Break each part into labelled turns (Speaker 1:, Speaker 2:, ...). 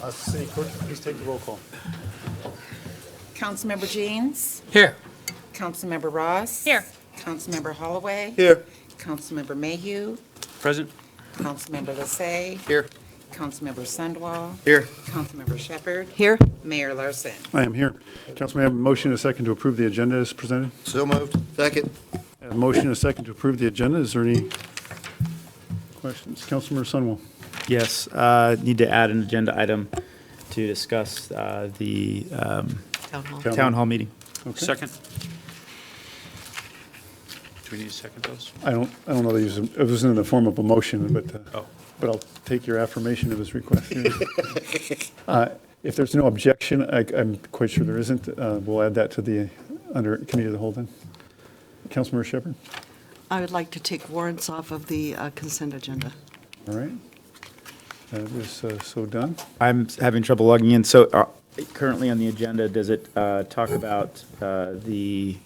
Speaker 1: City Clerk, please take the roll call.
Speaker 2: Councilmember Jeans?
Speaker 3: Here.
Speaker 2: Councilmember Ross?
Speaker 3: Here.
Speaker 2: Councilmember Holloway?
Speaker 1: Here.
Speaker 2: Councilmember Mayhew?
Speaker 1: Present.
Speaker 2: Councilmember Lissay?
Speaker 1: Here.
Speaker 2: Councilmember Sundwall?
Speaker 1: Here.
Speaker 2: Councilmember Shepherd?
Speaker 4: Here.
Speaker 2: Mayor Larson?
Speaker 5: I am here. Councilman, I have a motion and a second to approve the agenda as presented.
Speaker 1: So moved. Second.
Speaker 5: I have a motion and a second to approve the agenda. Is there any questions? Councilmember Sunwell.
Speaker 6: Yes, need to add an agenda item to discuss the
Speaker 4: Town hall.
Speaker 6: town hall meeting.
Speaker 5: Okay.
Speaker 1: Second. Do we need to second those?
Speaker 5: I don't know that it was in the form of a motion, but
Speaker 1: Oh.
Speaker 5: but I'll take your affirmation of his request. If there's no objection, I'm quite sure there isn't. We'll add that to the under committee of the whole then. Councilmember Shepherd.
Speaker 4: I would like to take warrants off of the consent agenda.
Speaker 5: All right. That is so done.
Speaker 6: I'm having trouble logging in, so currently on the agenda, does it talk about the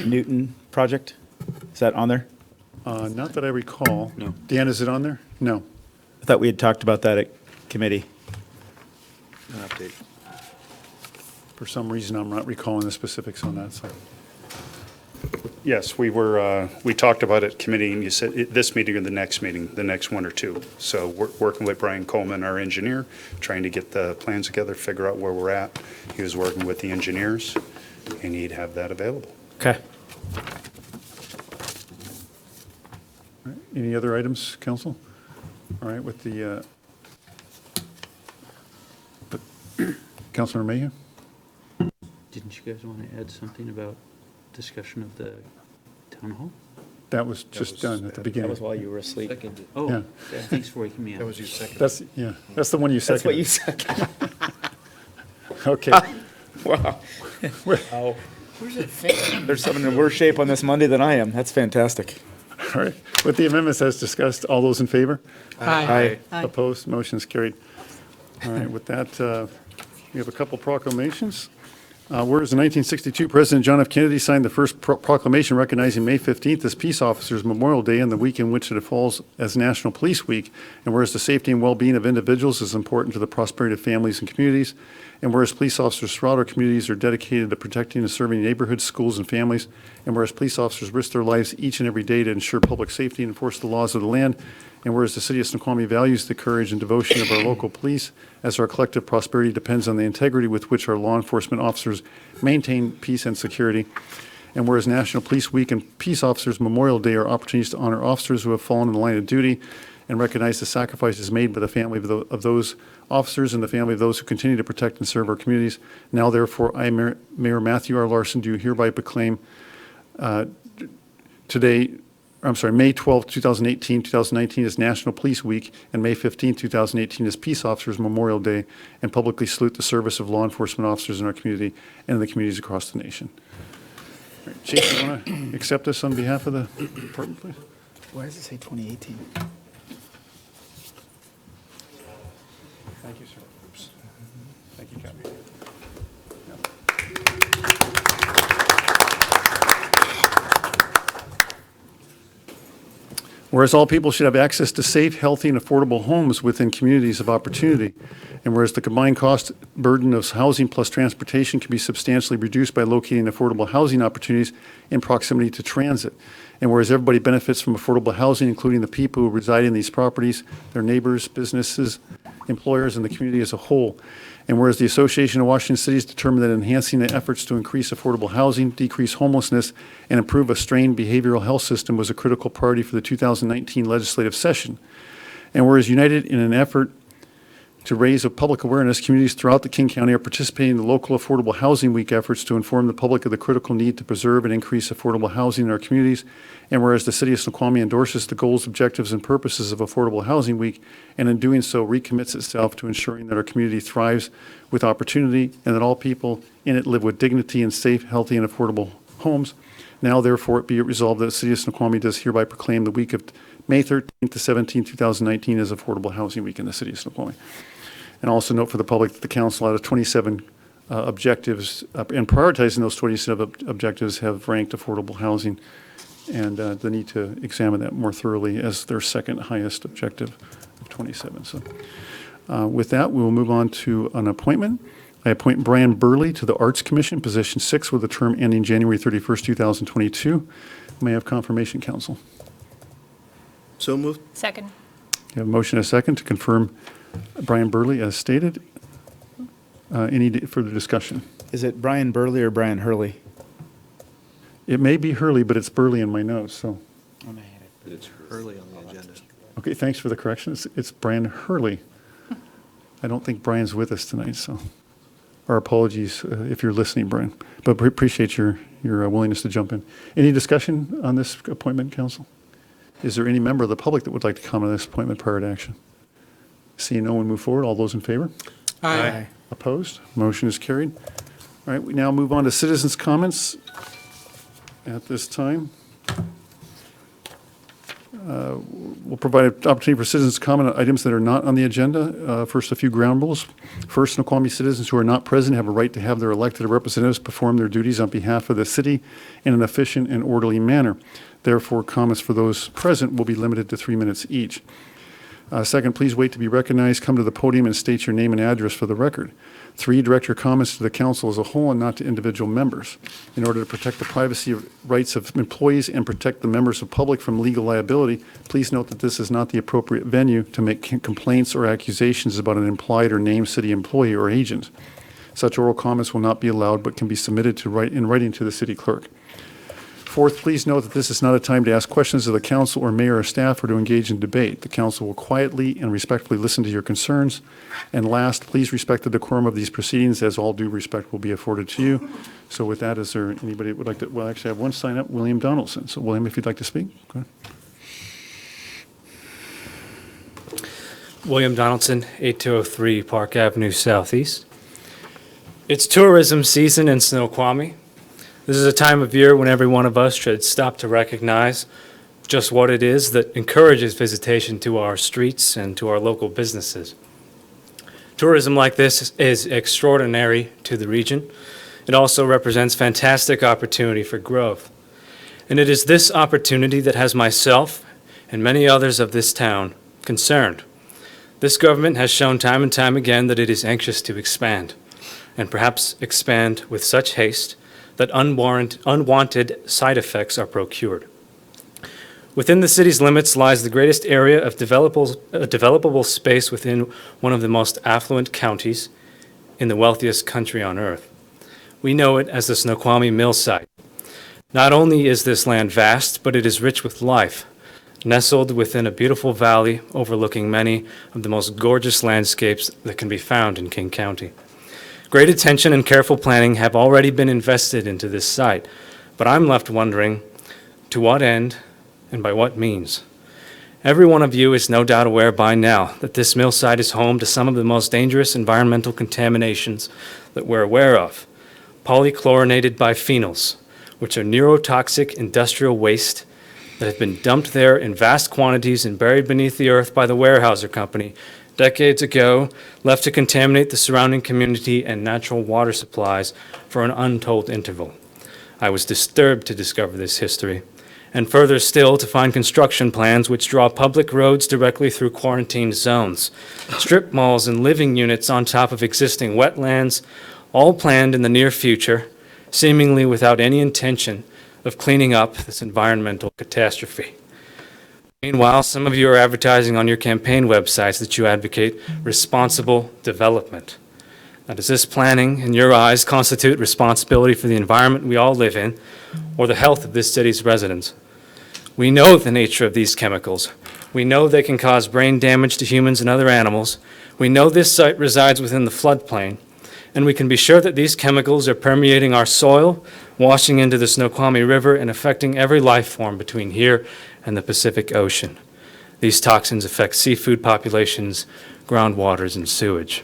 Speaker 6: Newton project? Is that on there?
Speaker 5: Not that I recall.
Speaker 1: No.
Speaker 5: Dan, is it on there? No.
Speaker 6: I thought we had talked about that at committee.
Speaker 1: An update.
Speaker 5: For some reason, I'm not recalling the specifics on that, so. Yes, we talked about it committee, and you said this meeting or the next meeting, the next one or two. So we're working with Brian Coleman, our engineer, trying to get the plans together, figure out where we're at. He was working with the engineers, and he'd have that available.
Speaker 6: Okay.
Speaker 5: All right, any other items, council? All right, with the, Councilor Mayhew?
Speaker 7: Didn't you guys want to add something about discussion of the town hall?
Speaker 5: That was just done at the
Speaker 6: That
Speaker 5: beginning.
Speaker 6: was while you were asleep.
Speaker 7: Oh,
Speaker 5: Yeah.
Speaker 7: thanks for waking me up.
Speaker 1: That was your second.
Speaker 5: That's the one you seconded.
Speaker 6: That's what you said.
Speaker 5: Okay.
Speaker 6: Wow.
Speaker 3: Where's it fit?
Speaker 6: There's someone in worse shape on this Monday than I am. That's fantastic.
Speaker 5: All right. With the amendments as discussed, all those in favor?
Speaker 3: Aye.
Speaker 4: Aye.
Speaker 5: Opposed? Motion's carried. All right, with that, we have a couple proclamations. Whereas in 1962, President John F. Kennedy signed the first proclamation recognizing May 15th as Peace Officers Memorial Day and the week in which it falls as National Police Week. And whereas the safety and well-being of individuals is important to the prosperity of families and communities. And whereas police officers throughout our communities are dedicated to protecting and serving neighborhoods, schools, and families. And whereas police officers risk their lives each and every day to ensure public safety and enforce the laws of the land. And whereas the city of Snoqualmie values the courage and devotion of our local police, as our collective prosperity depends on the integrity with which our law enforcement officers maintain peace and security. And whereas National Police Week and Peace Officers Memorial Day are opportunities to honor officers who have fallen in the line of duty and recognize the sacrifices made by the family of those officers and the family of those who continue to protect and serve our communities. Now, therefore, I, Mayor Matthew R. Larson, do hereby proclaim May 12, 2019 is National Police Week, and May 15, 2018 is Peace Officers Memorial Day, and publicly salute the service of law enforcement officers in our community and in the communities across the nation. All right, Chief, you want to accept this on behalf of the department, please?
Speaker 6: Why does it say 2018?
Speaker 5: Thank you, sir. Oops. Thank you, Captain. Whereas all people should have access to safe, healthy, and affordable homes within communities of opportunity. And whereas the combined cost burden of housing plus transportation can be substantially reduced by locating affordable housing opportunities in proximity to transit. And whereas everybody benefits from affordable housing, including the people who reside in these properties, their neighbors, businesses, employers, and the community as a whole. And whereas the Association of Washington Cities determined that enhancing the efforts to increase affordable housing, decrease homelessness, and improve a strained behavioral health system was a critical priority for the 2019 legislative session. And whereas united in an effort to raise public awareness, communities throughout the King County are participating in the local Affordable Housing Week efforts to inform the public of the critical need to preserve and increase affordable housing in our communities. And whereas the city of Snoqualmie endorses the goals, objectives, and purposes of Affordable Housing Week, and in doing so recommits itself to ensuring that our community thrives with opportunity and that all people in it live with dignity in safe, healthy, and affordable homes. Now, therefore, it be it resolved that the city of Snoqualmie does hereby proclaim the week of May 13th to 17th, 2019 as Affordable Housing Week in the city of Snoqualmie. And also note for the public that the council, out of 27 objectives, and prioritizing those 27 objectives, have ranked affordable housing, and the need to examine that more thoroughly as their second highest objective of 27. So With that, we will move on to an appointment. I appoint Brian Burley to the Arts Commission, position 6, with a term ending January 31st, 2022. May I have confirmation, council?
Speaker 1: So moved.
Speaker 3: Second.
Speaker 5: You have a motion and a second to confirm Brian Burley as stated. Any further discussion?
Speaker 6: Is it Brian Burley or Brian Hurley?
Speaker 5: It may be Hurley, but it's Burley in my notes, so.
Speaker 1: It's early on the agenda.
Speaker 5: Okay, thanks for the correction. It's Brian Hurley. I don't think Brian's with us tonight, so our apologies if you're listening, Brian. But appreciate your willingness to jump in. Any discussion on this appointment, council? Is there any member of the public that would like to comment on this appointment prior to action? Seeing no one move forward, all those in favor?
Speaker 3: Aye.
Speaker 5: Opposed? Motion is carried. All right, we now move on to citizens' comments at this time. We'll provide an opportunity for citizens to comment on items that are not on the agenda. First, a few ground rules. First, Snoqualmie citizens who are not present have a right to have their elected representatives perform their duties on behalf of the city in an efficient and orderly manner. Therefore, comments for those present will be limited to 3 minutes each. Second, please wait to be recognized. Come to the podium and state your name and address for the record. 3, direct your comments to the council as a whole and not to individual members. In order to protect the privacy rights of employees and protect the members of public from legal liability, please note that this is not the appropriate venue to make complaints or accusations about an implied or named city employee or agent. Such oral comments will not be allowed but can be submitted in writing to the city clerk. Fourth, please note that this is not a time to ask questions of the council or mayor or staff or to engage in debate. The council will quietly and respectfully listen to your concerns. And last, please respect the decorum of these proceedings, as all due respect will be afforded to you. So with that, is there anybody that would like to, well, actually, I have one sign up, William Donaldson. So William, if you'd like to speak, go ahead.
Speaker 8: William Donaldson, 8203 Park Avenue Southeast. It's tourism season in Snoqualmie. This is a time of year when every one of us should stop to recognize just what it is that encourages visitation to our streets and to our local businesses. Tourism like this is extraordinary to the region. It also represents fantastic opportunity for growth. And it is this opportunity that has myself and many others of this town concerned. This government has shown time and time again that it is anxious to expand, and perhaps expand with such haste that unwanted side effects are procured. Within the city's limits lies the greatest area of developable space within one of the most affluent counties in the wealthiest country on earth. We know it as the Snoqualmie Mill Site. Not only is this land vast, but it is rich with life, nestled within a beautiful valley overlooking many of the most gorgeous landscapes that can be found in King County. Great attention and careful planning have already been invested into this site, but I'm left wondering to what end and by what means. Every one of you is no doubt aware by now that this mill site is home to some of the most dangerous environmental contaminations that we're aware of. Polychlorinated biphenyls, which are neurotoxic industrial waste that have been dumped there in vast quantities and buried beneath the earth by the Weyerhaeuser Company decades ago, left to contaminate the surrounding community and natural water supplies for an untold interval. I was disturbed to discover this history, and further still to find construction plans which draw public roads directly through quarantined zones, strip malls and living units on top of existing wetlands, all planned in the near future, seemingly without any intention of cleaning up this environmental catastrophe. Meanwhile, some of you are advertising on your campaign websites that you advocate responsible development. Now, does this planning, in your eyes, constitute responsibility for the environment we all live in, or the health of this city's residents? We know the nature of these chemicals. We know they can cause brain damage to humans and other animals. We know this site resides within the floodplain, and we can be sure that these chemicals are permeating our soil, washing into the Snoqualmie River, and affecting every life form between here and the Pacific Ocean. These toxins affect seafood populations, groundwaters, and sewage.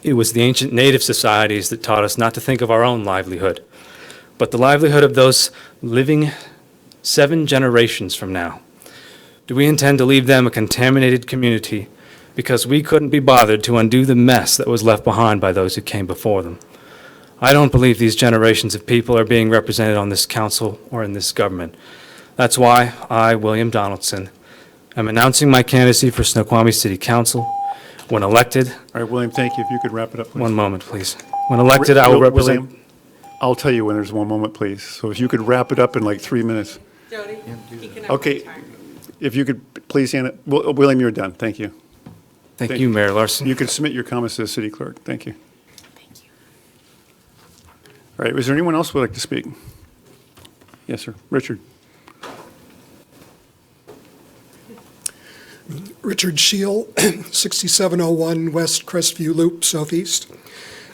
Speaker 8: It was the ancient native societies that taught us not to think of our own livelihood, but the livelihood of those living 7 generations from now. Do we intend to leave them a contaminated community because we couldn't be bothered to undo the mess that was left behind by those who came before them? I don't believe these generations of people are being represented on this council or in this government. That's why I, William Donaldson, am announcing my candidacy for Snoqualmie City Council. When elected,
Speaker 5: All right, William, thank you. If you could wrap it up, please.
Speaker 8: one moment, please. When elected, I will represent.
Speaker 5: William, I'll tell you when there's one moment, please. So if you could wrap it up in like 3 minutes.
Speaker 2: Jody, he can have
Speaker 5: Okay.
Speaker 2: more time.
Speaker 5: If you could please hand it, William, you're done. Thank you.
Speaker 8: Thank
Speaker 5: Thank
Speaker 8: you,
Speaker 5: you.
Speaker 8: Mayor Larson.
Speaker 5: You can submit your comments to the city clerk. Thank you. All right, is there anyone else who would like to speak? Yes, sir. Richard.
Speaker 9: Richard Scheel, 6701 West Crestview Loop, Southeast.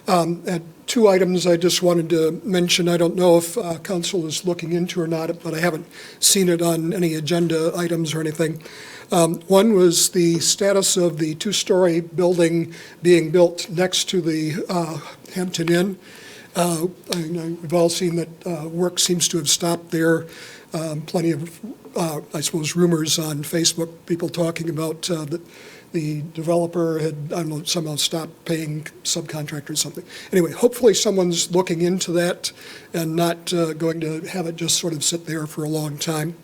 Speaker 9: And two items I just wanted to mention. I don't know if council is looking into or not, but I haven't seen it on any agenda items or anything. One was the status of the two-story building being built next to the Hampton Inn. I know we've all seen that work seems to have stopped there. Plenty of, I suppose, rumors on Facebook, people talking about that the developer had, I don't know, somehow stopped paying subcontractors or something. Anyway, hopefully someone's looking into that and not going to have it just sort of sit there for a long time.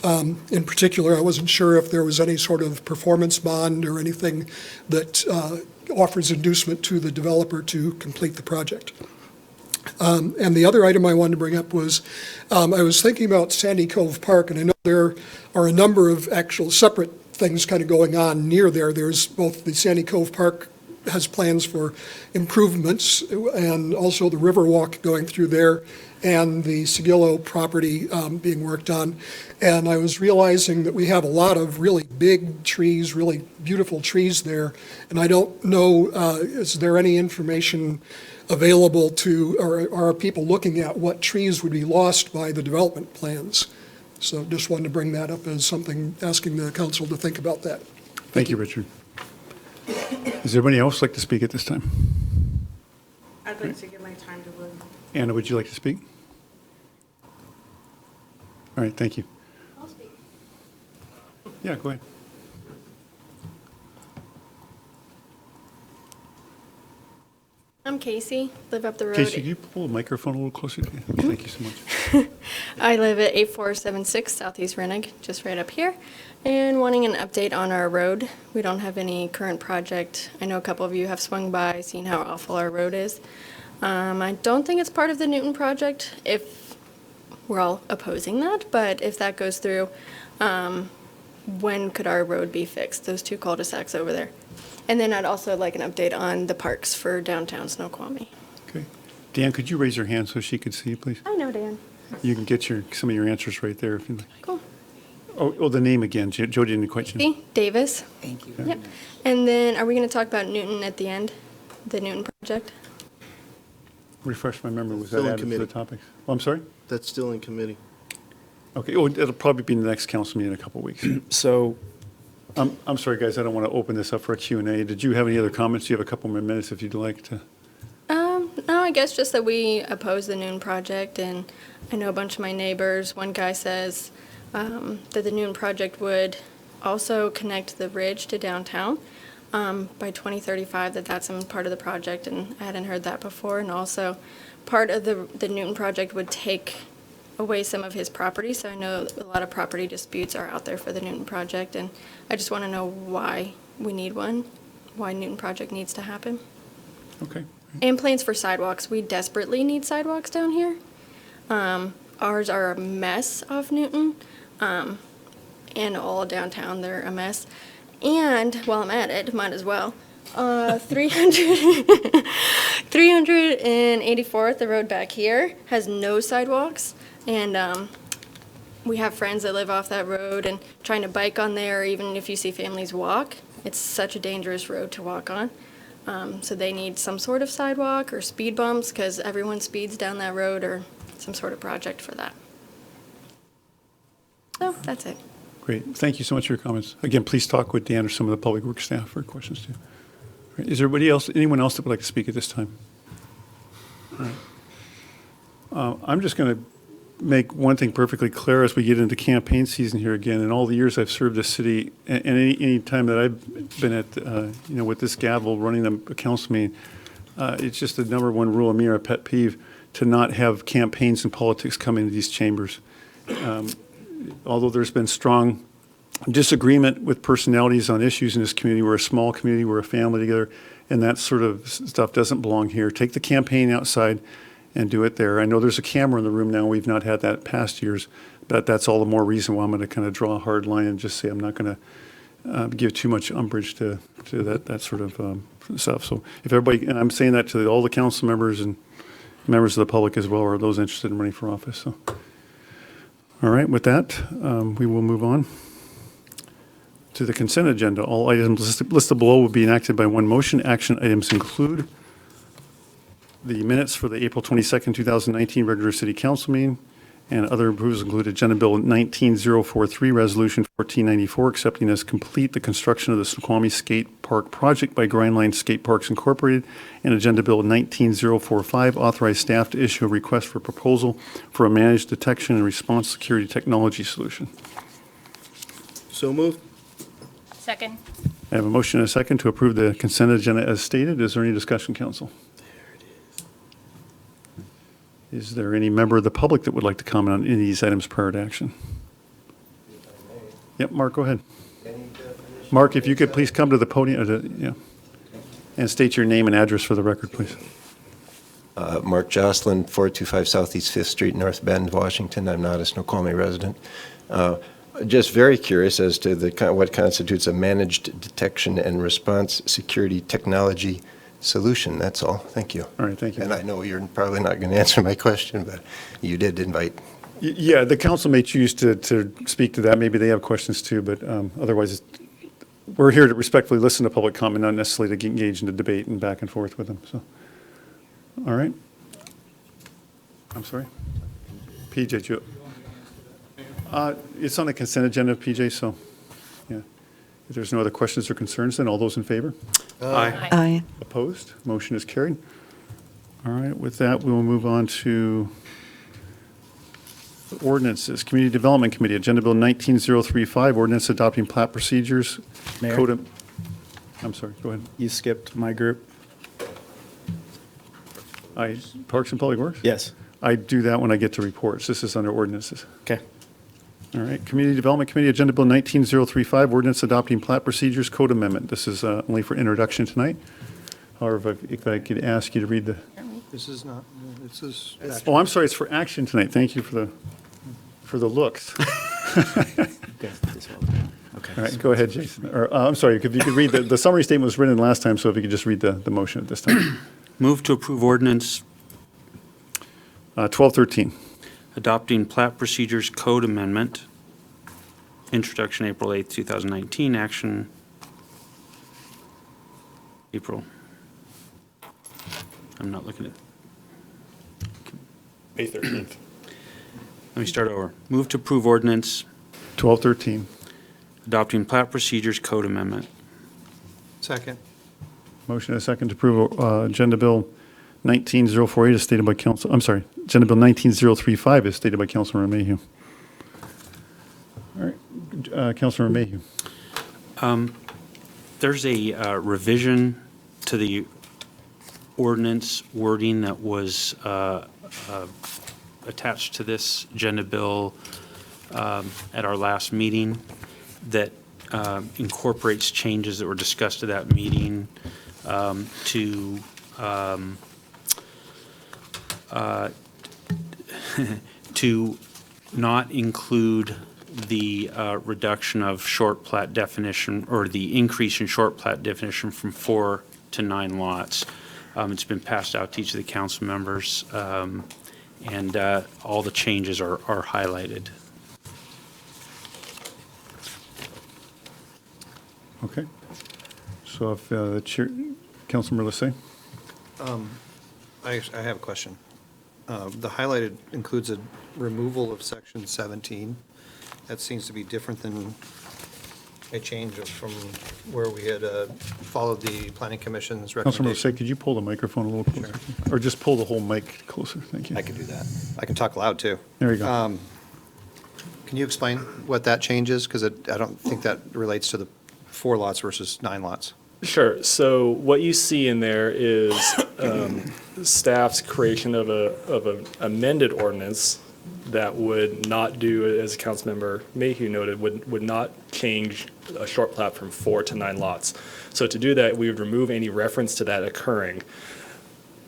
Speaker 9: In particular, I wasn't sure if there was any sort of performance bond or anything that offers inducement to the developer to complete the project. And the other item I wanted to bring up was, I was thinking about Sandy Cove Park, and I know there are a number of actual separate things kind of going on near there. There's both the Sandy Cove Park has plans for improvements, and also the Riverwalk going through there, and the Sigillo property being worked on. And I was realizing that we have a lot of really big trees, really beautiful trees there, and I don't know, is there any information available to, or are people looking at what trees would be lost by the development plans? So just wanted to bring that up as something, asking the council to think about that.
Speaker 5: Thank you, Richard. Does anybody else like to speak at this time?
Speaker 2: I'd like to give my time to William.
Speaker 5: Anna, would you like to speak? All right, thank you.
Speaker 10: I'll speak.
Speaker 5: Yeah, go ahead.
Speaker 10: I'm Casey, live up the road.
Speaker 5: Casey, could you pull the microphone a little closer to you? Thank you so much.
Speaker 10: I live at 8476 Southeast Rennig, just right up here, and wanting an update on our road. We don't have any current project. I know a couple of you have swung by, seen how awful our road is. I don't think it's part of the Newton project, if we're all opposing that, but if that goes through, when could our road be fixed? Those two cul-de-sacs over there. And then I'd also like an update on the parks for downtown Snoqualmie.
Speaker 5: Okay. Dan, could you raise your hand so she could see you, please?
Speaker 10: I know, Dan.
Speaker 5: You can get some of your answers right there if you'd like.
Speaker 10: Cool.
Speaker 5: Oh, the name again. Joe didn't quite know.
Speaker 10: See, Davis.
Speaker 2: Thank you.
Speaker 10: Yep. And then are we going to talk about Newton at the end? The Newton project?
Speaker 5: Refresh my memory. Was
Speaker 1: Still
Speaker 5: that
Speaker 1: in
Speaker 5: added to the
Speaker 1: committee.
Speaker 5: topics? Oh, I'm sorry?
Speaker 1: That's still in committee.
Speaker 5: Okay. Oh, it'll probably be in the next council meeting in a couple of weeks.
Speaker 6: So,
Speaker 5: I'm sorry, guys. I don't want to open this up for a Q&A. Did you have any other comments? You have a couple more minutes if you'd like to.
Speaker 10: No, I guess just that we oppose the Newton project, and I know a bunch of my neighbors. One guy says that the Newton project would also connect the ridge to downtown by 2035, that's part of the project, and I hadn't heard that before. And also, part of the Newton project would take away some of his property, so I know a lot of property disputes are out there for the Newton project, and I just want to know why we need one, why Newton project needs to happen.
Speaker 5: Okay.
Speaker 10: And plans for sidewalks. We desperately need sidewalks down here. Ours are a mess off Newton, and all downtown they're a mess. And while I'm at it, might as well. 384th, the road back here, has no sidewalks. And we have friends that live off that road, and trying to bike on there, even if you see families walk, it's such a dangerous road to walk on. So they need some sort of sidewalk or speed bumps, because everyone speeds down that road, or some sort of project for that. So that's it.
Speaker 5: Great. Thank you so much for your comments. Again, please talk with Dan or some of the public works staff for questions too. All right. Is there anyone else that would like to speak at this time? All right. I'm just going to make one thing perfectly clear as we get into campaign season here again. In all the years I've served this city, and any time that I've been at, with this gavel running a council meeting, it's just the number one rule of me, or a pet peeve, to not have campaigns and politics come into these chambers. Although there's been strong disagreement with personalities on issues in this community. We're a small community, we're a family together, and that sort of stuff doesn't belong here. Take the campaign outside and do it there. I know there's a camera in the room now. We've not had that past years, but that's all the more reason why I'm going to kind of draw a hard line and just say I'm not going to give too much umbrage to that sort of stuff. So if everybody, and I'm saying that to all the council members and members of the public as well, or those interested in running for office. So, all right, with that, we will move on to the consent agenda. All items listed below will be enacted by one motion. Action items include the minutes for the April 22nd, 2019 regular city council meeting, and other approvals include Agenda Bill 19043, Resolution 1494, accepting as complete the construction of the Snoqualmie Skate Park project by Grindline Skate Parks Incorporated, and Agenda Bill 19045, authorize staff to issue a request for proposal for a managed detection and response security technology solution.
Speaker 1: So moved.
Speaker 3: Second.
Speaker 5: I have a motion and a second to approve the consent agenda as stated. Is there any discussion, council? Is there any member of the public that would like to comment on any of these items prior to action? Yep, Mark, go ahead. Mark, if you could please come to the podium, and state your name and address for the record, please.
Speaker 11: Mark Jocelyn, 425 Southeast 5th Street, North Bend, Washington. I'm not a Snoqualmie resident. Just very curious as to what constitutes a managed detection and response security technology solution. That's all. Thank you.
Speaker 5: All right, thank you.
Speaker 11: And I know you're probably not going to answer my question, but you did invite.
Speaker 5: Yeah, the council may choose to speak to that. Maybe they have questions too, but otherwise, we're here to respectfully listen to public comment, not necessarily to engage in a debate and back and forth with them. So, all right. I'm sorry. PJ, it's on the consent agenda, PJ, so, yeah. If there's no other questions or concerns, then all those in favor?
Speaker 7: Aye.
Speaker 4: Aye.
Speaker 5: Opposed? Motion is carried. All right, with that, we will move on to ordinances. Community Development Committee, Agenda Bill 19035, ordinance adopting plat procedures.
Speaker 6: Mayor?
Speaker 5: Code of- I'm sorry, go ahead.
Speaker 6: You skipped my group?
Speaker 5: Parks and Public Works?
Speaker 6: Yes.
Speaker 5: I do that when I get to reports. This is under ordinances.
Speaker 6: Okay.
Speaker 5: All right, Community Development Committee, Agenda Bill 19035, ordinance adopting plat procedures code amendment. This is only for introduction tonight. However, if I could ask you to read the,
Speaker 1: This is not, this is.
Speaker 5: oh, I'm sorry, it's for action tonight. Thank you for the looks. All right, go ahead, Jason. Or, I'm sorry, if you could read, the summary statement was written last time, so if you could just read the motion at this time.
Speaker 7: Move to approve ordinance
Speaker 5: 1213.
Speaker 7: adopting plat procedures code amendment. Introduction April 8th, 2019. Action April. I'm not looking at.
Speaker 5: May 13th.
Speaker 7: Let me start over. Move to approve ordinance
Speaker 5: 1213.
Speaker 7: adopting plat procedures code amendment.
Speaker 1: Second.
Speaker 5: Motion and a second to approve Agenda Bill 19048 as stated by Council, I'm sorry, Agenda Bill 19035 as stated by Councilmember Mayhew. All right, Councilmember Mayhew.
Speaker 7: There's a revision to the ordinance wording that was attached to this agenda bill at our last meeting that incorporates changes that were discussed at that meeting to not include the reduction of short plat definition, or the increase in short plat definition from 4 to 9 lots. It's been passed out to each of the council members, and all the changes are highlighted.
Speaker 5: Okay. So if the chair, Councilmember Lissay?
Speaker 1: I have a question. The highlighted includes a removal of section 17. That seems to be different than a change from where we had followed the planning commission's
Speaker 5: Councilmember
Speaker 1: recommendation.
Speaker 5: Lissay, could you pull the microphone a little closer? Or just pull the whole mic closer? Thank you.
Speaker 1: I can do that. I can talk loud, too.
Speaker 5: There you go.
Speaker 1: Can you explain what that change is? Because I don't think that relates to the 4 lots versus 9 lots.
Speaker 12: Sure. So what you see in there is staff's creation of an amended ordinance that would not do, as Councilmember Mayhew noted, would not change a short plat from 4 to 9 lots. So to do that, we would remove any reference to that occurring.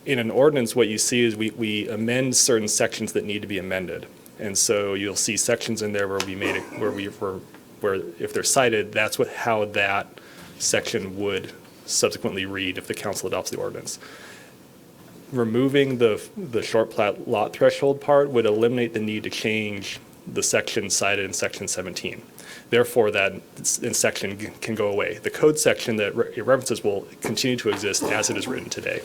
Speaker 12: In an ordinance, what you see is we amend certain sections that need to be amended. And so you'll see sections in there where we made it, where if they're cited, that's how that section would subsequently read if the council adopts the ordinance. Removing the short plat lot threshold part would eliminate the need to change the section cited in section 17. Therefore, that section can go away. The code section that it references will continue to exist as it is written today.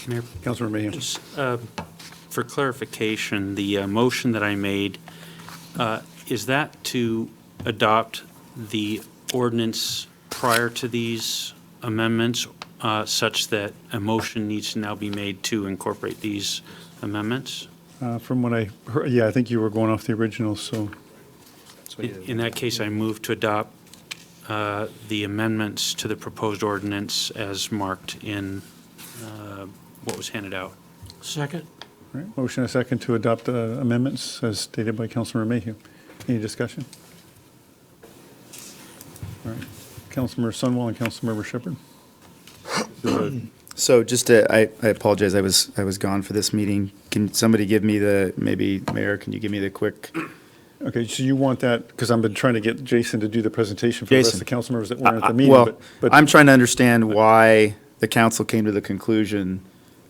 Speaker 7: Mayor,
Speaker 5: Councilmember Mayhew.
Speaker 7: just, for clarification, the motion that I made, is that to adopt the ordinance prior to these amendments, such that a motion needs to now be made to incorporate these amendments?
Speaker 5: From what I heard, yeah, I think you were going off the original, so.
Speaker 7: In that case, I move to adopt the amendments to the proposed ordinance as marked in what was handed out.
Speaker 3: Second?
Speaker 5: All right, motion and a second to adopt the amendments as stated by Councilmember Mayhew. Any discussion? All right, Councilmember Sunwall and Councilmember Shepherd.
Speaker 6: So just to, I apologize, I was gone for this meeting. Can somebody give me maybe, Mayor, can you give me the quick?
Speaker 5: Okay, so you want that, because I've been trying to get Jason to do the presentation for the rest of the
Speaker 6: Jason.
Speaker 5: council members that weren't at the meeting,
Speaker 6: Well,
Speaker 5: but
Speaker 6: I'm trying to understand why the council came to the conclusion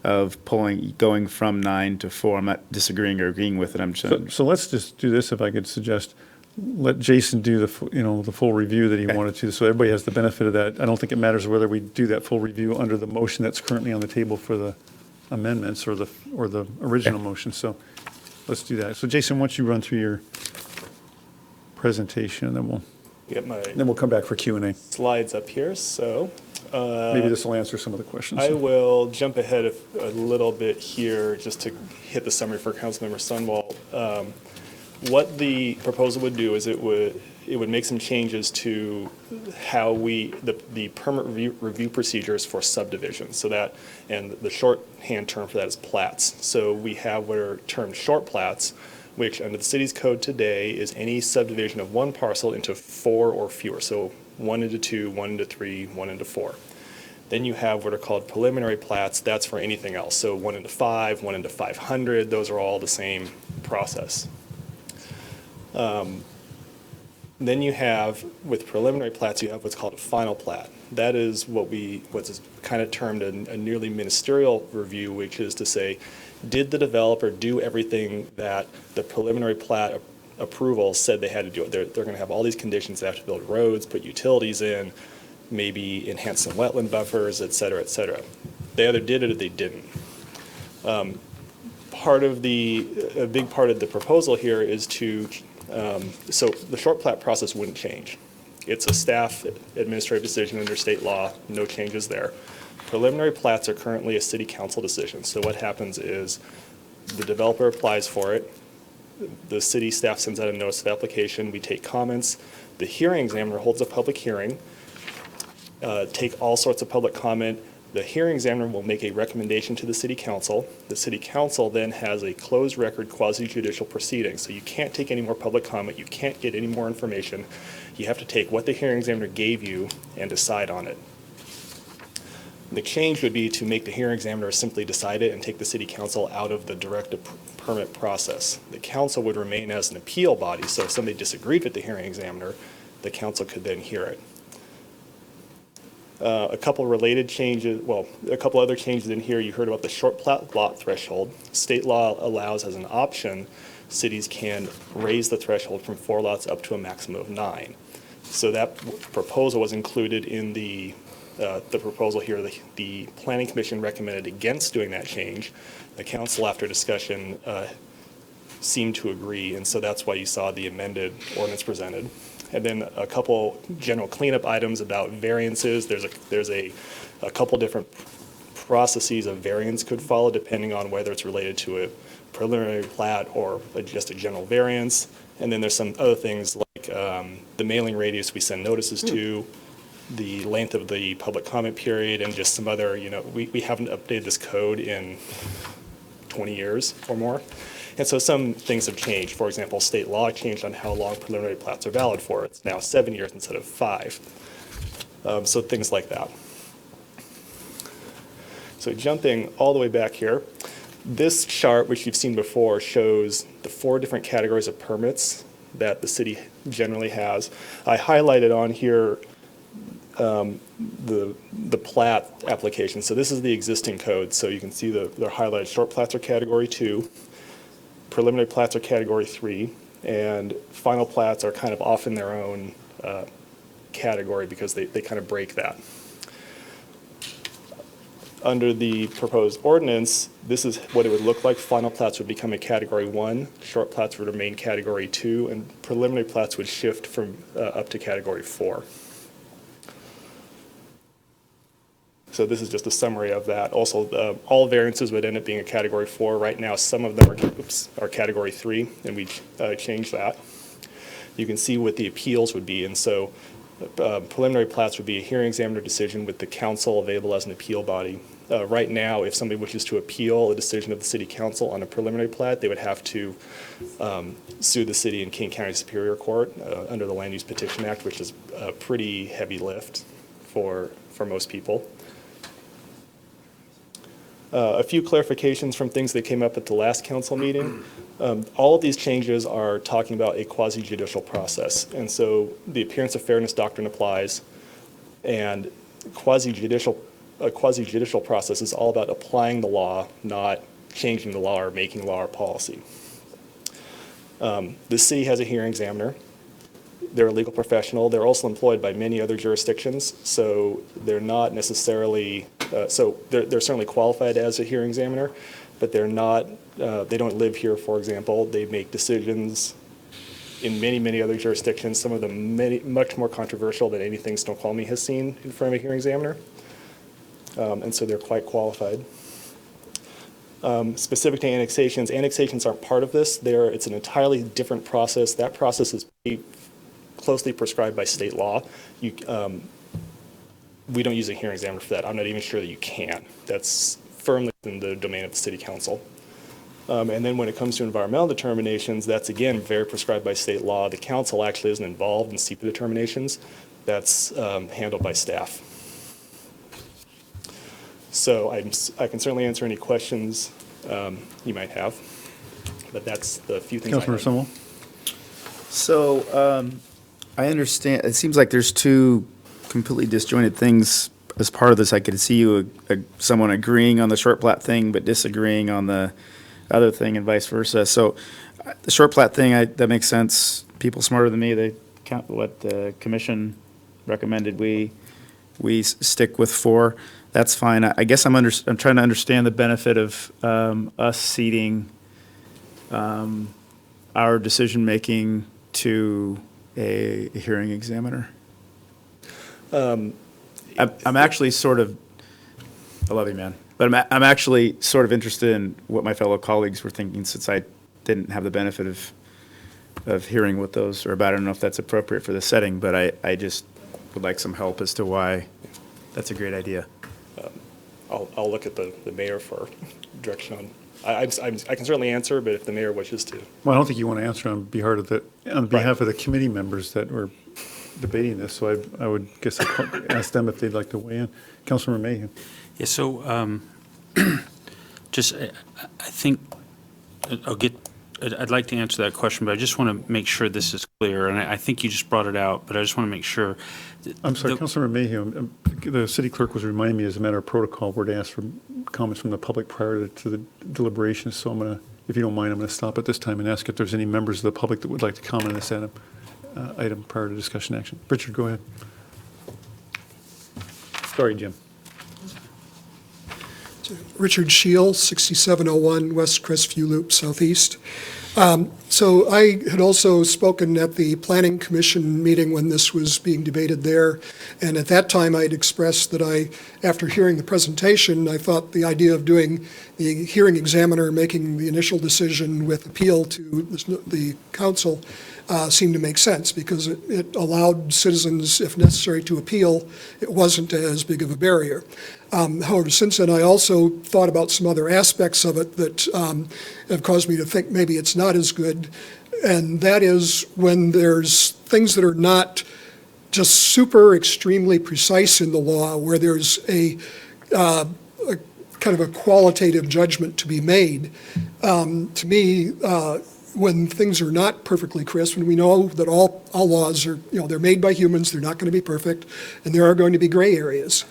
Speaker 6: of going from 9 to 4. I'm not disagreeing or agreeing with it. I'm just,
Speaker 5: So let's just do this, if I could suggest. Let Jason do the full review that he wanted to, so everybody has the benefit of that. I don't think it matters whether we do that full review under the motion that's currently on the table for the amendments or the original motion. So let's do that. So Jason, why don't you run through your presentation, and
Speaker 12: Get my
Speaker 5: then we'll come back for Q&A.
Speaker 12: slides up here. So
Speaker 5: Maybe this will answer some of the questions.
Speaker 12: I will jump ahead a little bit here just to hit the summary for Councilmember Sunwall. What the proposal would do is it would make some changes to how the permit review procedures for subdivisions. So that, and the shorthand term for that is plats. So we have what are termed short plats, which under the city's code today is any subdivision of one parcel into 4 or fewer. So 1 into 2, 1 into 3, 1 into 4. Then you have what are called preliminary plats. That's for anything else. So 1 into 5, 1 into 500. Those are all the same process. Then you have, with preliminary plats, you have what's called a final plat. That is what's kind of termed a nearly ministerial review, which is to say, did the developer do everything that the preliminary plat approval said they had to do? They're going to have all these conditions. They have to build roads, put utilities in, maybe enhance some wetland buffers, et cetera, et cetera. They either did it or they didn't. A big part of the proposal here is so the short plat process wouldn't change. It's a staff administrative decision under state law, no changes there. Preliminary plats are currently a city council decision. So what happens is the developer applies for it, the city staff sends out a notice of application, we take comments, the hearing examiner holds a public hearing, take all sorts of public comment. The hearing examiner will make a recommendation to the city council. The city council then has a closed record quasi-judicial proceeding. So you can't take any more public comment. You can't get any more information. You have to take what the hearing examiner gave you and decide on it. The change would be to make the hearing examiner simply decide it and take the city council out of the direct permit process. The council would remain as an appeal body. So if somebody disagreed with the hearing examiner, the council could then hear it. A couple related changes, a couple other changes in here. You heard about the short plat lot threshold. State law allows as an option, cities can raise the threshold from 4 lots up to a maximum of 9. So that proposal was included in the proposal here. The Planning Commission recommended against doing that change. The council, after discussion, seemed to agree, and so that's why you saw the amended ordinance presented. And then a couple general cleanup items about variances. There's a couple different processes a variance could follow depending on whether it's related to a preliminary plat or just a general variance. And then there's some other things like the mailing radius we send notices to, the length of the public comment period, and just some other, we haven't updated this code in 20 years or more. And so some things have changed. For example, state law changed on how long preliminary plats are valid for. It's now 7 years instead of 5. So things like that. So jumping all the way back here, this chart, which you've seen before, shows the 4 different categories of permits that the city generally has. I highlighted on here the plat application. So this is the existing code. So you can see they're highlighted. Short plats are category 2, preliminary plats are category 3, and final plats are kind of off in their own category because they kind of break that. Under the proposed ordinance, this is what it would look like. Final plats would become a category 1, short plats would remain category 2, and preliminary plats would shift from up to category 4. So this is just a summary of that. Also, all variances would end up being a category 4. Right now, some of them are category 3, and we changed that. You can see what the appeals would be, and so preliminary plats would be a hearing examiner decision with the council available as an appeal body. Right now, if somebody wishes to appeal a decision of the city council on a preliminary plat, they would have to sue the city in King County Superior Court under the Land Use Petition Act, which is a pretty heavy lift for most people. A few clarifications from things that came up at the last council meeting. All of these changes are talking about a quasi-judicial process. And so the appearance of fairness doctrine applies. And a quasi-judicial process is all about applying the law, not changing the law or making law or policy. The city has a hearing examiner. They're a legal professional. They're also employed by many other jurisdictions, so they're not necessarily, they're certainly qualified as a hearing examiner, but they're not, they don't live here, for example. They make decisions in many, many other jurisdictions, some of them much more controversial than anything Snoqualmie has seen in front of a hearing examiner. And so they're quite qualified. Specific to annexations aren't part of this. It's an entirely different process. That process is pretty closely prescribed by state law. We don't use a hearing examiner for that. I'm not even sure that you can. That's firmly in the domain of the city council. And then when it comes to environmental determinations, that's again very prescribed by state law. The council actually isn't involved in SEPA determinations. That's handled by staff. So I can certainly answer any questions you might have, but that's the few things I
Speaker 5: Councilmember
Speaker 12: have.
Speaker 5: Sumwell?
Speaker 6: So I understand, it seems like there's two completely disjointed things as part of this. I could see you, someone agreeing on the short plat thing, but disagreeing on the other thing and vice versa. So the short plat thing, that makes sense. People smarter than me, they count what the commission recommended. We stick with 4. That's fine. I guess I'm trying to understand the benefit of us ceding our decision-making to a hearing examiner. I'm actually sort of, I love you, man, but I'm actually sort of interested in what my fellow colleagues were thinking, since I didn't have the benefit of hearing what those are about. I don't know if that's appropriate for the setting, but I just would like some help as to why that's a great idea.
Speaker 12: I'll look at the mayor for direction on. I can certainly answer, but if the mayor wishes to.
Speaker 5: Well, I don't think you want to answer on behalf of the committee members that were debating this, so I would guess I'd ask them if they'd like to weigh in. Councilmember Mayhew.
Speaker 7: Yeah, so just, I think, I'd like to answer that question, but I just want to make sure this is clear, and I think you just brought it out, but I just want to make sure.
Speaker 5: I'm sorry, Councilmember Mayhew, the city clerk was reminding me as a matter of protocol, we're to ask for comments from the public prior to the deliberations, so I'm going to, if you don't mind, I'm going to stop at this time and ask if there's any members of the public that would like to comment on this item prior to discussion action. Richard, go ahead. Sorry, Jim.
Speaker 9: Richard Scheel, 6701 West Crestview Loop Southeast. So I had also spoken at the Planning Commission meeting when this was being debated there, and at that time I'd expressed that after hearing the presentation, I thought the idea of doing the hearing examiner making the initial decision with appeal to the council seemed to make sense because it allowed citizens, if necessary, to appeal. It wasn't as big of a barrier. However, since then, I also thought about some other aspects of it that have caused me to think maybe it's not as good. And that is when there's things that are not just super extremely precise in the law, where there's a kind of a qualitative judgment to be made. To me, when things are not perfectly crisp, and we know that all laws are, they're made by humans, they're not going to be perfect, and there are going to be gray areas.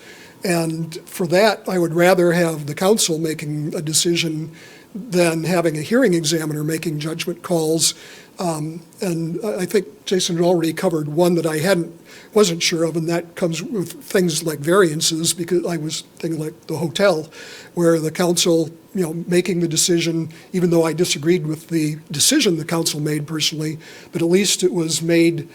Speaker 9: And for that, I would rather have the council making a decision than having a hearing examiner making judgment calls. And I think Jason had already covered one that I wasn't sure of, and that comes with things like variances, because I was thinking like the hotel, where the council, making the decision, even though I disagreed with the decision the council made personally, but at least it was made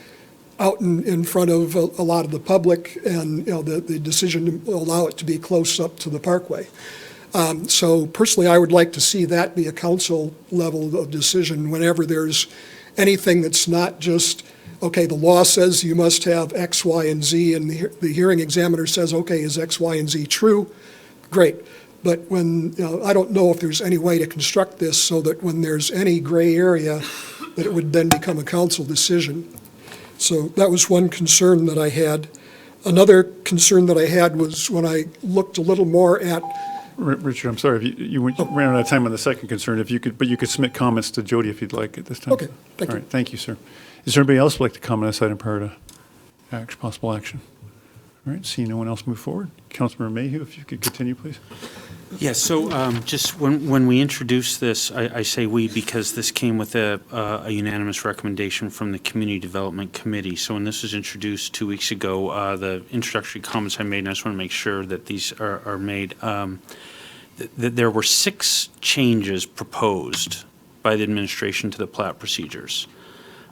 Speaker 9: out in front of a lot of the public, and the decision to allow it to be close up to the parkway. So personally, I would like to see that be a council level of decision whenever there's anything that's not just, okay, the law says you must have X, Y, and Z, and the hearing examiner says, okay, is X, Y, and Z true? Great. But when, I don't know if there's any way to construct this so that when there's any gray area, that it would then become a council decision. So that was one concern that I had. Another concern that I had was when I looked a little more at.
Speaker 5: Richard, I'm sorry, if you ran out of time on the second concern, but you could submit comments to Jody if you'd like at this time.
Speaker 9: Okay, thank you.
Speaker 5: All right, thank you, sir. Is there anybody else who'd like to comment on this item prior to possible action? All right, seeing no one else move forward. Councilmember Mayhew, if you could continue, please.
Speaker 7: Yes, so just when we introduced this, I say we because this came with a unanimous recommendation from the Community Development Committee. So when this was introduced 2 weeks ago, the introductory comments I made, and I just want to make sure that these are made, there were 6 changes proposed by the administration to the plat procedures.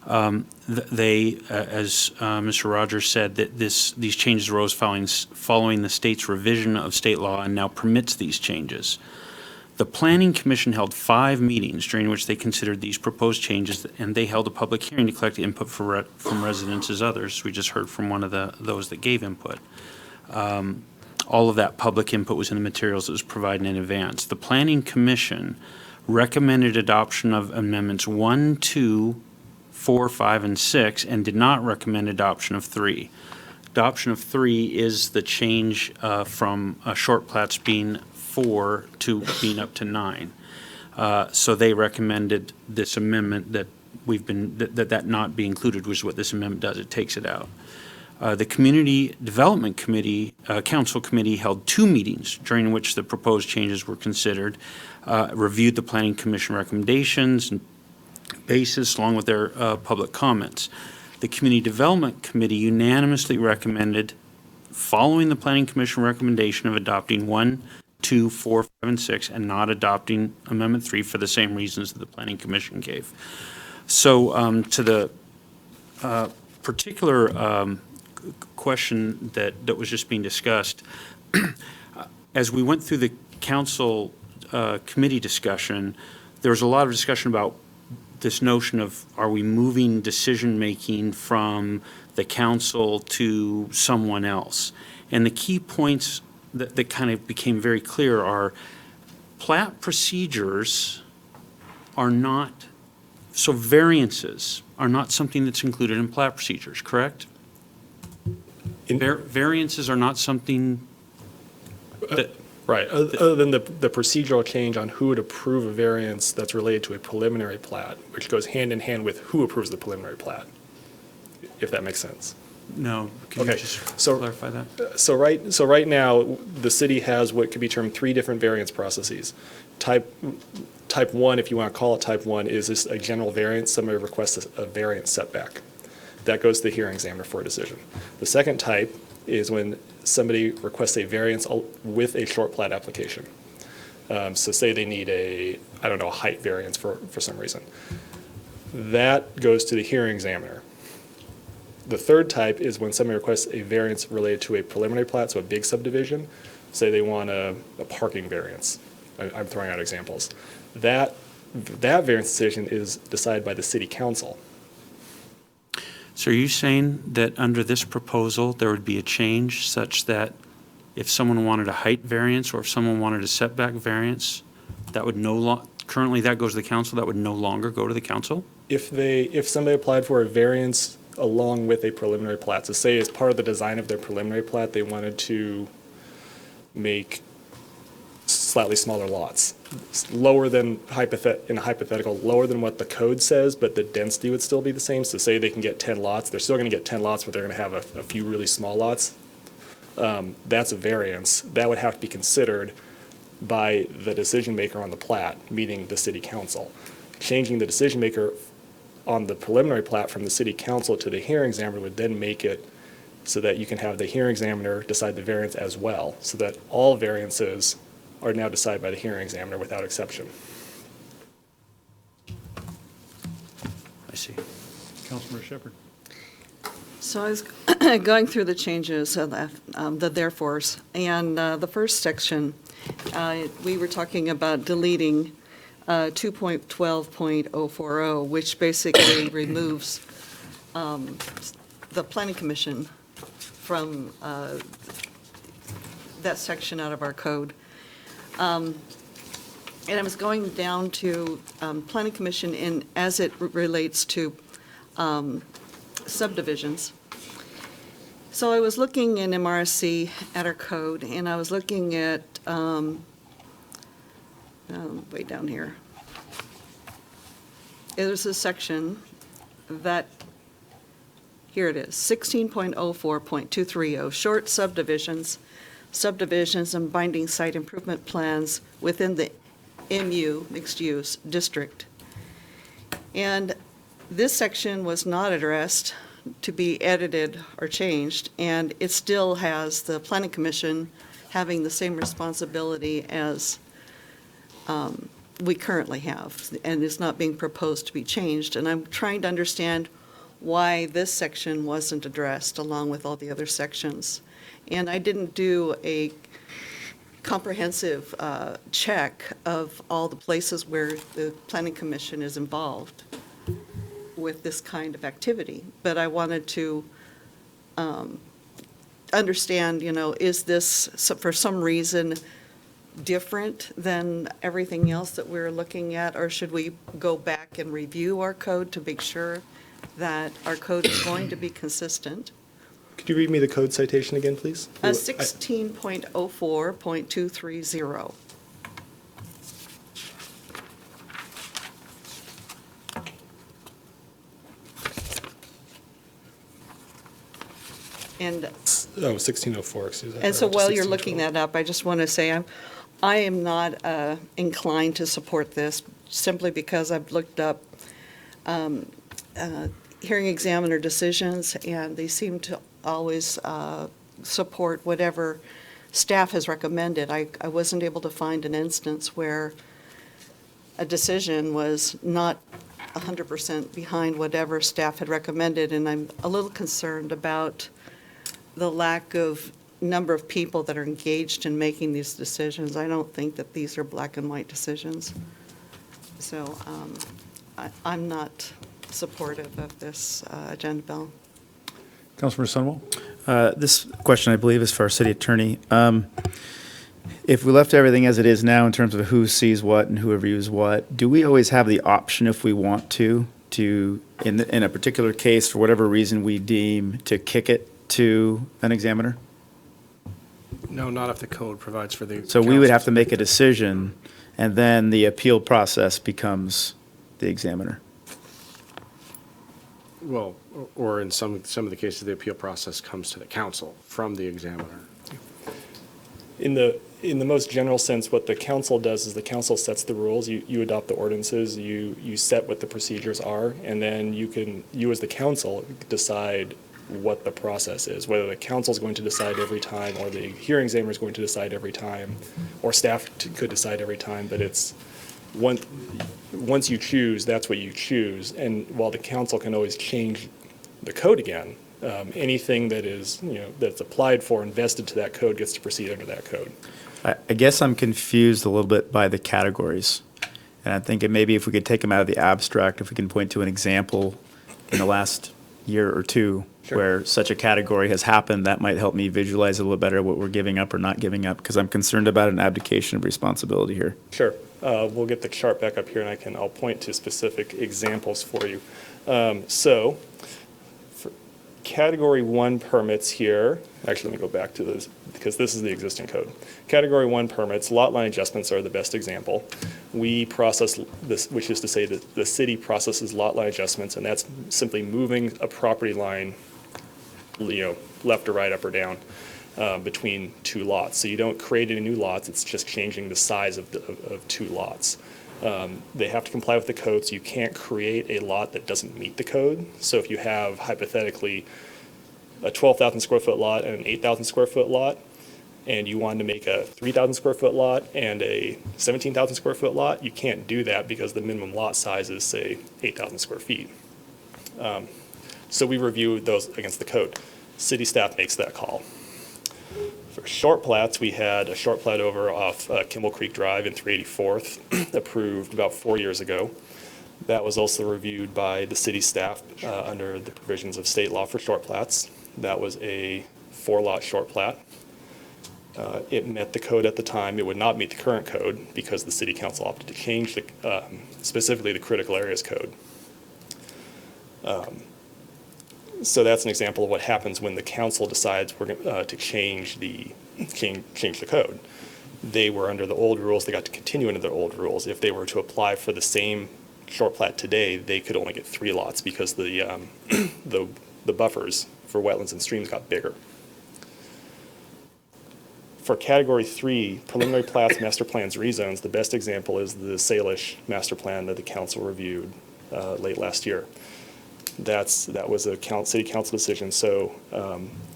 Speaker 7: They, as Mr. Rogers said, that these changes arose following the state's revision of state law and now permits these changes. The Planning Commission held 5 meetings during which they considered these proposed changes, and they held a public hearing to collect input from residents as others. We just heard from one of those that gave input. All of that public input was in the materials that was provided in advance. The Planning Commission recommended adoption of amendments 1, 2, 4, 5, and 6, and did not recommend adoption of 3. Adoption of 3 is the change from short plats being 4 to being up to 9. So they recommended this amendment that that not be included, which is what this amendment does. It takes it out. The Community Development Committee, Council Committee held 2 meetings during which the proposed changes were considered, reviewed the Planning Commission recommendations and basis along with their public comments. The Community Development Committee unanimously recommended, following the Planning Commission recommendation of adopting 1, 2, 4, 5, and 6, and not adopting Amendment 3 for the same reasons that the Planning Commission gave. So to the particular question that was just being discussed, as we went through the council committee discussion, there was a lot of discussion about this notion of, are we moving decision-making from the council to someone else? And the key points that kind of became very clear are plat procedures are not, so variances are not something that's included in plat procedures, correct? Variances are not something that...
Speaker 12: Right, other than the procedural change on who would approve a variance that's related to a preliminary plat, which goes hand in hand with who approves the preliminary plat, if that makes sense.
Speaker 7: No, can you just clarify that?
Speaker 12: So right now, the city has what could be termed 3 different variance processes. Type 1, if you want to call it type 1, is just a general variance. Somebody requests a variance setback. That goes to the hearing examiner for a decision. The second type is when somebody requests a variance with a short plat application. So say they need a height variance for some reason. That goes to the hearing examiner. The third type is when somebody requests a variance related to a preliminary plat, so a big subdivision. Say they want a parking variance. I'm throwing out examples. That variance decision is decided by the city council.
Speaker 7: So are you saying that under this proposal, there would be a change such that if someone wanted a height variance or if someone wanted a setback variance, that would currently that goes to the council, that would no longer go to the council?
Speaker 12: If somebody applied for a variance along with a preliminary plat, so say as part of the design of their preliminary plat, they wanted to make slightly smaller lots, lower than in a hypothetical, lower than what the code says, but the density would still be the same. So say they can get 10 lots, they're still going to get 10 lots, but they're going to have a few really small lots. That's a variance. That would have to be considered by the decision maker on the plat, meaning the city council. Changing the decision maker on the preliminary plat from the city council to the hearing examiner would then make it so that you can have the hearing examiner decide the variance as well, so that all variances are now decided by the hearing examiner without exception.
Speaker 7: I see.
Speaker 5: Councilmember Shepherd.
Speaker 4: So I was going through the changes of the therefores, and the first section, we were talking about deleting 2.12.040, which basically removes the planning commission from that section out of our code. And I was going down to planning commission as it relates to subdivisions. So I was looking in MRSC at our code, and I was looking at, way down here. There's a section that, here it is, 16.04.230, short subdivisions and binding site improvement plans within the MU, mixed-use, district. And this section was not addressed to be edited or changed, and it still has the planning commission having the same responsibility as we currently have, and is not being proposed to be changed. And I'm trying to understand why this section wasn't addressed along with all the other sections. And I didn't do a comprehensive check of all the places where the planning commission is involved with this kind of activity. But I wanted to understand, is this for some reason different than everything else that we're looking at? Or should we go back and review our code to make sure that our code is going to be consistent?
Speaker 12: Could you read me the code citation again, please?
Speaker 4: 16.04.230. And
Speaker 12: 1604, excuse me.
Speaker 4: And so while you're looking that up, I just want to say I am not inclined to support this simply because I've looked up hearing examiner decisions, and they seem to always support whatever staff has recommended. I wasn't able to find an instance where a decision was not 100% behind whatever staff had recommended, and I'm a little concerned about the lack of number of people that are engaged in making these decisions. I don't think that these are black and white decisions. So I'm not supportive of this agenda bill.
Speaker 5: Councilmember Sunwell.
Speaker 6: This question, I believe, is for our city attorney. If we left everything as it is now in terms of who sees what and who reviews what, do we always have the option, if we want to in a particular case, for whatever reason we deem, to kick it to an examiner?
Speaker 3: No, not if the code provides for the.
Speaker 6: So we would have to make a decision, and then the appeal process becomes the examiner.
Speaker 3: Well, or in some of the cases, the appeal process comes to the council from the examiner.
Speaker 12: In the most general sense, what the council does is the council sets the rules. You adopt the ordinances, you set what the procedures are, and then you as the council decide what the process is, whether the council is going to decide every time, or the hearing examiner is going to decide every time, or staff could decide every time, but it's once you choose, that's what you choose. And while the council can always change the code again, anything that is, that's applied for and vested to that code gets to proceed under that code.
Speaker 6: I guess I'm confused a little bit by the categories. And I think maybe if we could take them out of the abstract, if we can point to an example in the last year or two
Speaker 7: Sure.
Speaker 6: where such a category has happened, that might help me visualize a little better what we're giving up or not giving up, because I'm concerned about an abdication of responsibility here.
Speaker 12: Sure. We'll get the chart back up here, and I'll point to specific examples for you. So, for Category 1 permits here, actually, let me go back to this, because this is the existing code. Category 1 permits, lot line adjustments are the best example. We process this, which is to say that the city processes lot line adjustments, and that's simply moving a property line, left or right, up or down, between two lots. So you don't create any new lots, it's just changing the size of two lots. They have to comply with the code, so you can't create a lot that doesn't meet the code. So if you have hypothetically a 12,000 square foot lot and an 8,000 square foot lot, and you wanted to make a 3,000 square foot lot and a 17,000 square foot lot, you can't do that because the minimum lot size is, say, 8,000 square feet. So we review those against the code. City staff makes that call. For short plats, we had a short plat over off Kimball Creek Drive in 384th, approved about 4 years ago. That was also reviewed by the city staff under the provisions of state law for short plats. That was a 4-lot short plat. It met the code at the time. It would not meet the current code because the city council opted to change specifically the critical areas code. So that's an example of what happens when the council decides to change the code. They were under the old rules. They got to continue under the old rules. If they were to apply for the same short plat today, they could only get 3 lots because the buffers for wetlands and streams got bigger. For Category 3, preliminary plats, master plans, rezones, the best example is the Salish master plan that the council reviewed late last year. That was a city council decision. So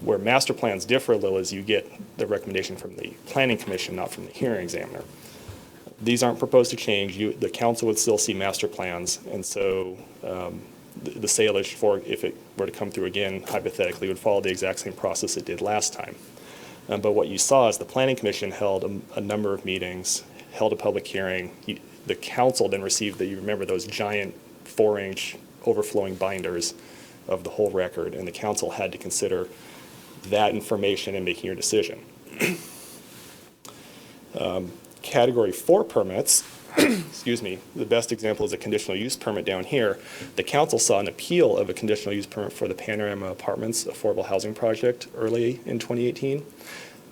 Speaker 12: where master plans differ a little is you get the recommendation from the planning commission, not from the hearing examiner. These aren't proposed to change. The council would still see master plans, and so the Salish, if it were to come through again, hypothetically, would follow the exact same process it did last time. But what you saw is the planning commission held a number of meetings, held a public hearing. The council then received you remember those giant 4-inch overflowing binders of the whole record, and the council had to consider that information in making your decision. Category 4 permits, excuse me, the best example is a conditional use permit down here. The council saw an appeal of a conditional use permit for the Panorama Apartments affordable housing project early in 2018.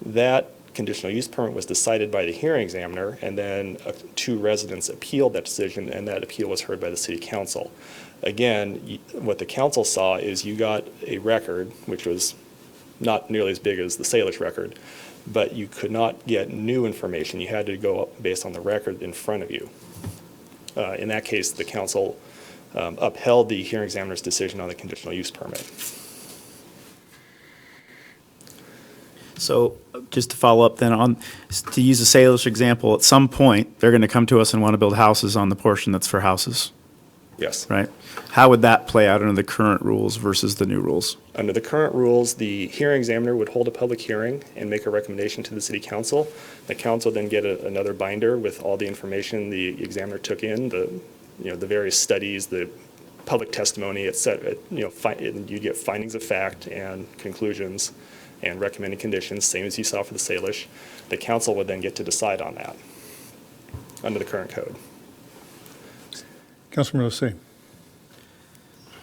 Speaker 12: That conditional use permit was decided by the hearing examiner, and then 2 residents appealed that decision, and that appeal was heard by the city council. Again, what the council saw is you got a record, which was not nearly as big as the Salish record, but you could not get new information. You had to go up based on the record in front of you. In that case, the council upheld the hearing examiner's decision on the conditional use permit.
Speaker 6: So just to follow up then to use a Salish example, at some point, they're going to come to us and want to build houses on the portion that's for houses.
Speaker 12: Yes.
Speaker 6: Right? How would that play out under the current rules versus the new rules?
Speaker 12: Under the current rules, the hearing examiner would hold a public hearing and make a recommendation to the city council. The council then get another binder with all the information the examiner took in, the various studies, the public testimony, et cetera. You get findings of fact and conclusions and recommended conditions, same as you saw for the Salish. The council would then get to decide on that under the current code.
Speaker 5: Councilman Rossi.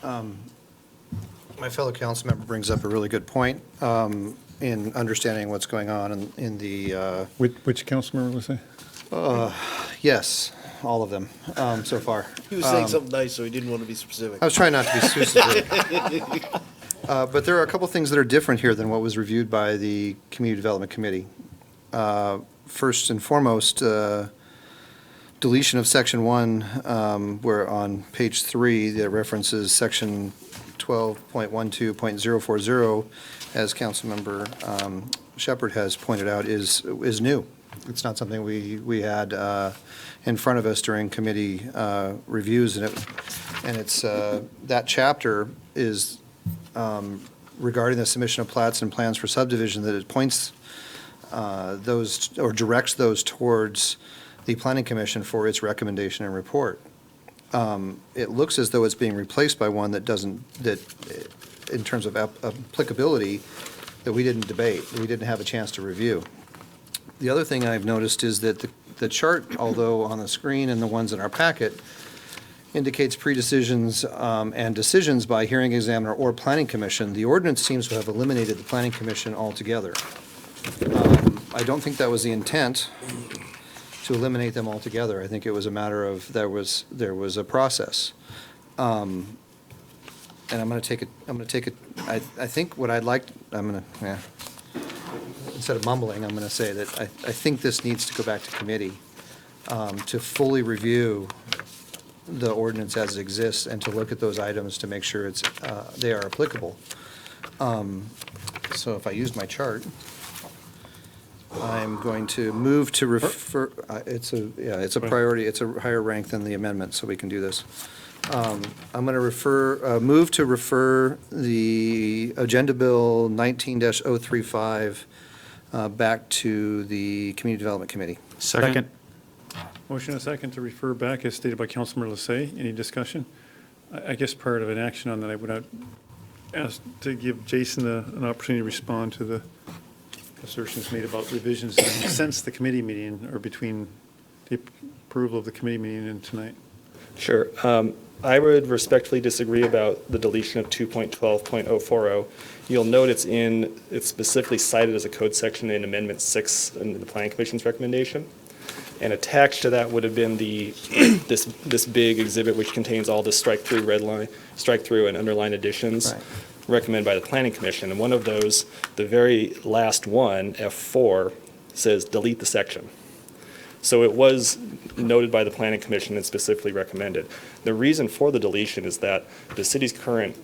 Speaker 1: My fellow council member brings up a really good point in understanding what's going on in the.
Speaker 5: Which council member was that?
Speaker 1: Yes, all of them so far.
Speaker 13: He was saying something nice, so he didn't want to be specific.
Speaker 1: I was trying not to be specific. But there are a couple things that are different here than what was reviewed by the Community Development Committee. First and foremost, deletion of Section 1, where on page 3, that references Section 12.12.040, as Councilmember Shepherd has pointed out, is new. It's not something we had in front of us during committee reviews, and it's that chapter is regarding the submission of plats and plans for subdivision, that it points those or directs those towards the Planning Commission for its recommendation and report. it looks as though it's being replaced by one that doesn't, that, in terms of applicability, that we didn't debate, we didn't have a chance to review. The other thing I've noticed is that the chart, although on the screen and the ones in our packet, indicates pre-decisions and decisions by hearing examiner or planning commission. The ordinance seems to have eliminated the planning commission altogether. I don't think that was the intent, to eliminate them altogether. I think it was a matter of, there was a process. And I'm going to take it, I think what I'd like, instead of mumbling, I'm going to say that I think this needs to go back to committee to fully review the ordinance as it exists and to look at those items to make sure they are applicable. So if I use my chart, I'm going to move to refer, it's a priority, it's a higher rank than the amendment, so we can do this. I'm going to move to refer the Agenda Bill 19-035 back to the Community Development Committee.
Speaker 6: Second.
Speaker 5: Motion and a second to refer back as stated by Councilmember Lissay. Any discussion? I guess part of an action on that, I would ask to give Jason an opportunity to respond to the assertions made about revisions since the committee meeting or between the approval of the committee meeting and tonight.
Speaker 12: Sure. I would respectfully disagree about the deletion of 2.12.040. You'll note it's specifically cited as a code section in Amendment 6 in the Planning Commission's recommendation. And attached to that would have been this big exhibit which contains all the strike-through and underline additions recommended by the Planning Commission. And one of those, the very last one, F4, says delete the section. So it was noted by the Planning Commission and specifically recommended. The reason for the deletion is that the city's current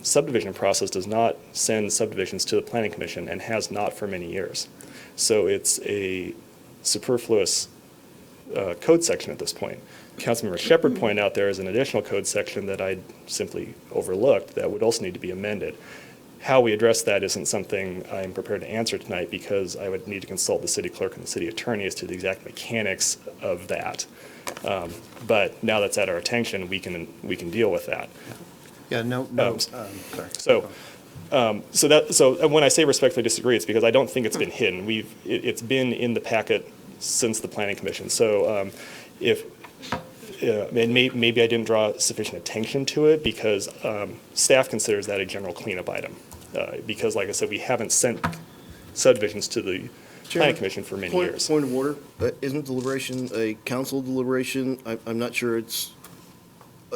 Speaker 12: subdivision process does not send subdivisions to the Planning Commission and has not for many years. So it's a superfluous code section at this point. Councilmember Shepherd pointed out there is an additional code section that I simply overlooked that would also need to be amended. How we address that isn't something I'm prepared to answer tonight because I would need to consult the city clerk and the city attorney as to the exact mechanics of that. But now that's at our attention, we can deal with that.
Speaker 1: Yeah, sorry.
Speaker 12: So when I say respectfully disagree, it's because I don't think it's been hidden. It's been in the packet since the Planning Commission. So maybe I didn't draw sufficient attention to it because staff considers that a general cleanup item. Because, like I said, we haven't sent subdivisions to the Planning Commission for many years.
Speaker 13: Point of order, isn't deliberation a council deliberation? I'm not sure it's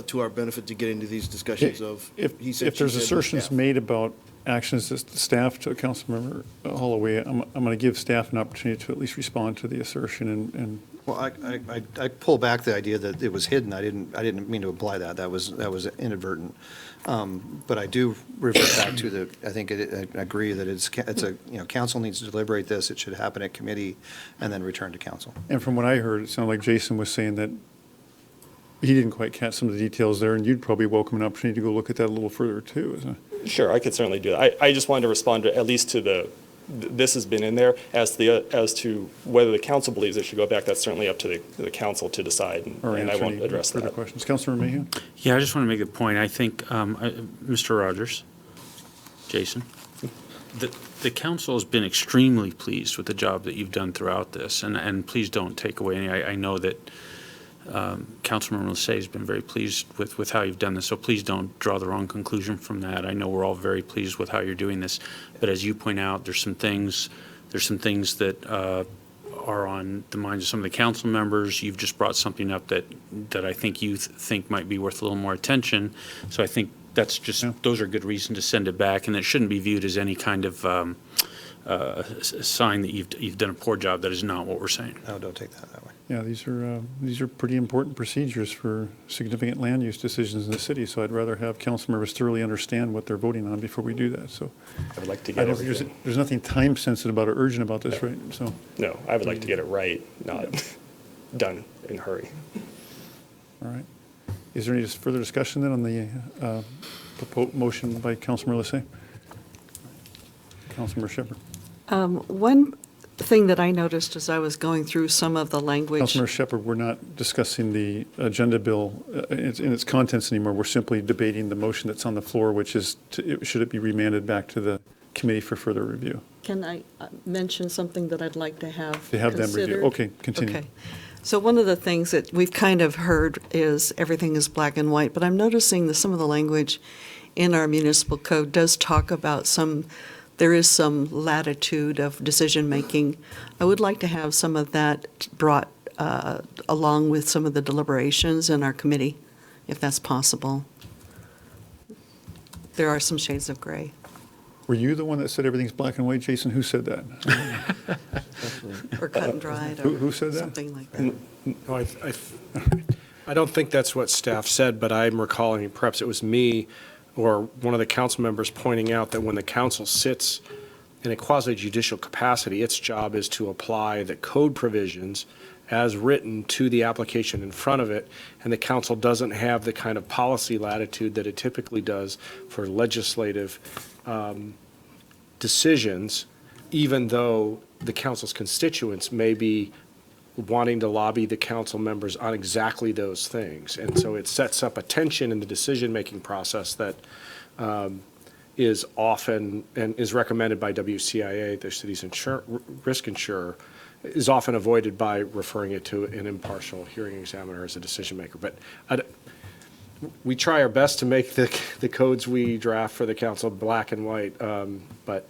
Speaker 13: to our benefit to get into these discussions of he said,
Speaker 5: If there's
Speaker 13: she said,
Speaker 5: assertions
Speaker 13: yeah.
Speaker 5: made about actions that staff took, Councilmember Holloway, I'm going to give staff an opportunity to at least respond to the assertion and
Speaker 1: Well, I pull back the idea that it was hidden. I didn't mean to imply that. That was inadvertent. But I do revert back to I agree that it's a, council needs to deliberate this. It should happen at committee and then return to council.
Speaker 5: And from what I heard, it sounded like Jason was saying that he didn't quite catch some of the details there, and you'd probably welcome an opportunity to go look at that a little further too, isn't it?
Speaker 12: Sure, I could certainly do that. I just wanted to respond to at least to this has been in there. As to whether the council believes it should go back, that's certainly up to the council to decide, and I won't address
Speaker 5: further
Speaker 12: that.
Speaker 5: questions. Councilor Mayhew?
Speaker 7: Yeah, I just want to make a point. I think, Mr. Rogers, Jason, the council has been extremely pleased with the job that you've done throughout this, and please don't take away any. I know that Councilmember Lissay has been very pleased with how you've done this, so please don't draw the wrong conclusion from that. I know we're all very pleased with how you're doing this, but as you point out, there's some things that are on the minds of some of the council members. You've just brought something up that I think you think might be worth a little more attention. So I think that's just, those are good reasons to send it back, and it shouldn't be viewed as any kind of sign that you've done a poor job. That is not what we're saying.
Speaker 1: No, don't take that way.
Speaker 5: Yeah, these are pretty important procedures for significant land use decisions in the city, so I'd rather have council members thoroughly understand what they're voting on before we do that, so.
Speaker 12: I would like to get it.
Speaker 5: There's nothing time sensitive about or urgent about this, right? So.
Speaker 12: No, I would like to get it right, not done in a hurry.
Speaker 5: All right. Is there any further discussion then on the proposed motion by Councilmember Lissay? Councilmember Shepherd.
Speaker 4: One thing that I noticed as I was going through some of the language.
Speaker 5: Councilmember Shepherd, we're not discussing the agenda bill in its contents anymore. We're simply debating the motion that's on the floor, which is, should it be remanded back to the committee for further review?
Speaker 4: Can I mention something that I'd like to have
Speaker 5: To have them review.
Speaker 4: considered?
Speaker 5: Okay, continue.
Speaker 4: Okay. So one of the things that we've kind of heard is everything is black and white, but I'm noticing that some of the language in our municipal code does talk about there is some latitude of decision-making. I would like to have some of that brought along with some of the deliberations in our committee, if that's possible. There are some shades of gray.
Speaker 5: Were you the one that said everything's black and white, Jason? Who said that?
Speaker 4: Or cut and dried, or
Speaker 5: Who said that?
Speaker 4: something like that.
Speaker 3: No, I don't think that's what staff said, but I'm recalling, perhaps it was me or one of the council members pointing out that when the council sits in a quasi judicial capacity, its job is to apply the code provisions as written to the application in front of it, and the council doesn't have the kind of policy latitude that it typically does for legislative decisions, even though the council's constituents may be wanting to lobby the council members on exactly those things. And so it sets up a tension in the decision-making process that is often, and is recommended by WCIA, the city's risk insurer, is often avoided by referring it to an impartial hearing examiner as a decision maker. But we try our best to make the codes we draft for the council black and white, but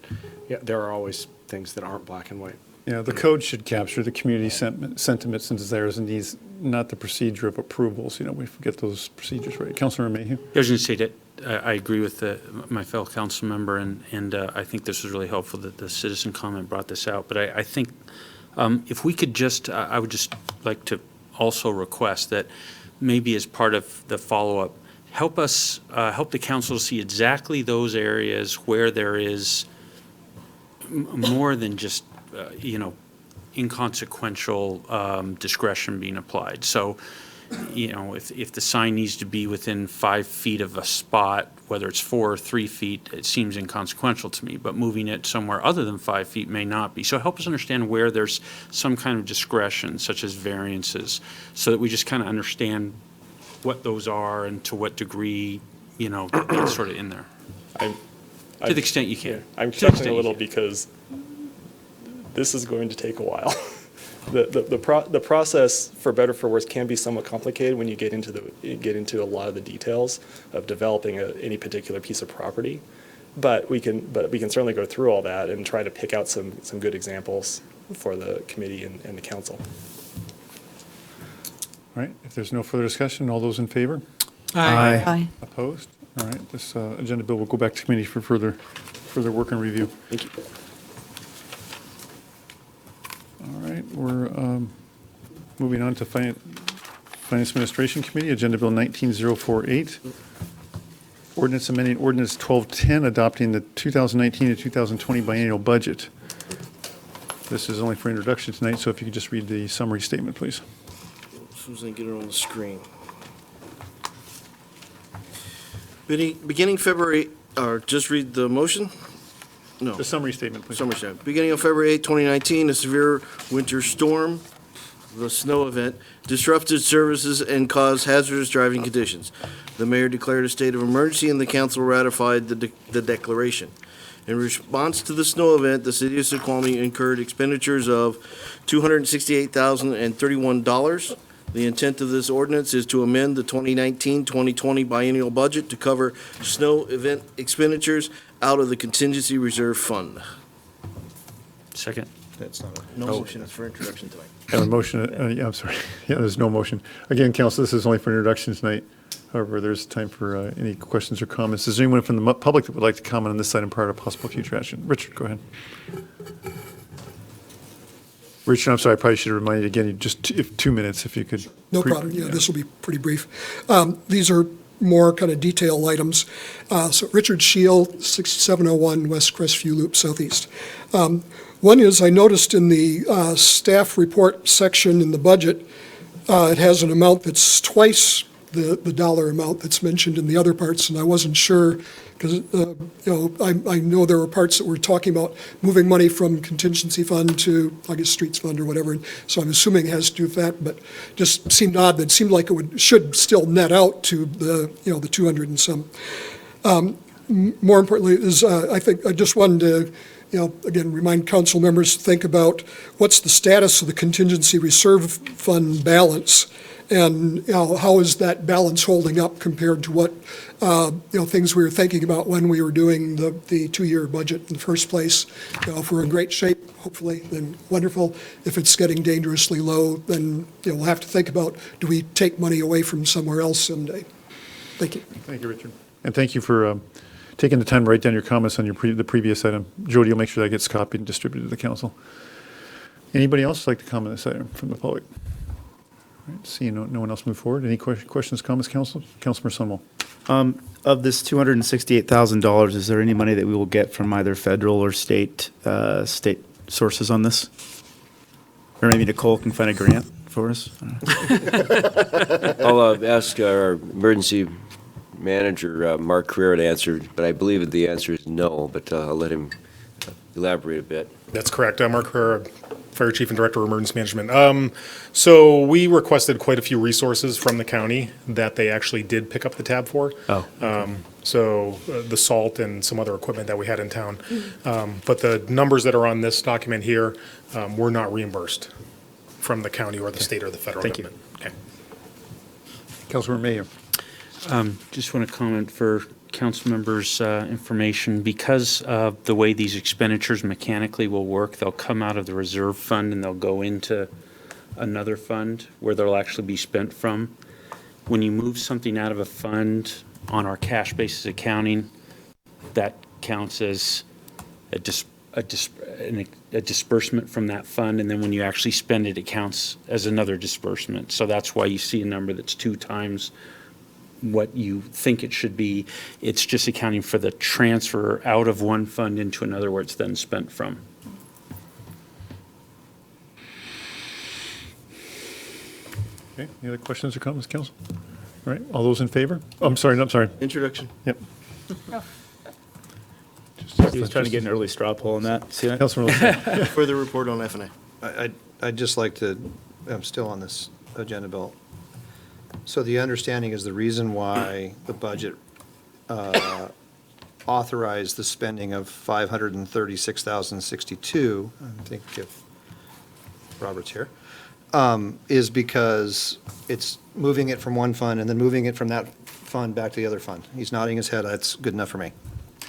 Speaker 3: yeah, there are always things that aren't black and white.
Speaker 5: Yeah, the code should capture the community sentiments and desires and needs, not the procedure of approvals. You know, we forget those procedures, right? Councilor Mayhew?
Speaker 7: I was going to say that I agree with my fellow council member, and I think this was really helpful that the citizen comment brought this out. But I think if we could just, I would just like to also request that maybe as part of the follow-up, help the council see exactly those areas where there is more than just inconsequential discretion being applied. So, if the sign needs to be within 5 feet of a spot, whether it's 4 or 3 feet, it seems inconsequential to me, but moving it somewhere other than 5 feet may not be. So help us understand where there's some kind of discretion, such as variances, so that we just kind of understand what those are and to what degree, it's sort of in there. To the extent you can.
Speaker 12: I'm chuckling a little because this is going to take a while. The process, for better or for worse, can be somewhat complicated when you get into a lot of the details of developing any particular piece of property. But we can certainly go through all that and try to pick out some good examples for the committee and the council.
Speaker 5: All right, if there's no further discussion, all those in favor?
Speaker 6: Aye.
Speaker 4: Aye.
Speaker 5: Opposed? All right, this agenda bill will go back to committee for further work and review.
Speaker 12: Thank you.
Speaker 5: All right, we're moving on to Finance Administration Committee, Agenda Bill 19048. Ordinance amending Ordinance 1210, adopting the 2019 to 2020 biennial budget. This is only for introduction tonight, so if you could just read the summary statement, please.
Speaker 13: Susan, get it on the screen. Beginning February, or just read the motion? No.
Speaker 5: The summary statement, please.
Speaker 13: Summary statement. Beginning of February 8, 2019, a severe winter storm, the snow event, disrupted services and caused hazardous driving conditions. The mayor declared a state of emergency and the council ratified the declaration. In response to the snow event, the city of Snoqualmie incurred expenditures of $268,031. The intent of this ordinance is to amend the 2019-2020 biennial budget to cover snow event expenditures out of the contingency reserve fund.
Speaker 7: Second.
Speaker 1: That's not
Speaker 13: No motion, it's for introduction tonight.
Speaker 5: I have a motion, yeah, I'm sorry. Yeah, there's no motion. Again, council, this is only for introduction tonight. However, there's time for any questions or comments. Is there anyone from the public that would like to comment on this item prior to possible future action? Richard, go ahead. Richard, I'm sorry, I probably should have reminded you again, just 2 minutes if you could.
Speaker 9: No problem. Yeah, this will be pretty brief. These are more kind of detail items. So Richard Shield, 6701 West Crestview Loop Southeast. One is I noticed in the staff report section in the budget, it has an amount that's twice the dollar amount that's mentioned in the other parts, and I wasn't sure Because, I know there were parts that were talking about moving money from contingency fund to, I guess, streets fund or whatever. And so I'm assuming it has to do with that, but just seemed odd. That seemed like should still net out to the 200 and some. More importantly is, I think, I just wanted to, again, remind council members to think about what's the status of the contingency reserve fund balance, and how is that balance holding up compared to what things we were thinking about when we were doing the two-year budget in the first place. If we're in great shape, hopefully, then wonderful. If it's getting dangerously low, then we'll have to think about, do we take money away from somewhere else someday? Thank you.
Speaker 5: Thank you, Richard. And thank you for taking the time to write down your comments on the previous item. Jody will make sure that gets copied and distributed to the council. Anybody else like to comment on this item from the public? All right, seeing no one else move forward. Any questions, comments, council? Councilor Sunwell.
Speaker 6: Of this $268,000, is there any money that we will get from either federal or state sources on this? Or maybe Nicole can find a grant for us?
Speaker 14: I'll ask our emergency manager, Mark Carrera, to answer, but I believe that the answer is no, but I'll let him elaborate a bit.
Speaker 15: That's correct. I'm Mark Carrera, Fire Chief and Director of Emergency Management. So we requested quite a few resources from the county that they actually did pick up the tab for.
Speaker 6: Oh.
Speaker 15: So the salt and some other equipment that we had in town. But the numbers that are on this document here were not reimbursed from the county or the state or the federal
Speaker 6: Thank you.
Speaker 15: government. Okay.
Speaker 5: Councilor Mayor.
Speaker 7: Just want to comment for council members' information. Because of the way these expenditures mechanically will work, they'll come out of the reserve fund and they'll go into another fund where they'll actually be spent from. When you move something out of a fund on our cash basis accounting, that counts as a disbursement from that fund, and then when you actually spend it, it counts as another disbursement. So that's why you see a number that's 2 times what you think it should be. It's just accounting for the transfer out of one fund into another where it's then spent from.
Speaker 5: Okay, any other questions or comments, council? All right, all those in favor? Oh, I'm sorry.
Speaker 13: Introduction.
Speaker 5: Yep.
Speaker 6: He was trying to get an early straw poll on that. See that?
Speaker 5: Councilor Wilson.
Speaker 13: Further report on F&A.
Speaker 1: I'd just like to, I'm still on this agenda bill. So the understanding is the reason why the budget authorized the spending of $536,062, I think if Robert's here, is because it's moving it from one fund and then moving it from that fund back to the other fund. He's nodding his head. That's good enough for me.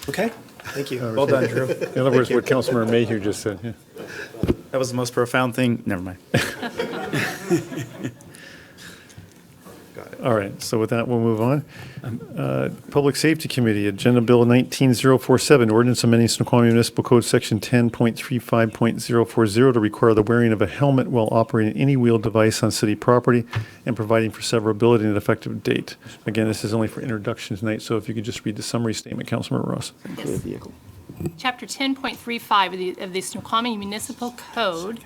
Speaker 13: Okay, thank you.
Speaker 6: Well done, Drew.
Speaker 5: In other words, what Councilor Mayhew just said, yeah.
Speaker 6: That was the most profound thing. Never mind.
Speaker 5: All right, so with that, we'll move on. Public Safety Committee, Agenda Bill 19047, ordinance amending Snoqualmie Municipal Code Section 10.35.040 to require the wearing of a helmet while operating any wheeled device on city property and providing for severability and an effective date. Again, this is only for introduction tonight, so if you could just read the summary statement, Councilmember Ross.
Speaker 6: Include vehicle.
Speaker 16: Chapter 10.35 of the Snoqualmie Municipal Code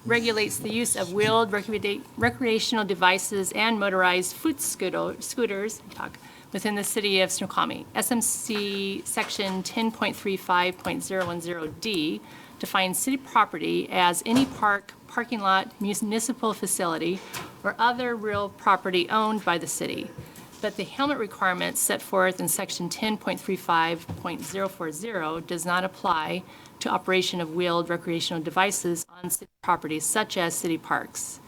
Speaker 16: regulates the use of wheeled recreational devices and motorized foot scooters within the city of Snoqualmie. SMC Section 10.35.010D defines city property as any park, parking lot, municipal facility, or other real property owned by the city. But the helmet requirements set forth in Section 10.35.040 does not apply to operation of wheeled recreational devices on city properties such as city parks.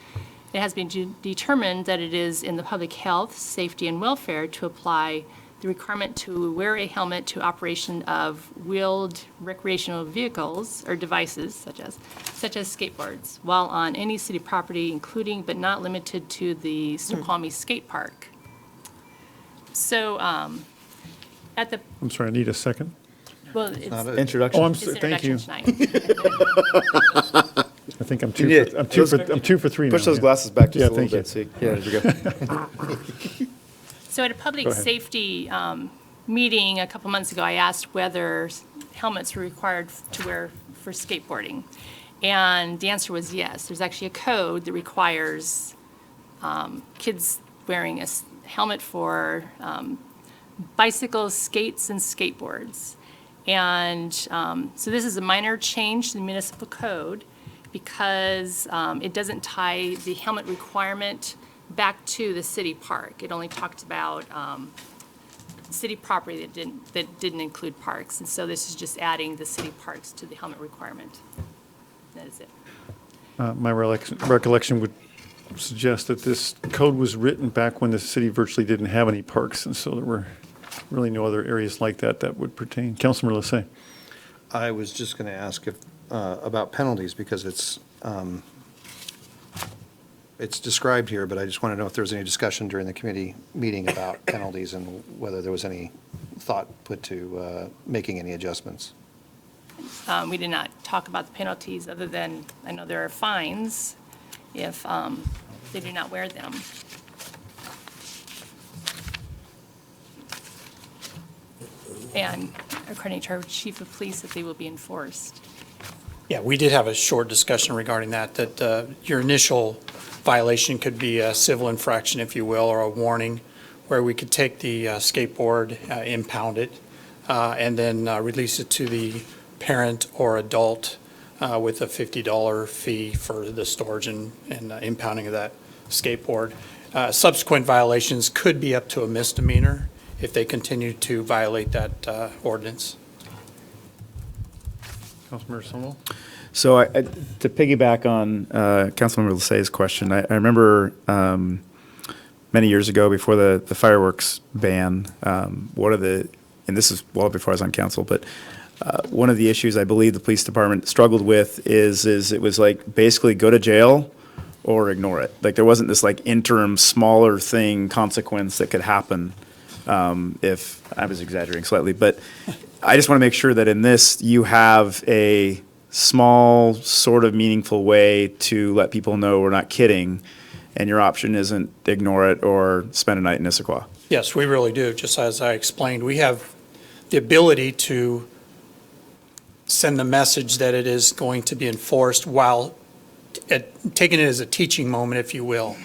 Speaker 16: It has been determined that it is in the public health, safety, and welfare to apply the requirement to wear a helmet to operation of wheeled recreational vehicles or devices such as skateboards while on any city property, including but not limited to the Snoqualmie Skate Park. So at the,
Speaker 5: I'm sorry, I need a second.
Speaker 16: well, it's
Speaker 6: Introduction.
Speaker 5: Oh,
Speaker 16: it's
Speaker 5: thank you.
Speaker 16: introduction tonight.
Speaker 5: I think I'm
Speaker 6: You
Speaker 5: two
Speaker 6: did.
Speaker 5: for three now.
Speaker 6: Push those
Speaker 5: yeah.
Speaker 6: glasses back just
Speaker 5: Yeah,
Speaker 6: a little
Speaker 5: thank you.
Speaker 6: bit. See, yeah, there we go.
Speaker 16: So at a public
Speaker 5: Go ahead.
Speaker 16: safety meeting a couple months ago, I asked whether helmets were required to wear for skateboarding. And the answer was yes. There's actually a code that requires kids wearing a helmet for bicycles, skates, and skateboards. And so this is a minor change to the municipal code because it doesn't tie the helmet requirement back to the city park. It only talked about city property that didn't include parks. And so this is just adding the city parks to the helmet requirement. That is it.
Speaker 5: My recollection would suggest that this code was written back when the city virtually didn't have any parks, and so there were really no other areas like that that would pertain. Councilmember Lissay.
Speaker 1: I was just going to ask if, about penalties, because it's described here, but I just want to know if there was any discussion during the committee meeting about penalties and whether there was any thought put to making any adjustments.
Speaker 16: We did not talk about the penalties, other than I know there are fines if they do not wear them. And according to our chief of police, that they will be enforced.
Speaker 17: Yeah, we did have a short discussion regarding that your initial violation could be a civil infraction, if you will, or a warning, where we could take the skateboard, impound it, and then release it to the parent or adult with a $50 fee for the storage and impounding of that skateboard. Subsequent violations could be up to a misdemeanor if they continue to violate that ordinance.
Speaker 5: Councilmember Summerall?
Speaker 6: So to piggyback on Councilmember Lissay's question, I remember many years ago before the fireworks ban, and this is well before I was on council, but one of the issues I believe the police department struggled with is it was like basically go to jail or ignore it. Like there wasn't this like interim smaller thing consequence that could happen if I was exaggerating slightly, but I just want to make sure that in this you have a small sort of meaningful way to let people know we're not kidding and your option isn't ignore it or spend a night in Issaquah.
Speaker 17: Yes, we really do. Just as I explained, we have the ability to send the message that it is going to be enforced while taking it as a teaching moment, if you will,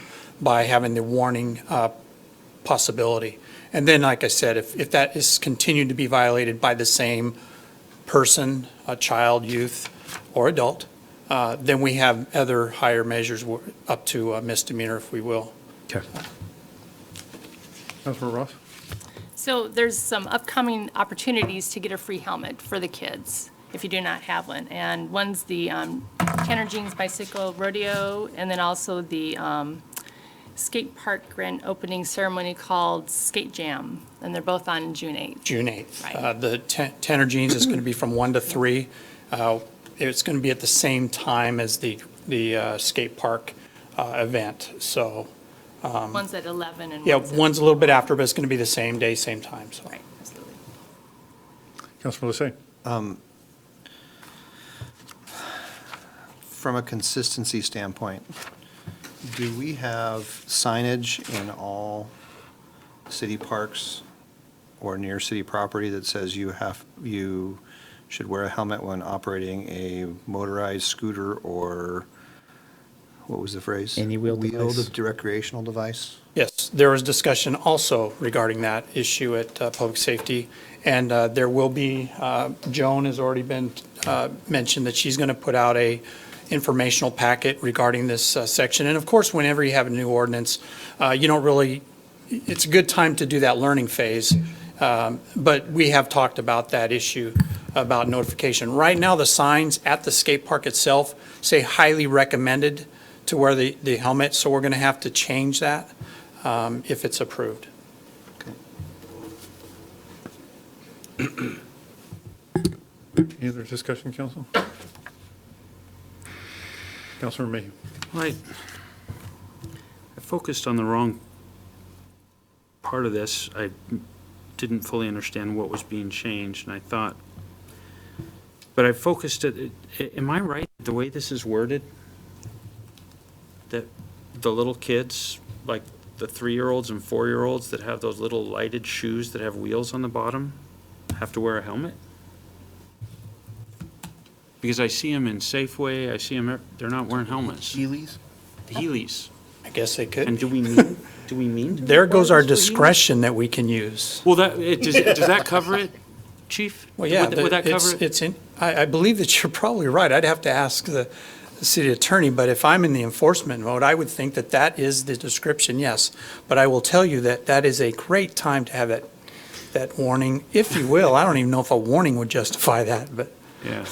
Speaker 17: by having the warning possibility. And then, like I said, if that is continued to be violated by the same person, a child, youth, or adult, then we have other higher measures up to a misdemeanor, if we will.
Speaker 6: Okay.
Speaker 5: Councilmember Ross?
Speaker 16: So there's some upcoming opportunities to get a free helmet for the kids if you do not have one. And one's the Tanner Jeans Bicycle Rodeo, and then also the skate park grand opening ceremony called Skate Jam, and they're both on June 8th.
Speaker 17: June 8th.
Speaker 16: Right.
Speaker 17: The Tanner Jeans is going to be from 1 to 3. It's going to be at the same time as the skate park event, so.
Speaker 16: One's at 11 and
Speaker 17: Yeah,
Speaker 16: one's
Speaker 17: one's a little bit after, but it's going to be the same day, same time, so.
Speaker 16: Right, absolutely.
Speaker 5: Councilmember Lissay?
Speaker 1: From a consistency standpoint, do we have signage in all city parks or near city property that says you should wear a helmet when operating a motorized scooter or, what was the phrase?
Speaker 6: Any wheeled device.
Speaker 1: Wheeled recreational device?
Speaker 17: Yes, there was discussion also regarding that issue at Public Safety, and there will be, Joan has already been mentioned that she's going to put out a informational packet regarding this section. And of course, whenever you have a new ordinance, you don't really, it's a good time to do that learning phase. But we have talked about that issue about notification. Right now, the signs at the skate park itself say highly recommended to wear the helmet, so we're going to have to change that if it's approved.
Speaker 5: Any other discussion, council? Councilmember Mayhew?
Speaker 7: I focused on the wrong part of this. I didn't fully understand what was being changed, and I thought, but I focused it, am I right, the way this is worded? That the little kids, like the 3-year-olds and 4-year-olds that have those little lighted shoes that have wheels on the bottom, have to wear a helmet? Because I see them in Safeway, I see them, they're not wearing helmets.
Speaker 13: Heelys?
Speaker 7: The Heelys.
Speaker 17: I guess they could.
Speaker 7: And do we mean? to
Speaker 17: There goes our
Speaker 7: require this for healings?
Speaker 17: discretion that we can use.
Speaker 7: Well, does that cover it, Chief?
Speaker 17: Well, yeah,
Speaker 7: Would that cover it?
Speaker 17: it's in, I believe that you're probably right. I'd have to ask the city attorney, but if I'm in the enforcement mode, I would think that that is the description, yes. But I will tell you that that is a great time to have that warning, if you will. I don't even know if a warning would justify that, but.
Speaker 7: Yeah.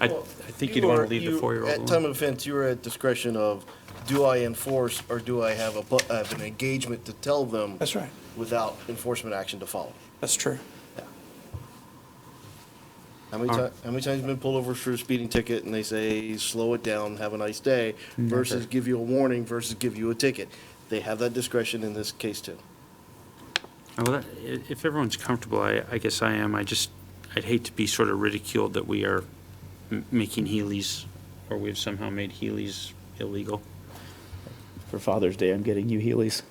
Speaker 7: I think you'd want to leave the 4-year-old
Speaker 13: At
Speaker 7: alone.
Speaker 13: time of offense, you were at discretion of, do I enforce or do I have an engagement to tell them?
Speaker 17: That's right.
Speaker 13: Without enforcement action to follow?
Speaker 17: That's true.
Speaker 13: How many times have you been pulled over for a speeding ticket and they say, slow it down, have a nice day, versus give you a warning versus give you a ticket? They have that discretion in this case too.
Speaker 7: Well, if everyone's comfortable, I guess I am. I'd hate to be sort of ridiculed that we are making Heelys, or we've somehow made Heelys illegal.
Speaker 6: For Father's Day, I'm getting you Heelys.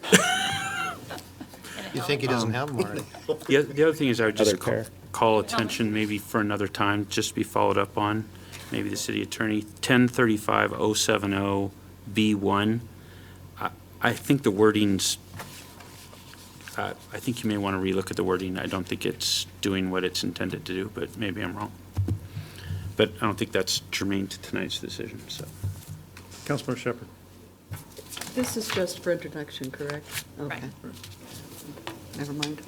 Speaker 1: You think he doesn't have them already?
Speaker 7: The other thing is I would just
Speaker 6: Other pair.
Speaker 7: call attention maybe for another time, just to be followed up on, maybe the city attorney, 1035-070B1. I think the wording's, I think you may want to relook at the wording. I don't think it's doing what it's intended to do, but maybe I'm wrong. But I don't think that's germane to tonight's decision, so.
Speaker 5: Councilmember Shepherd.
Speaker 4: This is just for introduction, correct? Okay. Never mind.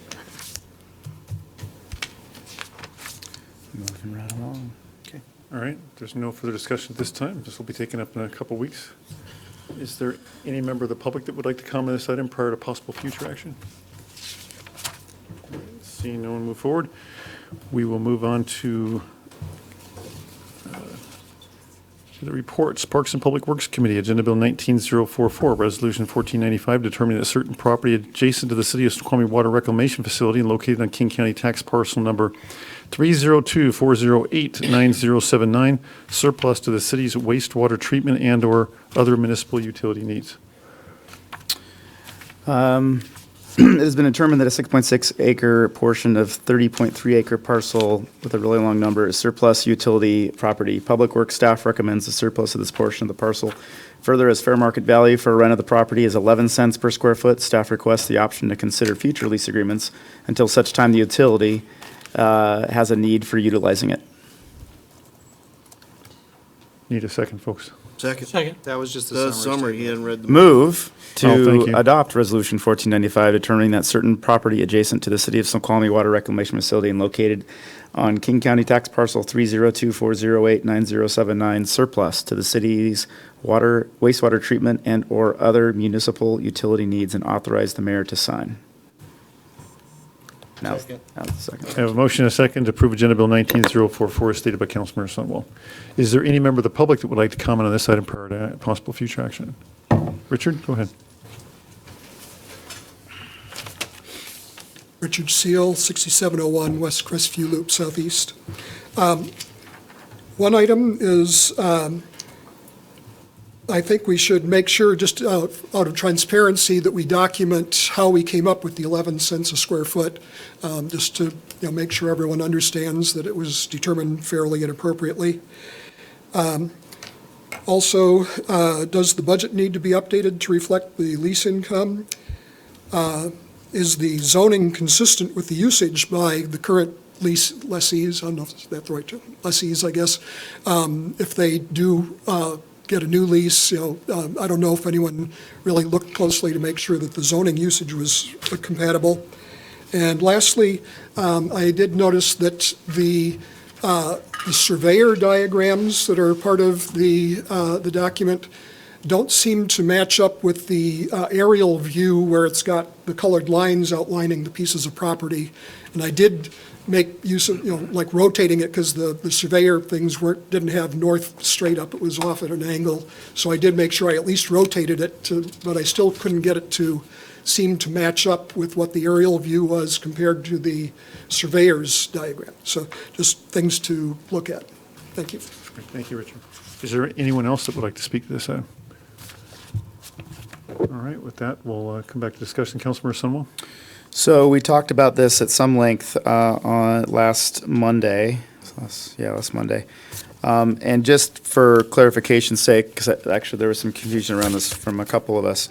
Speaker 6: Moving right along.
Speaker 5: Okay. All right, there's no further discussion at this time. This will be taken up in a couple weeks. Is there any member of the public that would like to comment on this item prior to possible future action? Seeing no one move forward, we will move on to the reports. Parks and Public Works Committee, Agenda Bill 19044, Resolution 1495, determining that certain property adjacent to the City of Snoqualmie Water Reclamation Facility and located on King County tax parcel number 302-408-9079, surplus to the city's wastewater treatment and/or other municipal utility needs.
Speaker 6: It has been determined that a 6.6 acre portion of 30.3 acre parcel with a really long number is surplus utility property. Public Works staff recommends the surplus of this portion of the parcel. Further, as fair market value for rent of the property is 11 cents per square foot, staff requests the option to consider future lease agreements until such time the utility has a need for utilizing it.
Speaker 5: Need a second, folks.
Speaker 13: Second.
Speaker 1: That was just
Speaker 13: The
Speaker 1: the
Speaker 13: summary, he hadn't read the.
Speaker 6: Move
Speaker 5: Oh, thank
Speaker 6: to
Speaker 5: you.
Speaker 6: adopt Resolution 1495, determining that certain property adjacent to the City of Snoqualmie Water Reclamation Facility and located on King County tax parcel 302-408-9079 surplus to the city's wastewater treatment and/or other municipal utility needs, and authorize the mayor to sign. Now,
Speaker 13: Second.
Speaker 6: the second.
Speaker 5: I have a motion and a second to approve Agenda Bill 19044, as stated by Councilmember Sunwell. Is there any member of the public that would like to comment on this item prior to possible future action? Richard, go ahead.
Speaker 9: Richard Seal, 6701 West Crestview Loop Southeast. One item is, I think we should make sure, just out of transparency, that we document how we came up with the 11 cents a square foot, just to make sure everyone understands that it was determined fairly and appropriately. Also, does the budget need to be updated to reflect the lease income? Is the zoning consistent with the usage by the current lessees? I don't know if that's the right term, lessees, I guess. If they do get a new lease, I don't know if anyone really looked closely to make sure that the zoning usage was compatible. And lastly, I did notice that the surveyor diagrams that are part of the document don't seem to match up with the aerial view where it's got the colored lines outlining the pieces of property. And I did make use of, like rotating it, because the surveyor things didn't have north straight up, it was off at an angle. So I did make sure I at least rotated it, but I still couldn't get it to seem to match up with what the aerial view was compared to the surveyor's diagram. So just things to look at. Thank you.
Speaker 5: Thank you, Richard. Is there anyone else that would like to speak to this item? All right, with that, we'll come back to discussion. Councilmember Sunwell?
Speaker 6: So we talked about this at some length on last Monday. Last Monday. And just for clarification's sake, because actually there was some confusion around this from a couple of us,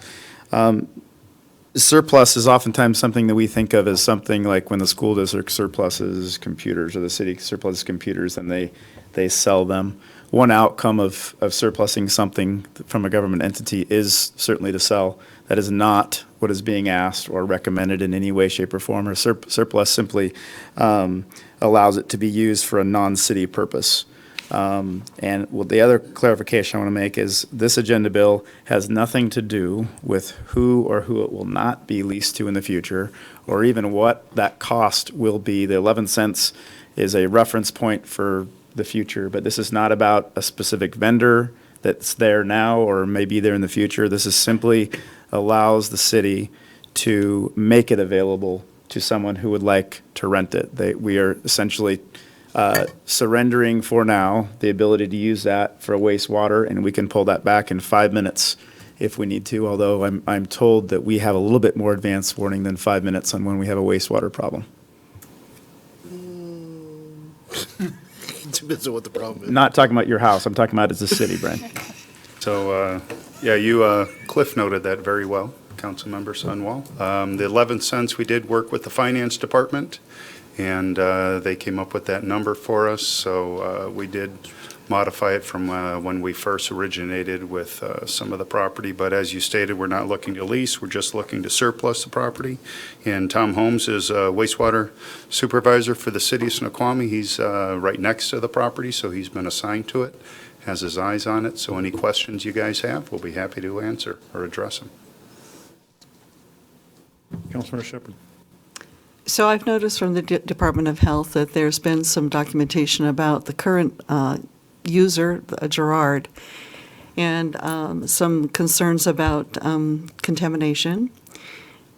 Speaker 6: surplus is oftentimes something that we think of as something like when the school district surpluses computers or the city surpluses computers and they sell them. One outcome of surplusing something from a government entity is certainly to sell. That is not what is being asked or recommended in any way, shape, or form. Or surplus simply allows it to be used for a non-city purpose. And the other clarification I want to make is this agenda bill has nothing to do with who it will not be leased to in the future, or even what that cost will be. The 11 cents is a reference point for the future, but this is not about a specific vendor that's there now or may be there in the future. This is simply allows the city to make it available to someone who would like to rent it. We are essentially surrendering for now the ability to use that for wastewater, and we can pull that back in 5 minutes if we need to, although I'm told that we have a little bit more advance warning than 5 minutes on when we have a wastewater problem.
Speaker 13: Depends on what the problem is.
Speaker 6: Not talking about your house, I'm talking about as a city, Brian.
Speaker 18: So, yeah, you cliff noted that very well, Councilmember Sunwall. The 11 cents, we did work with the finance department, and they came up with that number for us. So we did modify it from when we first originated with some of the property. But as you stated, we're not looking to lease, we're just looking to surplus the property. And Tom Holmes is a wastewater supervisor for the city of Snoqualmie. He's right next to the property, so he's been assigned to it, has his eyes on it. So any questions you guys have, we'll be happy to answer or address them.
Speaker 5: Councilmember Shepherd.
Speaker 4: So I've noticed from the Department of Health that there's been some documentation about the current user, Gerard, and some concerns about contamination.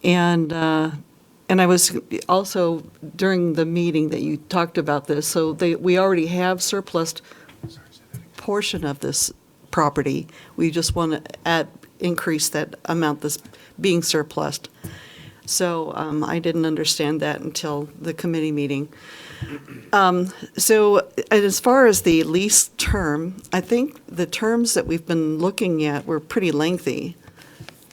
Speaker 4: And I was also, during the meeting that you talked about this, so we already have surplus portion of this property. We just want to increase that amount that's being surplus. So I didn't understand that until the committee meeting. So as far as the lease term, I think the terms that we've been looking at were pretty lengthy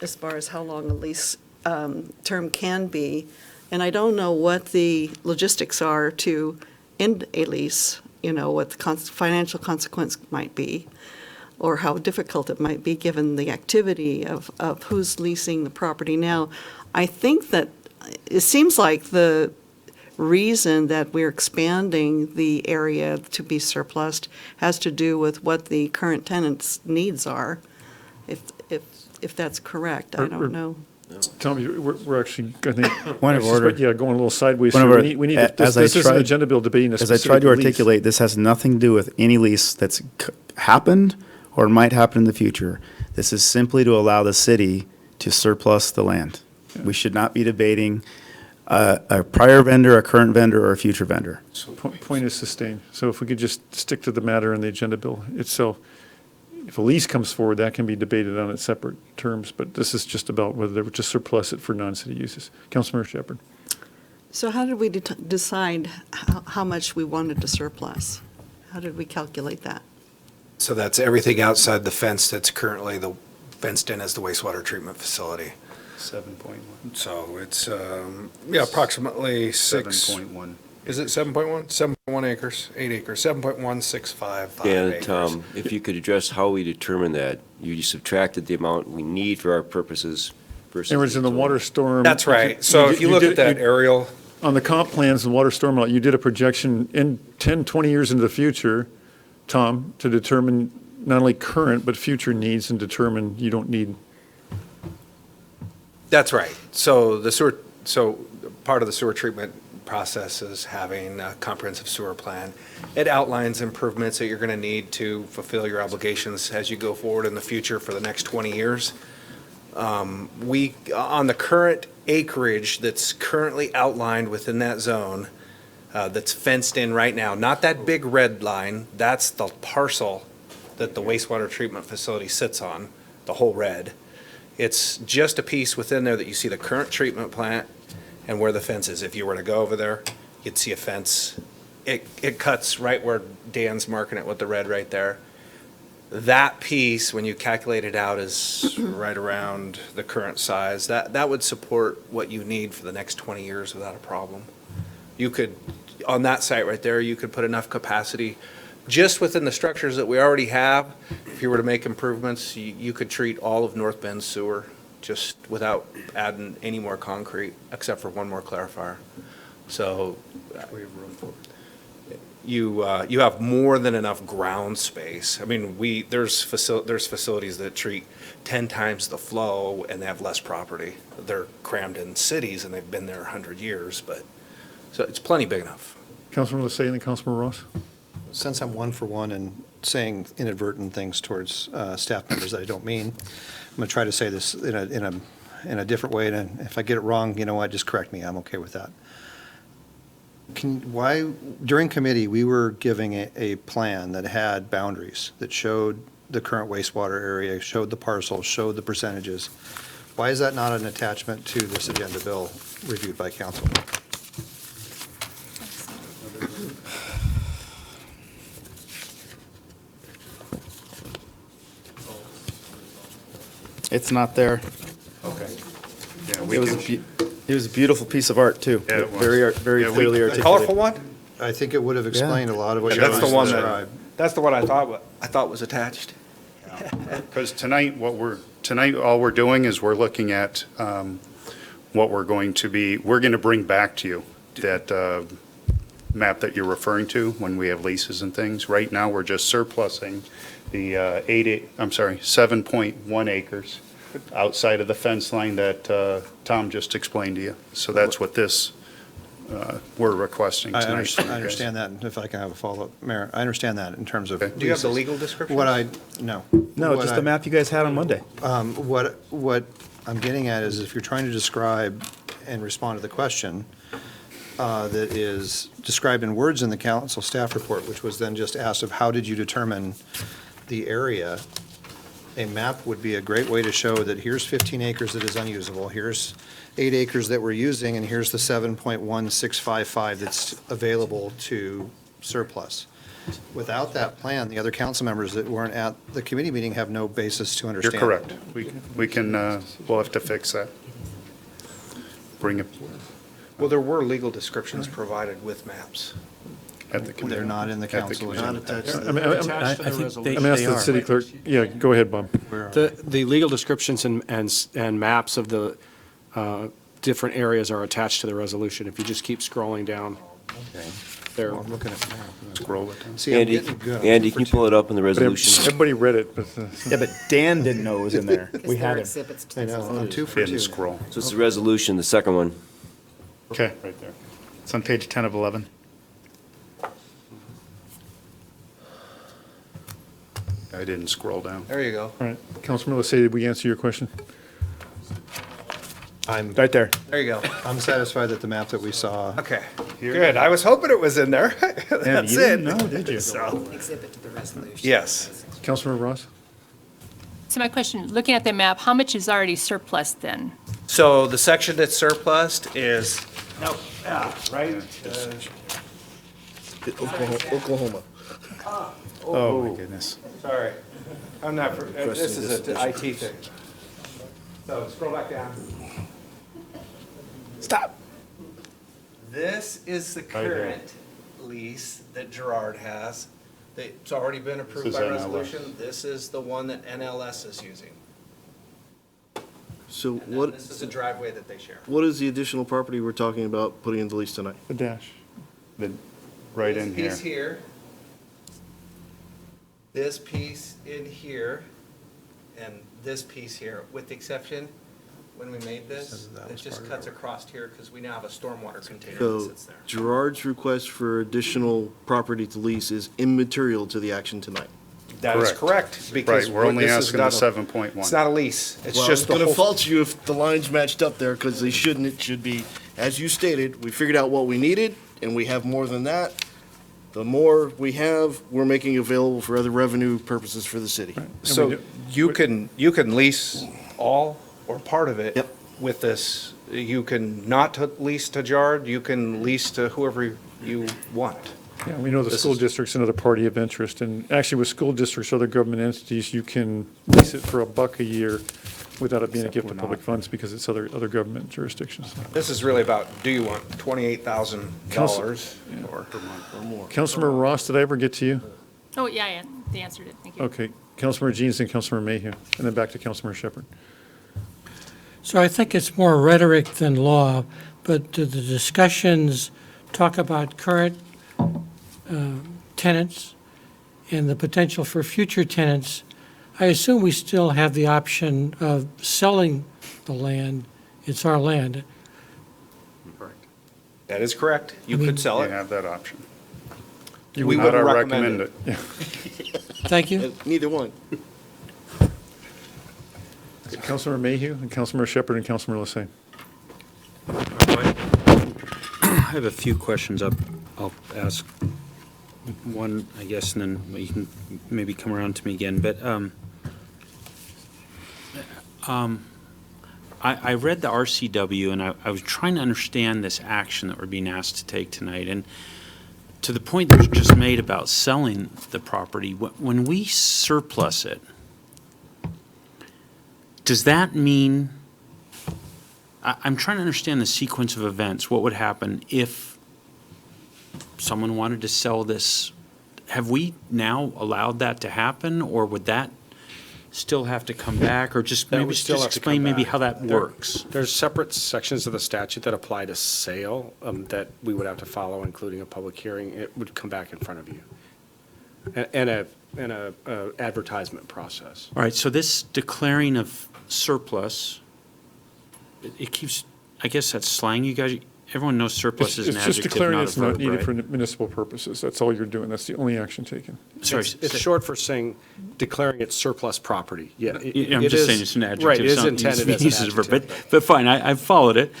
Speaker 4: as far as how long a lease term can be. And I don't know what the logistics are to end a lease, what the financial consequence might be, or how difficult it might be given the activity of who's leasing the property now. I think that it seems like the reason that we're expanding the area to be surplus has to do with what the current tenant's needs are. If that's correct, I don't know.
Speaker 5: Tom, we're actually, I think,
Speaker 6: Point of order.
Speaker 5: yeah, going a little sideways.
Speaker 6: Point of
Speaker 5: here.
Speaker 6: order.
Speaker 5: We need this is an agenda bill debating a
Speaker 6: As I
Speaker 5: specific
Speaker 6: tried to
Speaker 5: lease.
Speaker 6: articulate, this has nothing to do with any lease that's happened or might happen in the future. This is simply to allow the city to surplus the land. We should not be debating a prior vendor, a current vendor, or a future vendor.
Speaker 5: Point is sustained. So if we could just stick to the matter in the agenda bill itself. If a lease comes forward, that can be debated on its separate terms, but this is just about whether they would just surplus it for non-city uses. Councilmember Shepherd.
Speaker 4: So how did we decide how much we wanted to surplus? How did we calculate that?
Speaker 19: So that's everything outside the fence that's currently fenced in as the wastewater treatment facility.
Speaker 18: 7.1.
Speaker 19: So it's, approximately
Speaker 18: 7.1.
Speaker 19: Is it 7.1? 7.1 acres, 8 acres, 7.1655
Speaker 14: Dan
Speaker 19: acres.
Speaker 14: and Tom, if you could address how we determine that. You subtracted the amount we need for our purposes versus.
Speaker 5: In other words, in the water storm.
Speaker 19: That's right. So if you look at that aerial.
Speaker 5: On the comp plans, the water storm, you did a projection in 10, 20 years into the future, Tom, to determine not only current, but future needs and determine you don't need.
Speaker 19: That's right. So part of the sewer treatment process is having a comprehensive sewer plan. It outlines improvements that you're going to need to fulfill your obligations as you go forward in the future for the next 20 years. On the current acreage that's currently outlined within that zone, that's fenced in right now, not that big red line, that's the parcel that the wastewater treatment facility sits on, the whole red. It's just a piece within there that you see the current treatment plant and where the fence is. If you were to go over there, you'd see a fence it cuts right where Dan's marking it with the red right there. That piece, when you calculate it out, is right around the current size. That would support what you need for the next 20 years without a problem. You could, on that site right there, you could put enough capacity just within the structures that we already have. If you were to make improvements, you could treat all of North Bend sewer just without adding any more concrete, except for one more clarifier. So you have more than enough ground space. I mean, there's facilities that treat 10 times the flow and they have less property. They're crammed in cities and they've been there 100 years, but, so it's plenty big enough.
Speaker 5: Councilman Lysia and Councilman Ross?
Speaker 1: Since I'm one for one and saying inadvertent things towards staff members that I don't mean, I'm going to try to say this in a different way, and if I get it wrong, you know what, just correct me, I'm okay with that. Why, during committee, we were giving a plan that had boundaries, that showed the current wastewater area, showed the parcels, showed the percentages. Why is that not an attachment to this agenda bill reviewed by council?
Speaker 6: It's not there.
Speaker 18: Okay.
Speaker 6: It was a beautiful piece of art, too.
Speaker 18: Yeah, it was.
Speaker 6: Very
Speaker 18: Yeah,
Speaker 6: clearly
Speaker 19: The
Speaker 6: articulated.
Speaker 19: colorful one?
Speaker 1: I think it would have explained a lot of what
Speaker 19: Yeah,
Speaker 1: you
Speaker 19: that's the one
Speaker 1: described.
Speaker 19: that's the one I thought was attached.
Speaker 18: Because tonight, all we're doing is we're looking at what we're going to bring back to you, that map that you're referring to when we have leases and things. Right now, we're just surplusing the 7.1 acres outside of the fence line that Tom just explained to you. So that's what this, we're requesting
Speaker 1: I
Speaker 18: tonight.
Speaker 1: understand that, and if I can have a follow-up, Mayor, I understand that in terms of.
Speaker 19: Do you have the
Speaker 1: leases.
Speaker 19: legal description?
Speaker 6: No,
Speaker 1: What
Speaker 6: just
Speaker 1: I-
Speaker 6: the map you guys had on Monday.
Speaker 1: What I'm getting at is if you're trying to describe and respond to the question that is described in words in the council staff report, which was then just asked of how did you determine the area, a map would be a great way to show that here's 15 acres that is unusable, here's 8 acres that we're using, and here's the 7.1655 that's available to surplus. Without that plan, the other council members that weren't at the committee meeting have no basis to
Speaker 18: You're
Speaker 1: understand.
Speaker 18: correct. We can, we'll have to fix that. Bring it
Speaker 19: Well, there were legal descriptions provided with maps.
Speaker 18: at the committee.
Speaker 1: They're not in the
Speaker 18: At the
Speaker 1: council
Speaker 18: committee.
Speaker 1: agenda.
Speaker 5: I'm asking the
Speaker 3: are.
Speaker 5: city clerk, yeah, go ahead, Bob.
Speaker 3: The legal descriptions and maps of the different areas are attached to the resolution. If you just keep scrolling down, there.
Speaker 1: Well, I'm looking at now.
Speaker 18: Scroll it down.
Speaker 1: See, I'm
Speaker 14: Andy,
Speaker 1: getting good.
Speaker 14: Andy, can you pull it up in the resolution?
Speaker 5: Everybody read it, but.
Speaker 6: Yeah, but Dan didn't know it was in there. We had him.
Speaker 2: Exhibits to
Speaker 1: I
Speaker 2: this.
Speaker 1: know, I'm 2 for
Speaker 18: Didn't
Speaker 1: 2.
Speaker 18: scroll.
Speaker 14: So it's the resolution, the second one.
Speaker 18: Okay, right there.
Speaker 6: It's on page 10 of 11.
Speaker 18: I didn't scroll down.
Speaker 19: There you go.
Speaker 5: All right, Councilman Lysia, did we answer your question?
Speaker 6: Right there.
Speaker 19: There you go.
Speaker 1: I'm satisfied that the map that we saw.
Speaker 19: Okay, good. I was hoping it was in there. That's
Speaker 6: you
Speaker 19: it.
Speaker 6: didn't know, did you?
Speaker 19: So,
Speaker 2: Exhibit to the resolution.
Speaker 19: yes.
Speaker 5: Councilman Ross?
Speaker 16: So my question, looking at the map, how much is already surplus then?
Speaker 19: So the section that's surplused is, right?
Speaker 13: Oklahoma.
Speaker 6: Oh, my goodness.
Speaker 19: Sorry. I'm not, this is an IT thing. So scroll back down.
Speaker 6: Stop.
Speaker 19: This is the current lease that Gerard has. It's already been approved
Speaker 18: This
Speaker 19: by
Speaker 18: is NLS.
Speaker 19: resolution. This is the one that NLS is using.
Speaker 13: So
Speaker 19: And then
Speaker 13: what,
Speaker 19: this is a driveway that they share.
Speaker 13: what is the additional property we're talking about putting in the lease tonight?
Speaker 5: The dash.
Speaker 18: Right in here.
Speaker 19: This piece here, this piece in here, and this piece here, with the exception, when we made this,
Speaker 1: Says that
Speaker 19: it
Speaker 1: was
Speaker 19: just
Speaker 1: part of
Speaker 19: cuts
Speaker 1: it.
Speaker 19: across here because we now have a stormwater container that
Speaker 13: So
Speaker 19: sits there.
Speaker 13: Gerard's request for additional property to lease is immaterial to the action tonight.
Speaker 19: That is correct. because
Speaker 18: Right, we're only
Speaker 19: this is
Speaker 18: asking the
Speaker 19: not a-
Speaker 18: 7.1.
Speaker 19: It's not a lease. It's
Speaker 13: Well, I
Speaker 19: just
Speaker 13: was
Speaker 19: the
Speaker 13: gonna
Speaker 19: whole.
Speaker 13: fault you if the lines matched up there, because they shouldn't. It should be, as you stated, we figured out what we needed, and we have more than that. The more we have, we're making available for other revenue purposes for the city.
Speaker 19: So you can lease all or part of it with this. You can not to lease to Gerard, you can lease to whoever you want.
Speaker 5: Yeah, we know the school district's another party of interest, and actually with school districts, other government entities, you can lease it for $1 a year without it being a gift of public funds because it's other government jurisdictions.
Speaker 19: This is really about, do you want $28,000 or more?
Speaker 5: Councilmember Ross, did I ever get to you?
Speaker 16: Oh, yeah, they answered it. Thank you.
Speaker 5: Okay, Councilmember Jeans and Councilmember Mayhew, and then back to Councilmember Shepherd.
Speaker 20: So I think it's more rhetoric than law, but do the discussions talk about current tenants and the potential for future tenants? I assume we still have the option of selling the land. It's our land.
Speaker 19: That is correct. You could sell
Speaker 18: You
Speaker 19: it.
Speaker 18: have that option.
Speaker 19: We
Speaker 18: would
Speaker 19: wouldn't
Speaker 18: not
Speaker 19: recommend it.
Speaker 18: Yeah.
Speaker 20: Thank you.
Speaker 13: Neither one.
Speaker 5: Councilmember Mayhew and Councilmember Shepherd and Councilmember Lissay.
Speaker 7: I have a few questions I'll ask. One, I guess, and then you can maybe come around to me again. But I read the RCW, and I was trying to understand this action that we're being asked to take tonight. And to the point that was just made about selling the property, when we surplus it, does that mean, I'm trying to understand the sequence of events. What would happen if someone wanted to sell this? Have we now allowed that to happen, or would that still have to come back, or just
Speaker 3: That
Speaker 7: maybe
Speaker 3: would still
Speaker 7: just
Speaker 3: have to
Speaker 7: explain
Speaker 3: come
Speaker 7: maybe
Speaker 3: back.
Speaker 7: how that works?
Speaker 3: There's separate sections of the statute that apply to sale that we would have to follow, including a public hearing. It would come back in front of you. And a advertisement process.
Speaker 7: All right, so this declaring of surplus, it keeps, I guess that's slang, you guys, everyone knows surplus is an
Speaker 5: It's just
Speaker 7: adjective,
Speaker 5: declaring
Speaker 7: not a
Speaker 5: it's not
Speaker 7: verb,
Speaker 5: needed for
Speaker 7: right?
Speaker 5: municipal purposes. That's all you're doing. That's the only action taken.
Speaker 7: Sorry,
Speaker 3: It's short for saying declaring it surplus property. Yeah.
Speaker 7: I'm
Speaker 3: it
Speaker 7: just
Speaker 3: is-
Speaker 7: saying it's an adjective.
Speaker 3: Right, it is
Speaker 7: not-
Speaker 3: intended as an
Speaker 7: uses a verb,
Speaker 3: adjective.
Speaker 7: But fine, I've followed it.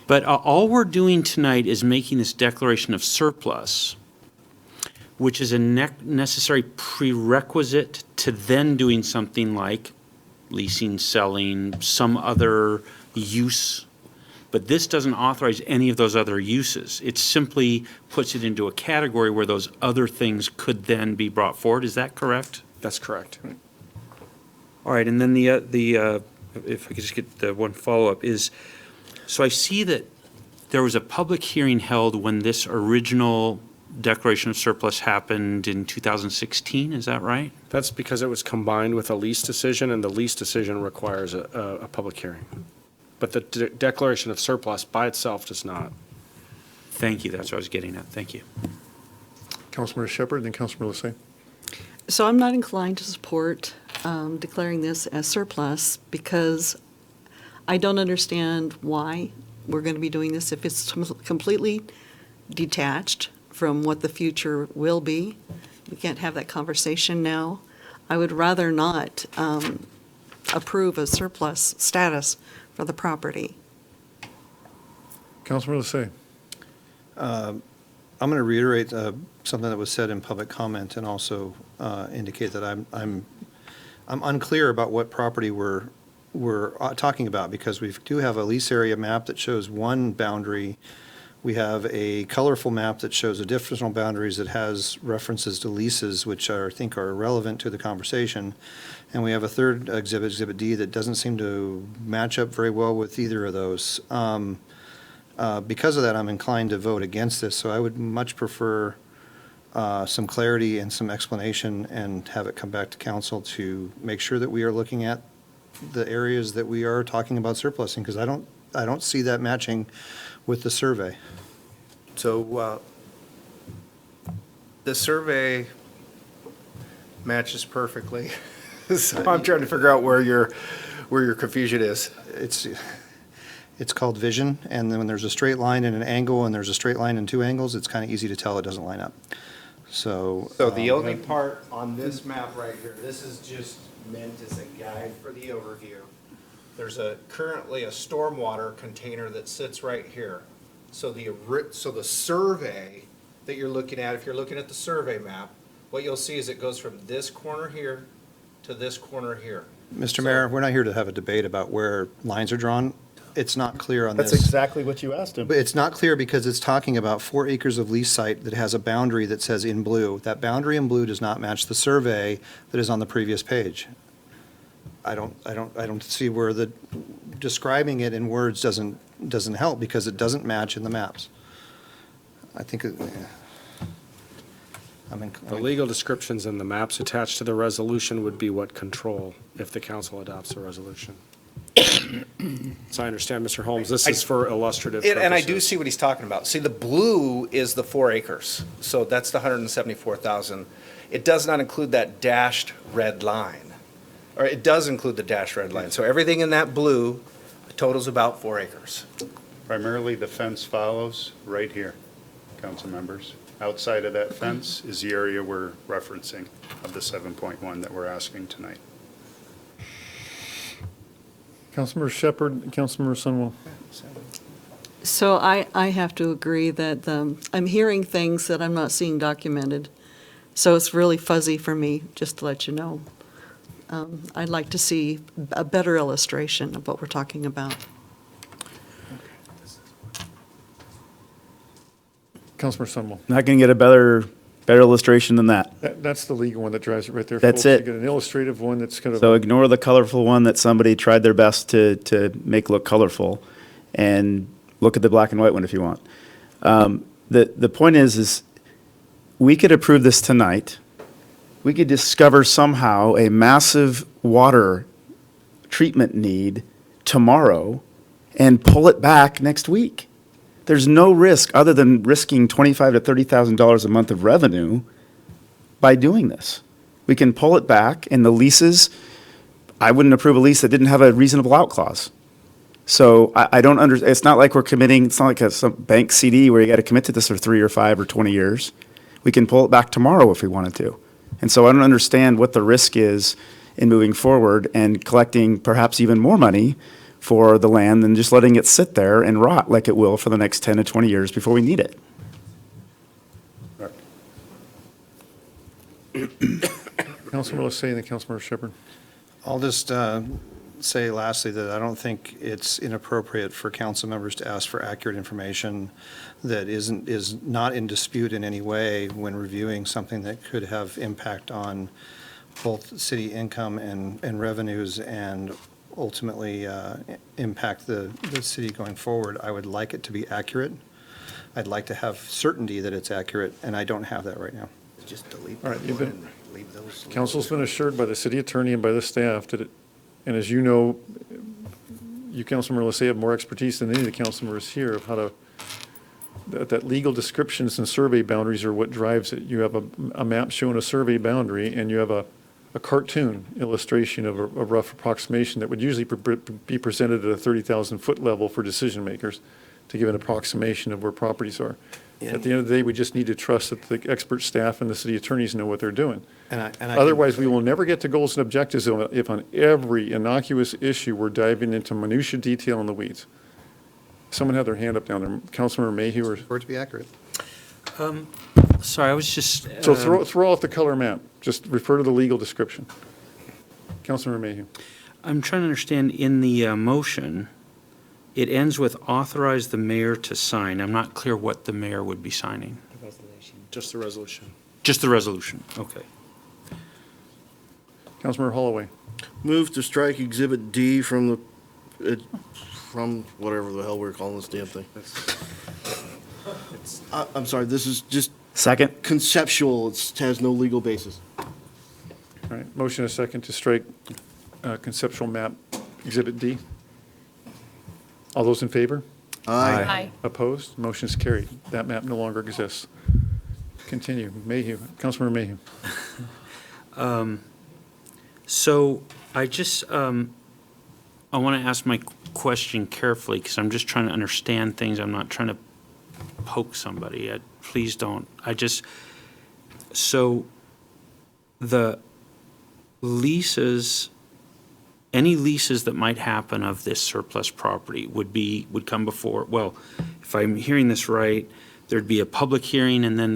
Speaker 7: But all we're doing tonight is making this declaration of surplus, which is a necessary prerequisite to then doing something like leasing, selling, some other use. But this doesn't authorize any of those other uses. It simply puts it into a category where those other things could then be brought forward. Is that correct?
Speaker 3: That's correct.
Speaker 7: All right, and then the if I could just get the one follow-up is, so I see that there was a public hearing held when this original declaration of surplus happened in 2016, is that right?
Speaker 3: That's because it was combined with a lease decision, and the lease decision requires a public hearing. But the declaration of surplus by itself does not.
Speaker 7: Thank you, that's what I was getting at, thank you.
Speaker 5: Councilmember Shepherd, then Councilmember Lissay.
Speaker 4: So I'm not inclined to support declaring this as surplus because I don't understand why we're going to be doing this if it's completely detached from what the future will be. We can't have that conversation now. I would rather not approve a surplus status for the property.
Speaker 5: Councilmember Lissay.
Speaker 1: I'm going to reiterate something that was said in public comment and also indicate that I'm unclear about what property we're talking about, because we do have a lease area map that shows one boundary. We have a colorful map that shows additional boundaries that has references to leases, which I think are relevant to the conversation. And we have a third exhibit, Exhibit D, that doesn't seem to match up very well with either of those. Because of that, I'm inclined to vote against this, so I would much prefer some clarity and some explanation and have it come back to council to make sure that we are looking at the areas that we are talking about surplusing, because I don't see that matching with the survey.
Speaker 19: So the survey matches perfectly. So I'm trying to figure out where your confusion is.
Speaker 1: It's called vision, and then when there's a straight line and an angle, and there's a straight line and two angles, it's kind of easy to tell it doesn't line up. So
Speaker 19: The only part on this map right here, this is just meant as a guide for the overview. There's currently a stormwater container that sits right here. So the survey that you're looking at, if you're looking at the survey map, what you'll see is it goes from this corner here to this corner here.
Speaker 1: Mr. Mayor, we're not here to have a debate about where lines are drawn. it's not clear on
Speaker 6: That's
Speaker 1: this.
Speaker 6: exactly what you asked him.
Speaker 1: But it's not clear because it's talking about 4 acres of lease site that has a boundary that says in blue. That boundary in blue does not match the survey that is on the previous page. I don't see where the, describing it in words doesn't help because it doesn't match in the maps. I think,
Speaker 3: The legal descriptions and the maps attached to the resolution would be what control if the council adopts the resolution. So I understand, Mr. Holmes, this is for illustrative purposes.
Speaker 19: And I do see what he's talking about. See, the blue is the 4 acres, so that's the 174,000. It does not include that dashed red line, or it does include the dashed red line. So everything in that blue totals about 4 acres.
Speaker 18: Primarily, the fence follows right here, council members. Outside of that fence is the area we're referencing of the 7.1 that we're asking tonight.
Speaker 5: Councilmember Shepherd, Councilmember Sunwell.
Speaker 4: So I have to agree that I'm hearing things that I'm not seeing documented. So it's really fuzzy for me, just to let you know. I'd like to see a better illustration of what we're talking about.
Speaker 5: Councilmember Sunwell.
Speaker 6: Not going to get a better illustration than that.
Speaker 5: That's the legal one that drives it right there.
Speaker 6: That's
Speaker 5: folks.
Speaker 6: it.
Speaker 5: You get an illustrative one that's kind of.
Speaker 6: So ignore the colorful one that somebody tried their best to make look colorful, and look at the black and white one if you want. The point is we could approve this tonight. We could discover somehow a massive water treatment need tomorrow and pull it back next week. There's no risk other than risking $25,000 to $30,000 a month of revenue by doing this. We can pull it back, and the leases, I wouldn't approve a lease that didn't have a reasonable out clause. So I don't understand. It's not like we're committing, it's not like some bank CD where you got to commit to this for 3 or 5 or 20 years. We can pull it back tomorrow if we wanted to. And so I don't understand what the risk is in moving forward and collecting perhaps even more money for the land than just letting it sit there and rot like it will for the next 10 to 20 years before we need it.
Speaker 5: Councilmember Lissay and then Councilmember Shepherd.
Speaker 1: I'll just say lastly that I don't think it's inappropriate for council members to ask for accurate information that is not in dispute in any way when reviewing something that could have impact on both city income and revenues and ultimately impact the city going forward. I would like it to be accurate. I'd like to have certainty that it's accurate, and I don't have that right now.
Speaker 13: Just delete
Speaker 5: All right,
Speaker 13: that
Speaker 5: you've
Speaker 13: one
Speaker 5: been-
Speaker 13: and leave those.
Speaker 5: Council's been assured by the city attorney and by the staff that and as you know, you, Councilmember Lissay, have more expertise than any of the council members here of how to, that legal descriptions and survey boundaries are what drives it. You have a map showing a survey boundary, and you have a cartoon illustration of a rough approximation that would usually be presented at a 30,000-foot level for decision makers to give an approximation of where properties are. At the end of the day, we just need to trust that the expert staff and the city attorneys know what they're doing. Otherwise, we will never get to goals and objectives if on every innocuous issue we're diving into minutia detail in the weeds. Someone had their hand up down there. Councilmember Mayhew or.
Speaker 1: For it to be accurate.
Speaker 7: Sorry, I was just.
Speaker 5: So throw out the color map. Just refer to the legal description. Councilmember Mayhew.
Speaker 7: I'm trying to understand, in the motion, it ends with authorize the mayor to sign. I'm not clear what the mayor would be signing.
Speaker 3: Just the resolution.
Speaker 7: Just the resolution, okay.
Speaker 5: Councilmember Holloway.
Speaker 13: Move to strike Exhibit D from from whatever the hell we're calling this damn thing. I'm sorry, this is just.
Speaker 6: Second.
Speaker 13: Conceptual, it has no legal basis.
Speaker 5: All right, motion a second to strike conceptual map Exhibit D. All those in favor?
Speaker 13: Aye.
Speaker 16: Aye.
Speaker 5: Opposed? Motion is carried. That map no longer exists. Continue. Mayhew, Councilmember Mayhew.
Speaker 7: So I just, I want to ask my question carefully because I'm just trying to understand things. I'm not trying to poke somebody. Please don't. So the leases, any leases that might happen of this surplus property would come before, well, if I'm hearing this right, there'd be a public hearing and then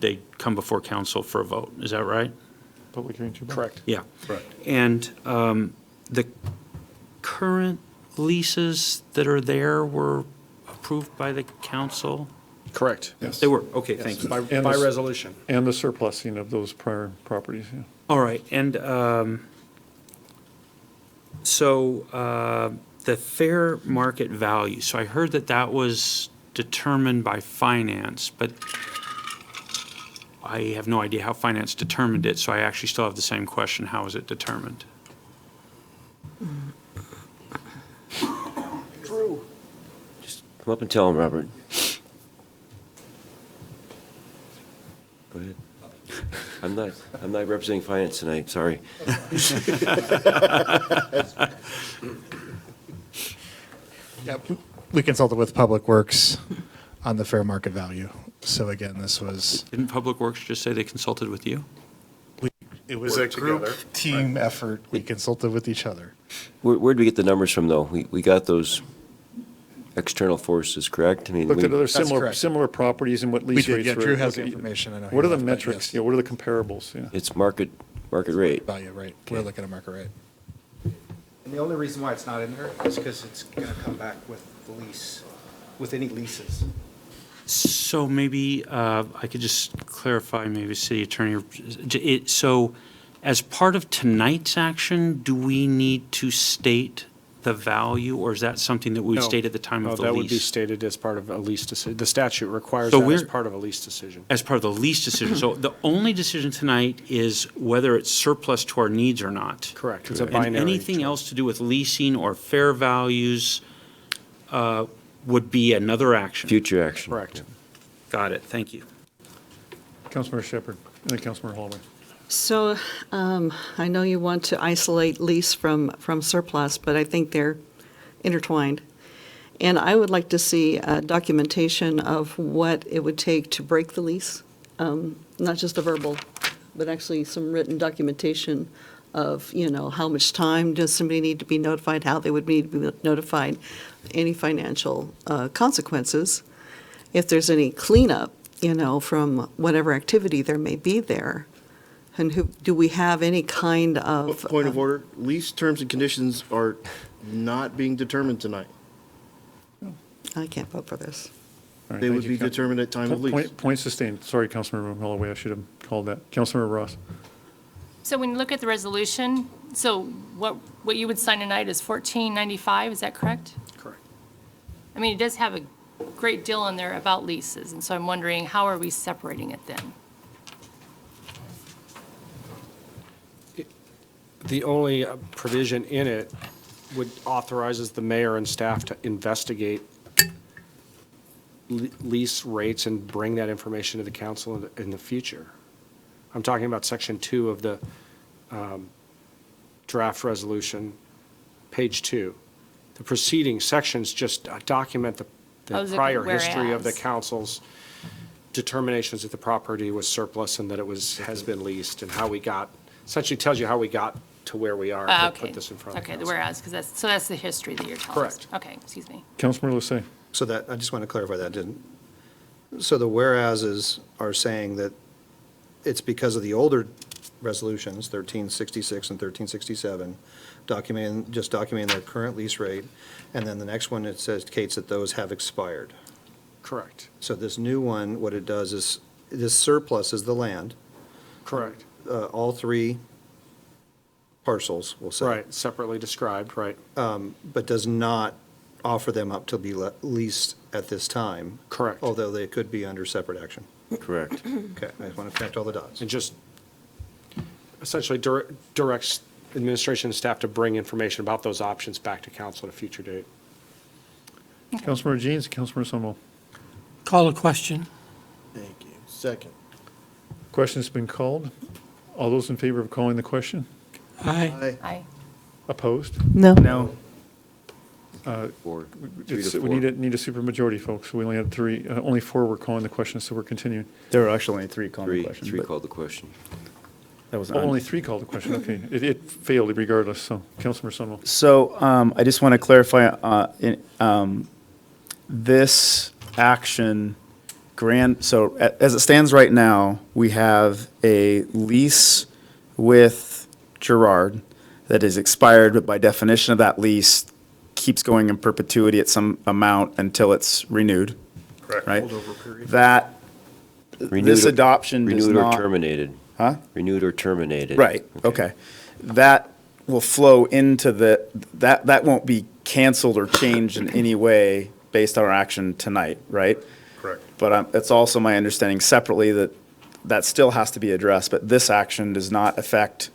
Speaker 7: they'd come before council for a vote. Is that right?
Speaker 5: Public hearing too.
Speaker 3: Correct.
Speaker 7: Yeah.
Speaker 18: Correct.
Speaker 7: And the current leases that are there were approved by the council?
Speaker 3: Correct.
Speaker 5: Yes.
Speaker 7: They were, okay, thank you.
Speaker 3: By
Speaker 5: And the-
Speaker 3: resolution.
Speaker 5: And the surplusing of those prior properties, yeah.
Speaker 7: All right, and the fair market value, so I heard that that was determined by finance, but I have no idea how finance determined it, so I actually still have the same question, how is it determined?
Speaker 14: Drew. Just come up and tell him, Robert. Go ahead. I'm not representing finance tonight, sorry.
Speaker 21: Yep. We consulted with Public Works on the fair market value. So again, this was,
Speaker 7: Didn't Public Works just say they consulted with you?
Speaker 21: it was a
Speaker 18: Worked
Speaker 21: group
Speaker 18: together.
Speaker 21: team effort. We consulted with each other.
Speaker 14: Where'd we get the numbers from, though? We got those external forces, correct? I mean,
Speaker 5: Looked at other
Speaker 21: That's
Speaker 5: similar,
Speaker 21: correct.
Speaker 5: similar properties and what
Speaker 21: We
Speaker 5: lease
Speaker 21: did,
Speaker 5: rates
Speaker 21: yeah,
Speaker 5: were.
Speaker 21: Drew has the
Speaker 5: Look at-
Speaker 21: information. I know he
Speaker 5: What are the
Speaker 21: does, but
Speaker 5: metrics?
Speaker 21: yes.
Speaker 5: Yeah, what are the comparables? Yeah.
Speaker 14: it's market rate.
Speaker 21: Value, right. We're looking at market rate.
Speaker 19: And the only reason why it's not in there is because it's going to come back with the lease, with any leases.
Speaker 7: So maybe I could just clarify, maybe City Attorney, so as part of tonight's action, do we need to state the value, or is that something that we
Speaker 3: No.
Speaker 7: state at the time
Speaker 3: No,
Speaker 7: of the
Speaker 3: that would be
Speaker 7: lease?
Speaker 3: stated as part of a lease decision. The statute requires
Speaker 7: So
Speaker 3: that as
Speaker 7: we're-
Speaker 3: part of a lease decision.
Speaker 7: As part of the lease decision. So the only decision tonight is whether it's surplus to our needs or not.
Speaker 3: Correct. It's a
Speaker 7: And
Speaker 3: binary.
Speaker 7: anything else to do with leasing or fair values would be another action.
Speaker 14: Future action.
Speaker 3: Correct.
Speaker 7: Got it, thank you.
Speaker 5: Councilmember Shepherd, and then Councilmember Holloway.
Speaker 4: So I know you want to isolate lease from surplus, but I think they're intertwined. And I would like to see documentation of what it would take to break the lease, not just a verbal, but actually some written documentation of, how much time does somebody need to be notified, how they would need to be notified, any financial consequences, if there's any cleanup, from whatever activity there may be there. And do we have any kind of?
Speaker 13: Point of order, lease terms and conditions are not being determined tonight.
Speaker 4: I can't vote for this.
Speaker 5: All right,
Speaker 13: They
Speaker 5: thank
Speaker 13: would
Speaker 5: you,
Speaker 13: be determined at time of lease.
Speaker 5: Point sustained. Sorry, Councilmember Holloway, I should have called that. Councilmember Ross.
Speaker 16: So when you look at the resolution, so what you would sign tonight is $14.95, is that correct?
Speaker 3: Correct.
Speaker 16: I mean, it does have a great deal in there about leases, and so I'm wondering, how are we separating it then?
Speaker 3: The only provision in it would authorizes the mayor and staff to investigate lease rates and bring that information to the council in the future. I'm talking about section 2 of the draft resolution, page 2. The preceding sections just document the
Speaker 16: I was looking
Speaker 3: prior
Speaker 16: at
Speaker 3: history of the
Speaker 16: whereas.
Speaker 3: council's determinations that the property was surplus and that it has been leased, and how we got, essentially tells you how we got to where we are to
Speaker 16: Okay.
Speaker 3: put this in front of
Speaker 16: Okay, the
Speaker 3: council.
Speaker 16: whereas, because that's the history that you're telling us.
Speaker 3: Correct.
Speaker 16: Okay, excuse me.
Speaker 5: Councilmember Lusay.
Speaker 1: So that, I just want to clarify that, so the whereases are saying that it's because of the older resolutions, 1366 and 1367, documenting their current lease rate, and then the next one, it says, indicates that those have expired.
Speaker 3: Correct.
Speaker 1: So this new one, what it does is, this surplus is the land,
Speaker 3: Correct.
Speaker 1: all three parcels, we'll say.
Speaker 3: Right, separately described, right.
Speaker 1: But does not offer them up to be leased at this time.
Speaker 3: Correct.
Speaker 1: Although they could be under separate action.
Speaker 14: Correct.
Speaker 1: Okay, I just want to connect all the dots.
Speaker 3: And just essentially directs administration and staff to bring information about those options back to council at a future date.
Speaker 5: Councilmember Jeans, Councilmember Sunwell.
Speaker 20: Call a question.
Speaker 13: Thank you. Second.
Speaker 5: Question's been called. All those in favor of calling the question?
Speaker 20: Aye.
Speaker 16: Aye.
Speaker 5: Opposed?
Speaker 4: No.
Speaker 6: No.
Speaker 14: 4, 3 to 4.
Speaker 5: We need a supermajority, folks. We only had 3, only 4 were calling the question, so we're continuing.
Speaker 6: There were actually only 3 calling the question.
Speaker 14: Three
Speaker 6: but
Speaker 14: called the question.
Speaker 6: That was
Speaker 5: Oh, only 3 called the question, okay. It failed regardless, so Councilmember Sunwell.
Speaker 6: So I just want to clarify, this action so as it stands right now, we have a lease with Gerard that is expired, but by definition of that lease keeps going in perpetuity at some amount until it's renewed.
Speaker 18: Correct.
Speaker 6: Right?
Speaker 18: Holdover period.
Speaker 6: That, this adoption does
Speaker 14: Renewed or
Speaker 6: not.
Speaker 14: terminated.
Speaker 6: Huh?
Speaker 14: Renewed or terminated.
Speaker 6: Right, okay. That will flow into that won't be canceled or changed in any way based on our action tonight, right?
Speaker 18: Correct.
Speaker 6: But it's also my understanding separately that that still has to be addressed, but this action does not impact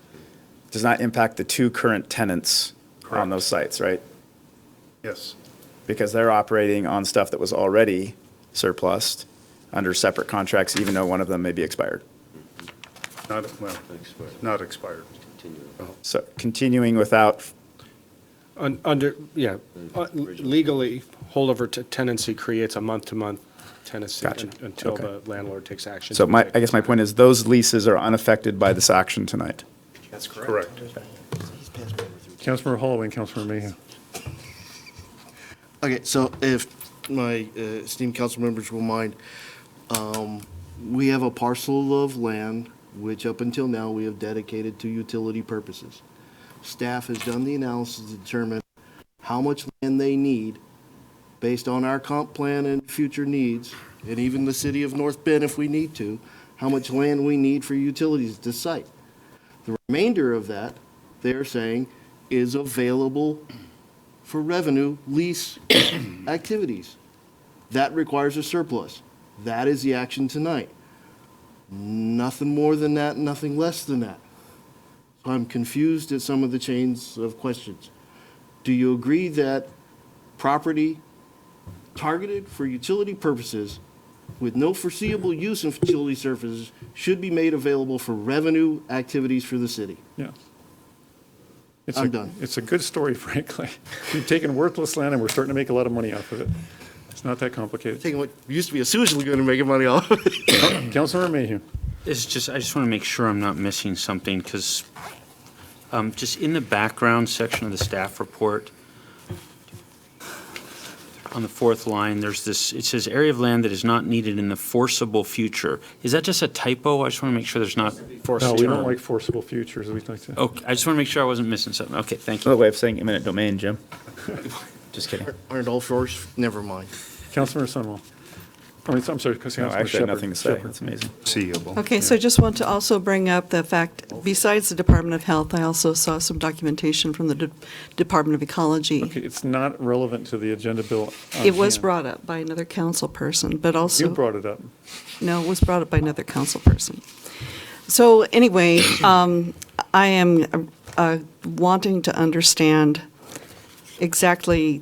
Speaker 6: the two current tenants on those sites, right?
Speaker 18: Yes.
Speaker 6: Because they're operating on stuff that was already surplused under separate contracts, even though one of them may be expired.
Speaker 18: Not expired.
Speaker 6: So continuing without,
Speaker 3: Legally, holdover tenancy creates a month-to-month tenancy
Speaker 6: Gotcha.
Speaker 3: until
Speaker 6: Okay.
Speaker 3: the landlord takes action.
Speaker 6: so I guess my point is, those leases are unaffected by this action tonight.
Speaker 19: That's correct.
Speaker 5: Councilmember Holloway and Councilmember Mayhew.
Speaker 13: Okay, so if my esteemed council members will mind, we have a parcel of land which up until now we have dedicated to utility purposes. Staff has done the analysis to determine how much land they need based on our comp plan and future needs, and even the city of North Bend if we need to, how much land we need for utilities at this site. The remainder of that, they're saying, is available for revenue lease activities. That requires a surplus. That is the action tonight. Nothing more than that, nothing less than that. So I'm confused at some of the chains of questions. Do you agree that property targeted for utility purposes with no foreseeable use of utility services should be made available for revenue activities for the city?
Speaker 5: Yeah.
Speaker 13: I'm done.
Speaker 5: It's a good story, frankly. We've taken worthless land and we're starting to make a lot of money off of it. It's not that complicated.
Speaker 13: Taking what used to be a sewage lagoon and making money off of it.
Speaker 5: Councilmember Mayhew.
Speaker 7: I just want to make sure I'm not missing something, because just in the background section of the staff report, on the fourth line, there's this, it says area of land that is not needed in the foreseeable future. Is that just a typo? I just want to make sure there's not.
Speaker 5: No, we don't like forcible futures. We'd like to.
Speaker 7: Okay, I just want to make sure I wasn't missing something. Okay, thank you.
Speaker 6: Another way of saying eminent domain, Jim. Just kidding.
Speaker 13: Aren't all shores? Never mind.
Speaker 5: Councilmember Sunwell. I'm sorry, Councilmember
Speaker 6: No, I actually
Speaker 5: Shepherd.
Speaker 6: have nothing to say.
Speaker 5: Shepherd.
Speaker 6: That's amazing.
Speaker 18: Seeable.
Speaker 4: Okay, so I just want to also bring up the fact, besides the Department of Health, I also saw some documentation from the Department of Ecology.
Speaker 5: Okay, it's not relevant to the agenda bill. on
Speaker 4: It was
Speaker 5: hand.
Speaker 4: brought up by another council person, but also.
Speaker 5: You brought it up.
Speaker 4: No, it was brought up by another council person. So anyway, I am wanting to understand exactly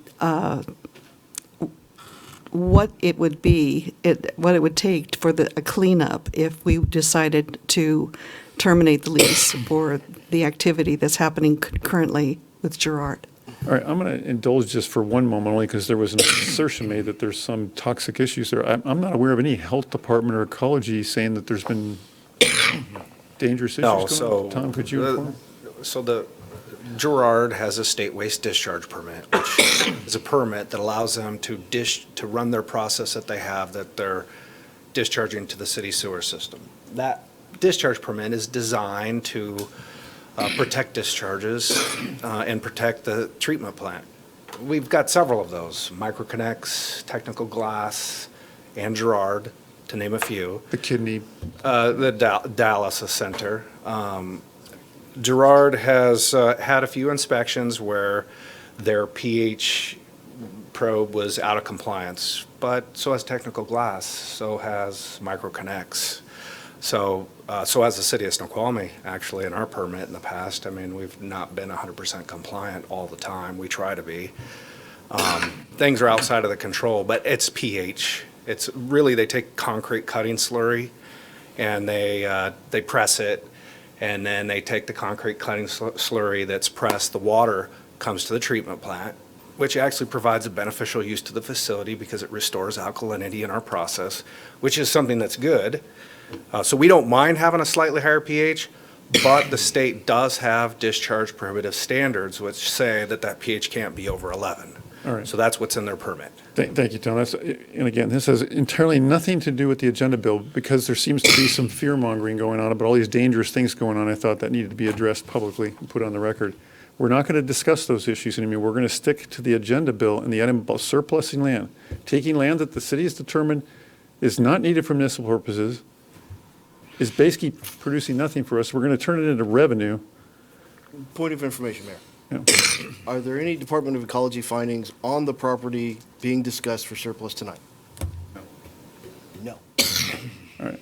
Speaker 4: what it would be, what it would take for a cleanup if we decided to terminate the lease for the activity that's happening currently with Gerard.
Speaker 5: All right, I'm going to indulge just for one moment, only because there was an assertion made that there's some toxic issues there. I'm not aware of any health department or ecology saying that there's been dangerous issues
Speaker 19: No,
Speaker 5: going
Speaker 19: so.
Speaker 5: on. Tom, could you inform?
Speaker 19: So the Gerard has a state waste discharge permit, which is a permit that allows them to run their process that they have, that they're discharging to the city sewer system. That discharge permit is designed to protect discharges and protect the treatment plant. We've got several of those, Microconnects, Technical Glass, and Gerard, to name a few.
Speaker 5: The kidney.
Speaker 19: The Dialysis Center. Gerard has had a few inspections where their pH probe was out of compliance, but so has Technical Glass, so has Microconnects. So has the city of Snoqualmie, actually, in our permit in the past. I mean, we've not been 100% compliant all the time. We try to be. Things are outside of the control, but it's pH. It's really, they take concrete cutting slurry and they press it, and then they take the concrete cutting slurry that's pressed, the water comes to the treatment plant, which actually provides a beneficial use to the facility because it restores alkalinity in our process, which is something that's good. So we don't mind having a slightly higher pH, but the state does have discharge prohibitive standards which say that pH can't be over 11.
Speaker 5: All right.
Speaker 19: So that's what's in their permit.
Speaker 5: Thank you, Tom. And again, this has entirely nothing to do with the agenda bill, because there seems to be some fear mongering going on about all these dangerous things going on. I thought that needed to be addressed publicly and put on the record. We're not going to discuss those issues anymore. We're going to stick to the agenda bill and the item about surplusing land, taking land that the city has determined is not needed for municipal purposes, is basically producing nothing for us. We're going to turn it into revenue.
Speaker 13: Point of information, Mayor.
Speaker 5: Yeah.
Speaker 13: Are there any Department of Ecology findings on the property being discussed for surplus tonight? No.
Speaker 5: All right.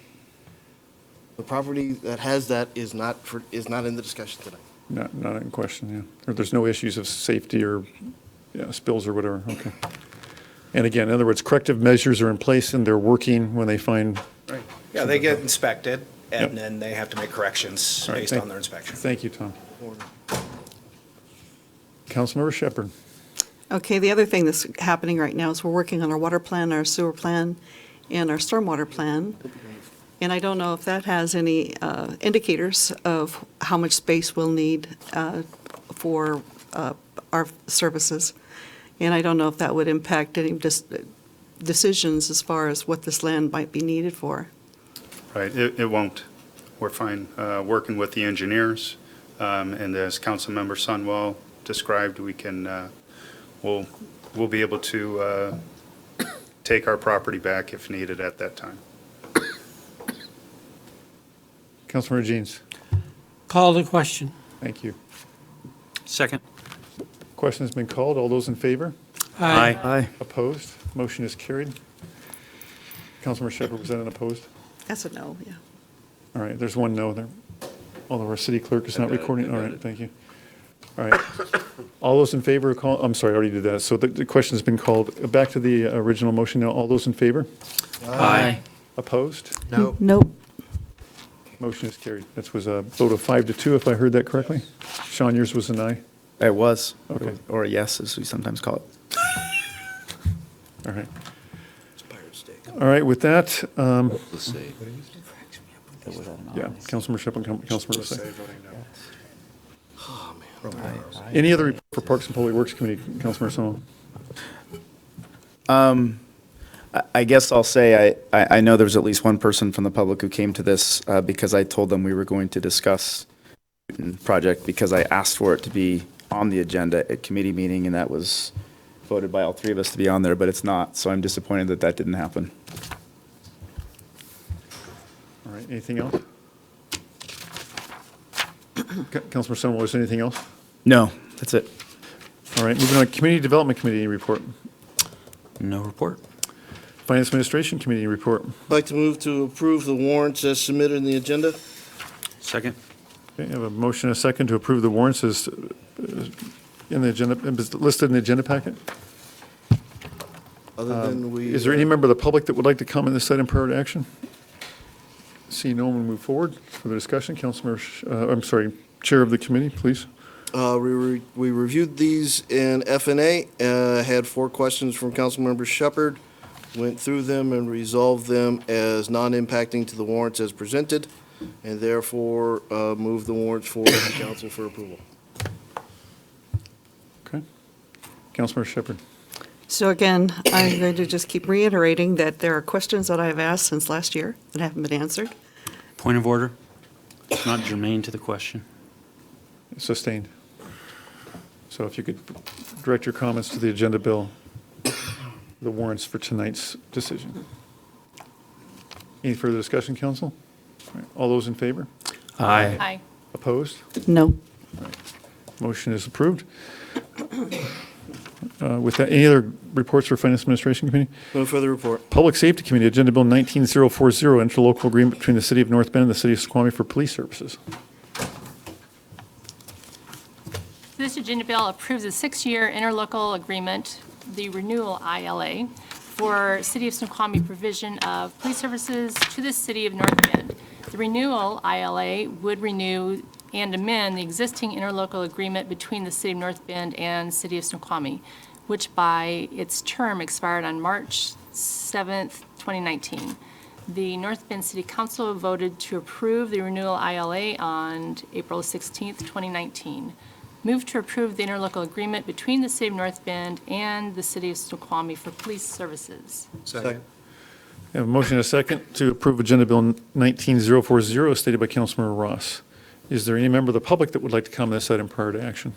Speaker 13: The property that has that is not in the discussion tonight.
Speaker 5: Not in question, yeah. Or there's no issues of safety or spills or whatever, okay. And again, in other words, corrective measures are in place and they're working when they find.
Speaker 19: Right. Yeah, they get inspected, and
Speaker 5: Yep.
Speaker 19: then they have to make corrections
Speaker 5: All right,
Speaker 19: based
Speaker 5: thank-
Speaker 19: on their inspection.
Speaker 5: Thank you, Tom. Councilmember Shepherd.
Speaker 4: Okay, the other thing that's happening right now is we're working on our water plan, our sewer plan, and our stormwater plan. And I don't know if that has any indicators of how much space we'll need for our services. And I don't know if that would impact any decisions as far as what this land might be needed for.
Speaker 18: Right, it won't. We're fine working with the engineers, and as Councilmember Sunwell described, we can, we'll be able to take our property back if needed at that time.
Speaker 5: Councilmember Jeans.
Speaker 20: Call the question.
Speaker 5: Thank you.
Speaker 7: Second.
Speaker 5: Question has been called. All those in favor?
Speaker 20: Aye.
Speaker 6: Aye.
Speaker 5: Opposed? Motion is carried. Councilmember Shepherd, was that an opposed?
Speaker 4: That's a no, yeah.
Speaker 5: All right, there's one no there. Although our city clerk is not recording. All right, thank you. All right. All those in favor of call, I'm sorry, I already did that. So the question's been called. Back to the original motion now. All those in favor?
Speaker 7: Aye.
Speaker 5: Opposed?
Speaker 19: No.
Speaker 4: Nope.
Speaker 5: Motion is carried. That was a vote of 5-2, if I heard that correctly. Sean, yours was an aye?
Speaker 6: It was.
Speaker 5: Okay.
Speaker 6: Or a yes, as we sometimes call it.
Speaker 5: All right.
Speaker 13: It's pirate steak.
Speaker 5: All right, with that,
Speaker 14: Let's see.
Speaker 5: yeah, Councilmember Shepherd, Councilmember Say.
Speaker 13: Oh, man.
Speaker 5: Any other report for Parks and Public Works Committee, Councilmember Sano?
Speaker 6: I guess I'll say I know there was at least one person from the public who came to this because I told them we were going to discuss the project because I asked for it to be on the agenda at committee meeting, and that was voted by all three of us to be on there, but it's not. So I'm disappointed that that didn't happen.
Speaker 5: All right, anything else? Councilmember Sano, was there anything else?
Speaker 6: No, that's it.
Speaker 5: All right, moving on, Community Development Committee report.
Speaker 7: No report.
Speaker 5: Finance Administration Committee report.
Speaker 13: I'd like to move to approve the warrants as submitted in the agenda.
Speaker 7: Second.
Speaker 5: Okay, I have a motion and a second to approve the warrants as in the agenda, listed in the agenda packet.
Speaker 13: Other than we.
Speaker 5: Is there any member of the public that would like to comment on this item prior to action? See no one, we'll move forward for the discussion. Councilmember, Chair of the committee, please.
Speaker 13: We reviewed these in F&A, had 4 questions from Councilmember Shepherd, went through them and resolved them as non-impacting to the warrants as presented, and therefore move the warrants forward to council for approval.
Speaker 5: Okay. Councilmember Shepherd.
Speaker 4: So again, I'm going to just keep reiterating that there are questions that I've asked since last year that haven't been answered.
Speaker 7: Point of order. It's not germane to the question.
Speaker 5: Sustained. So if you could direct your comments to the agenda bill, the warrants for tonight's decision. Any further discussion, council? All right, all those in favor?
Speaker 7: Aye.
Speaker 16: Aye.
Speaker 5: Opposed?
Speaker 4: No.
Speaker 5: Motion is approved. With that, any other reports for Finance Administration Committee?
Speaker 13: No further report.
Speaker 5: Public Safety Committee, Agenda Bill 19040, interlocal agreement between the City of North Bend and the City of Snoqualmie for police services.
Speaker 16: This agenda bill approves a 6-year interlocal agreement, the renewal ILA, for City of Snoqualmie provision of police services to the City of North Bend. The renewal ILA would renew and amend the existing interlocal agreement between the City of North Bend and City of Snoqualmie, which by its term expired on March 7th, 2019. The North Bend City Council voted to approve the renewal ILA on April 16th, 2019. Move to approve the interlocal agreement between the City of North Bend and the City of Snoqualmie for police services.
Speaker 13: Second.
Speaker 5: I have a motion and a second to approve Agenda Bill 19040, stated by Councilmember Ross. Is there any member of the public that would like to comment on this item prior to action?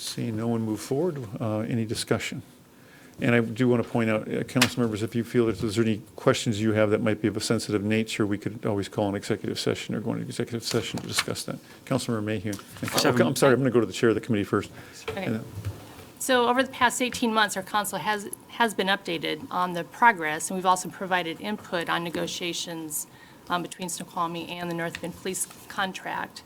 Speaker 5: Seeing no one move forward, any discussion? And I do want to point out, council members, if you feel that there's any questions you have that might be of a sensitive nature, we could always call an executive session or go into executive session to discuss that. Councilmember Mayhew. Thank you. Okay, I'm sorry, I'm going to go to the chair of the committee first.
Speaker 16: Okay. So over the past 18 months, our council has been updated on the progress, and we've also provided input on negotiations between Snoqualmie and the North Bend Police contract.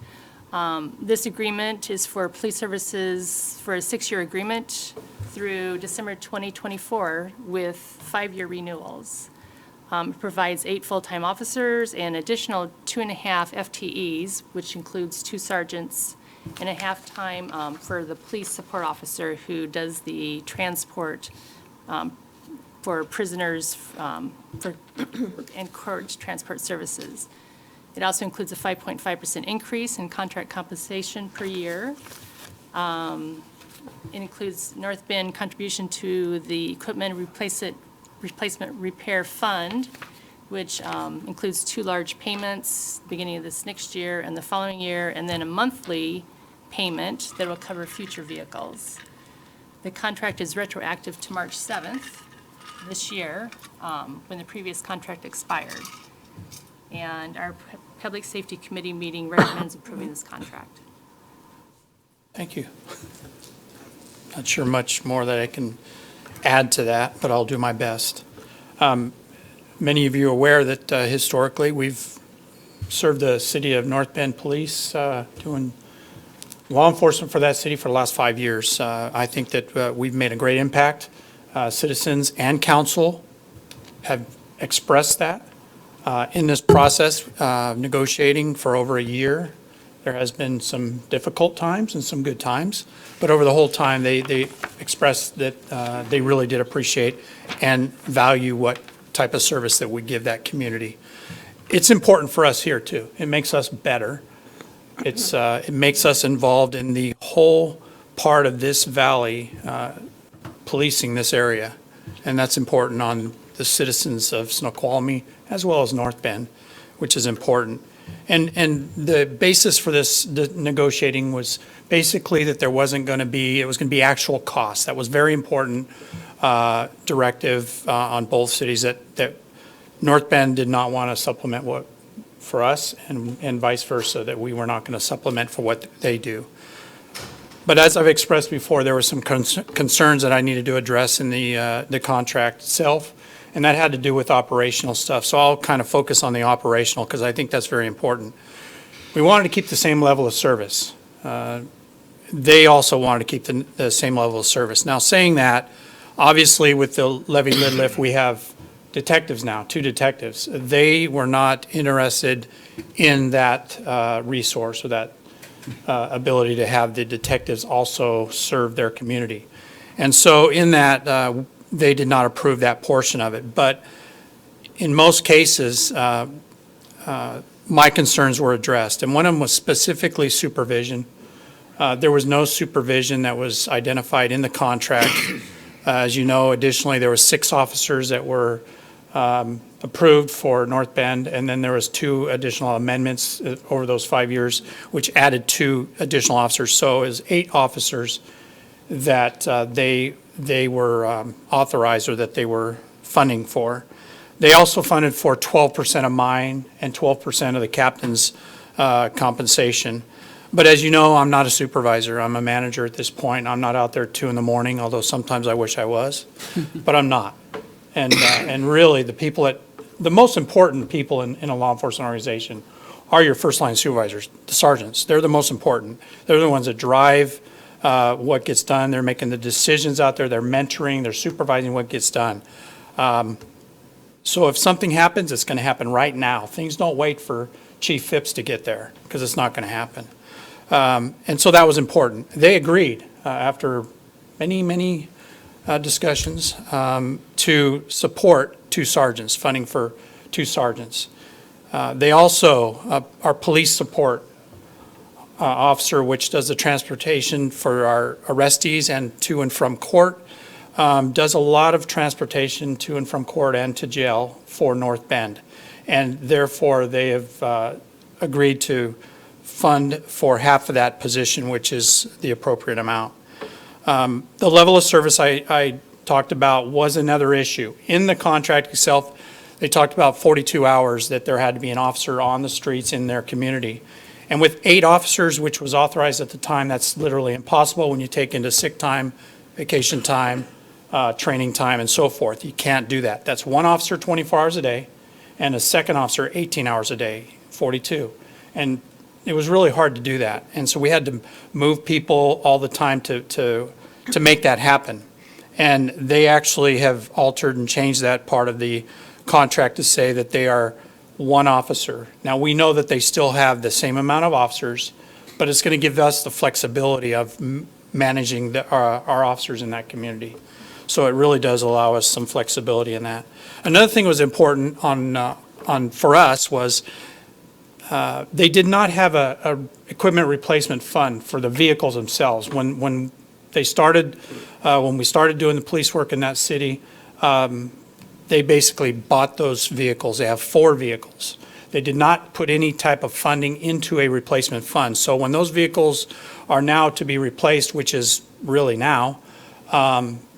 Speaker 16: This agreement is for police services for a 6-year agreement through December 2024 with 5-year renewals. It provides 8 full-time officers and additional 2.5 FTEs, which includes 2 sergeants and a half-time for the police support officer who does the transport for prisoners and court transport services. It also includes a 5.5% increase in contract compensation per year. It includes North Bend contribution to the equipment replacement repair fund, which includes 2 large payments beginning of this next year and the following year, and then a monthly payment that will cover future vehicles. The contract is retroactive to March 7th this year, when the previous contract expired. And our Public Safety Committee meeting recommends approving this contract.
Speaker 17: Thank you. Not sure much more that I can add to that, but I'll do my best. Many of you are aware that historically we've served the city of North Bend Police, doing law enforcement for that city for the last 5 years. I think that we've made a great impact. Citizens and council have expressed that. In this process, negotiating for over a year, there has been some difficult times and some good times, but over the whole time, they expressed that they really did appreciate and value what type of service that we give that community. It's important for us here, too. It makes us better. It makes us involved in the whole part of this valley, policing this area, and that's important on the citizens of Snoqualmie as well as North Bend, which is important. And the basis for this negotiating was basically that there wasn't going to be, it was going to be actual costs. That was very important directive on both cities, that North Bend did not want to supplement what for us and vice versa, that we were not going to supplement for what they do. But as I've expressed before, there were some concerns that I needed to address in the contract itself, and that had to do with operational stuff. So I'll kind of focus on the operational because I think that's very important. We wanted to keep the same level of service. They also wanted to keep the same level of service. Now, saying that, obviously with the levy lid lift, we have detectives now, 2 detectives. They were not interested in that resource or that ability to have the detectives also serve their community. And so in that, they did not approve that portion of it. But in most cases, my concerns were addressed. And one of them was specifically supervision. There was no supervision that was identified in the contract. As you know, additionally, there were 6 officers that were approved for North Bend, and then there was 2 additional amendments over those 5 years, which added 2 additional officers. So it was 8 officers that they were authorized or that they were funding for. They also funded for 12% of mine and 12% of the captain's compensation. But as you know, I'm not a supervisor. I'm a manager at this point. I'm not out there at 2 in the morning, although sometimes I wish I was, but I'm not. And really, the most important people in a law enforcement organization are your first-line supervisors, the sergeants. They're the most important. They're the ones that drive what gets done. They're making the decisions out there. They're mentoring. They're supervising what gets done. So if something happens, it's going to happen right now. Things don't wait for Chief Phipps to get there because it's not going to happen. And so that was important. They agreed after many discussions to support 2 sergeants, funding for 2 sergeants. They also, our police support officer, which does the transportation for our arrestees and to and from court, does a lot of transportation to and from court and to jail for North Bend. And therefore, they have agreed to fund for half of that position, which is the appropriate amount. The level of service I talked about was another issue. In the contract itself, they talked about 42 hours that there had to be an officer on the streets in their community. And with 8 officers, which was authorized at the time, that's literally impossible when you take into sick time, vacation time, training time, and so forth. You can't do that. That's 1 officer 24 hours a day, and a second officer 18 hours a day, 42. And it was really hard to do that. And so we had to move people all the time to make that happen. And they actually have altered and changed that part of the contract to say that they are 1 officer. Now, we know that they still have the same amount of officers, but it's going to give us the flexibility of managing our officers in that community. So it really does allow us some flexibility in that. Another thing that was important for us was they did not have a equipment replacement fund for the vehicles themselves. When we started doing the police work in that city, they basically bought those vehicles. They have 4 vehicles. They did not put any type of funding into a replacement fund. So when those vehicles are now to be replaced, which is really now,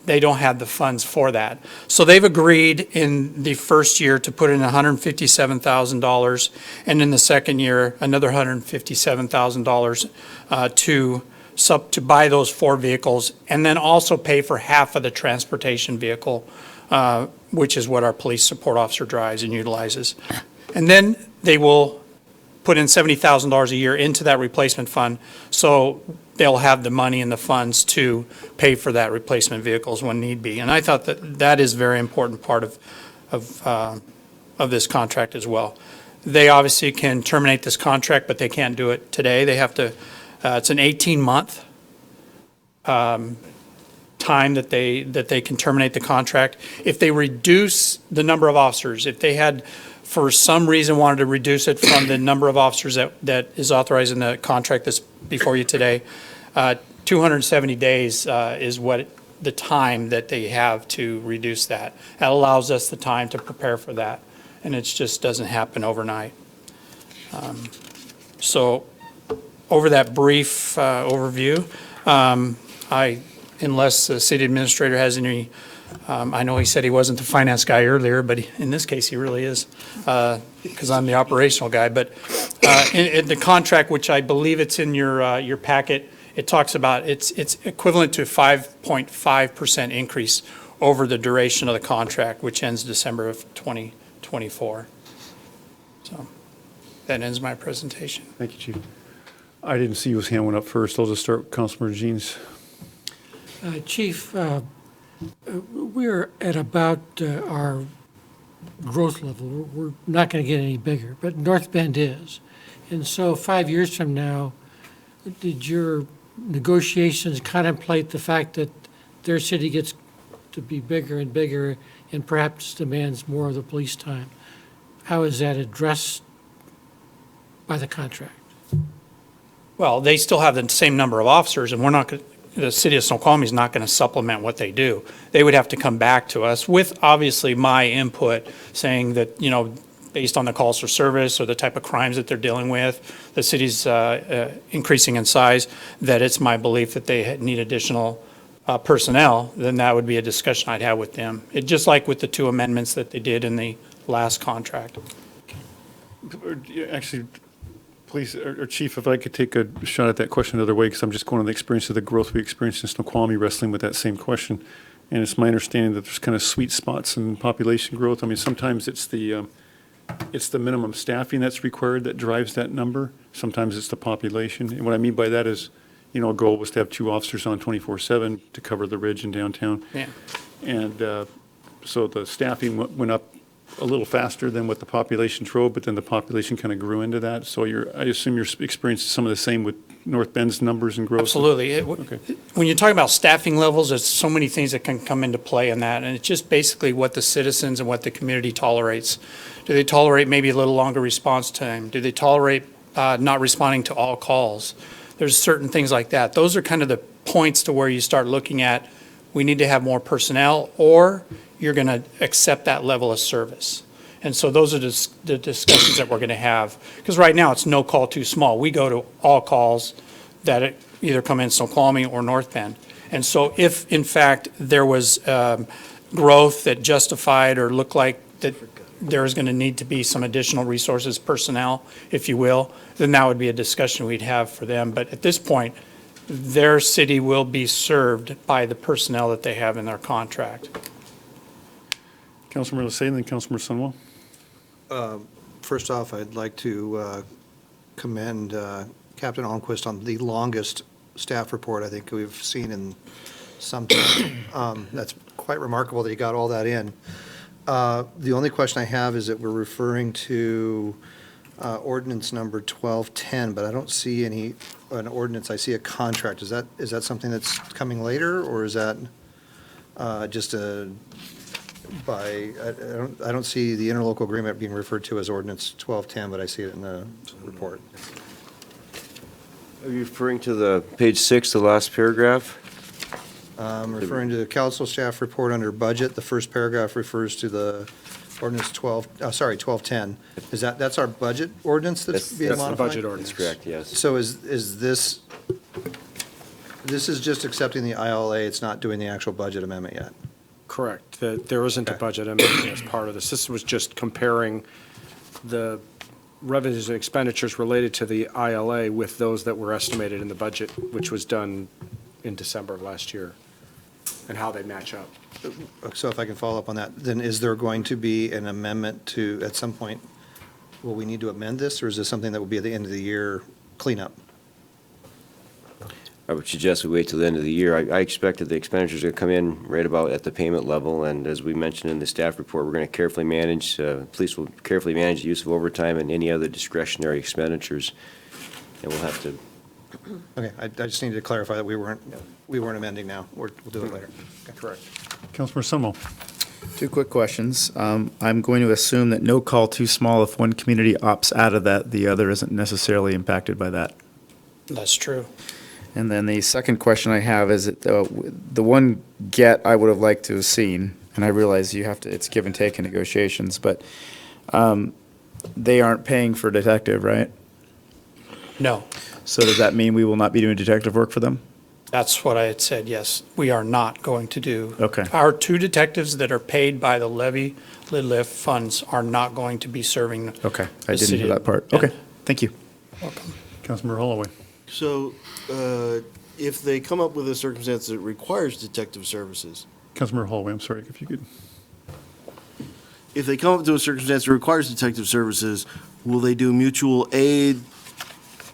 Speaker 17: they don't have the funds for that. So they've agreed in the first year to put in $157,000, and in the second year, another $157,000 to buy those 4 vehicles, and then also pay for half of the transportation vehicle, which is what our police support officer drives and utilizes. And then they will put in $70,000 a year into that replacement fund, so they'll have the money in the funds to pay for that replacement vehicles when need be. And I thought that is a very important part of this contract as well. They obviously can terminate this contract, but they can't do it today. They have to, it's an 18-month time that they can terminate the contract. If they reduce the number of officers, if they had for some reason wanted to reduce it from the number of officers that is authorized in the contract that's before you today, 270 days is what the time that they have to reduce that. That allows us the time to prepare for that, and it just doesn't happen overnight. So over that brief overview, unless the city administrator has any, I know he said he wasn't the finance guy earlier, but in this case, he really is, because I'm the operational guy. But in the contract, which I believe it's in your packet, it talks about it's equivalent to 5.5% increase over the duration of the contract, which ends December of 2024. So that ends my presentation.
Speaker 5: Thank you, Chief. I didn't see whose hand went up first. I'll just start with Councilmember Jeans.
Speaker 20: Chief, we're at about our growth level. We're not going to get any bigger, but North Bend is. And so 5 years from now, did your negotiations contemplate the fact that their city gets to be bigger and bigger and perhaps demands more of the police time? How is that addressed by the contract?
Speaker 17: Well, they still have the same number of officers, and we're not going to, the city of Snoqualmie is not going to supplement what they do. They would have to come back to us with, obviously, my input saying that, based on the calls for service or the type of crimes that they're dealing with, the city's increasing in size, that it's my belief that they need additional personnel, then that would be a discussion I'd have with them. Just like with the 2 amendments that they did in the last contract.
Speaker 5: Actually, please, or Chief, if I could take a shot at that question another way, because I'm just going on the experience of the growth we experienced in Snoqualmie, wrestling with that same question. And it's my understanding that there's kind of sweet spots in population growth. I mean, sometimes it's the minimum staffing that's required that drives that number. Sometimes it's the population. And what I mean by that is, a goal was to have 2 officers on 24/7 to cover the ridge in downtown.
Speaker 17: Yeah.
Speaker 5: And so the staffing went up a little faster than what the population drove, but then the population kind of grew into that. So I assume your experience is some of the same with North Bend's numbers and growth?
Speaker 17: Absolutely.
Speaker 5: Okay.
Speaker 17: When you're talking about staffing levels, there's so many things that can come into play in that, and it's just basically what the citizens and what the community tolerates. Do they tolerate maybe a little longer response time? Do they tolerate not responding to all calls? There's certain things like that. Those are kind of the points to where you start looking at, we need to have more personnel, or you're going to accept that level of service. And so those are the discussions that we're going to have. Because right now, it's no call too small. We go to all calls that either come in Snoqualmie or North Bend. And so if, in fact, there was growth that justified or looked like that there is going to need to be some additional resources, personnel, if you will, then that would be a discussion we'd have for them. But at this point, their city will be served by the personnel that they have in their contract.
Speaker 5: Councilmember Lasay, and then Councilmember Sunwell.
Speaker 1: First off, I'd like to commend Captain Almquist on the longest staff report I think we've seen in some time. That's quite remarkable that he got all that in. The only question I have is that we're referring to ordinance number 1210, but I don't see an ordinance. I see a contract. Is that something that's coming later, or is that just I don't see the interlocal agreement being referred to as ordinance 1210, but I see it in the report.
Speaker 14: Are you referring to the page 6, the last paragraph?
Speaker 1: Referring to the council staff report under budget, the first paragraph refers to the ordinance 1210. That's our budget ordinance that's being modified?
Speaker 3: That's the budget ordinance.
Speaker 14: That's correct, yes.
Speaker 1: So is this is just accepting the ILA, it's not doing the actual budget amendment yet?
Speaker 3: Correct. There isn't a budget amendment as part of this. This was just comparing the revenues and expenditures related to the ILA with those that were estimated in the budget, which was done in December of last year, and how they match up.
Speaker 1: So if I can follow up on that, then is there going to be an amendment to, at some point, will we need to amend this, or is this something that will be at the end of the year cleanup?
Speaker 14: I would suggest we wait till the end of the year. I expected the expenditures to come in right about at the payment level, and as we mentioned in the staff report, we're going to carefully manage, police will carefully manage the use of overtime and any other discretionary expenditures, and we'll have to.
Speaker 1: Okay, I just needed to clarify that we weren't amending now. We'll do it later. Okay.
Speaker 3: Correct.
Speaker 5: Councilmember Sunwell.
Speaker 6: 2 quick questions. I'm going to assume that no call too small, if one community opts out of that, the other isn't necessarily impacted by that.
Speaker 17: That's true.
Speaker 6: And then the second question I have is that the one get I would have liked to have seen, and I realize it's give and take in negotiations, but they aren't paying for detective, right?
Speaker 17: No,
Speaker 6: So does that mean we will not be doing detective work for them?
Speaker 17: that's what I had said, yes. We are not going to do.
Speaker 6: Okay.
Speaker 17: Our 2 detectives that are paid by the levy lift funds are not going to be serving.
Speaker 6: Okay, I
Speaker 17: the
Speaker 6: didn't
Speaker 17: city.
Speaker 6: hear that part.
Speaker 17: Yeah.
Speaker 6: Okay, thank you.
Speaker 17: Welcome.
Speaker 5: Councilmember Holloway.
Speaker 13: So, if they come up with a circumstance that requires detective services,
Speaker 5: Councilmember Holloway, I'm sorry, if you could.
Speaker 13: if they come up to a circumstance that requires detective services, will they do mutual aid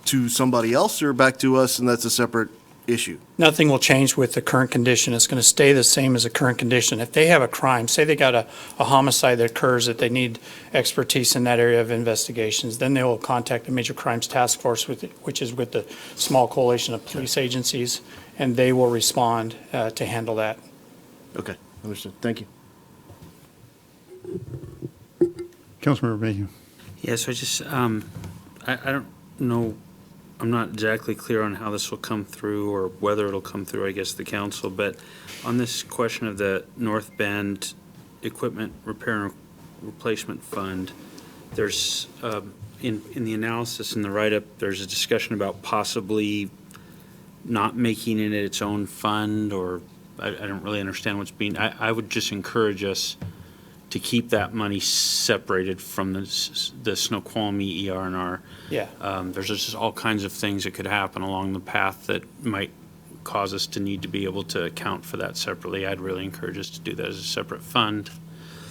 Speaker 13: to somebody else or back to us, and that's a separate issue?
Speaker 17: Nothing will change with the current condition. It's going to stay the same as the current condition. If they have a crime, say they got a homicide that occurs that they need expertise in that area of investigations, then they will contact the Major Crimes Task Force, which is with the small coalition of police agencies, and they will respond to handle that.
Speaker 13: Okay, understood. Thank you.
Speaker 5: Councilmember Mayhew.
Speaker 7: Yeah, so I just, I don't know, I'm not exactly clear on how this will come through or whether it'll come through, I guess, the council, but on this question of the North Bend Equipment Repair and Replacement Fund, there's, in the analysis in the write-up, there's a discussion about possibly not making it its own fund, or I don't really understand what's being, I would just encourage us to keep that money separated from the Snoqualmie ER&R.
Speaker 17: Yeah.
Speaker 7: There's just all kinds of things that could happen along the path that might cause us to need to be able to account for that separately. I'd really encourage us to do that as a separate fund.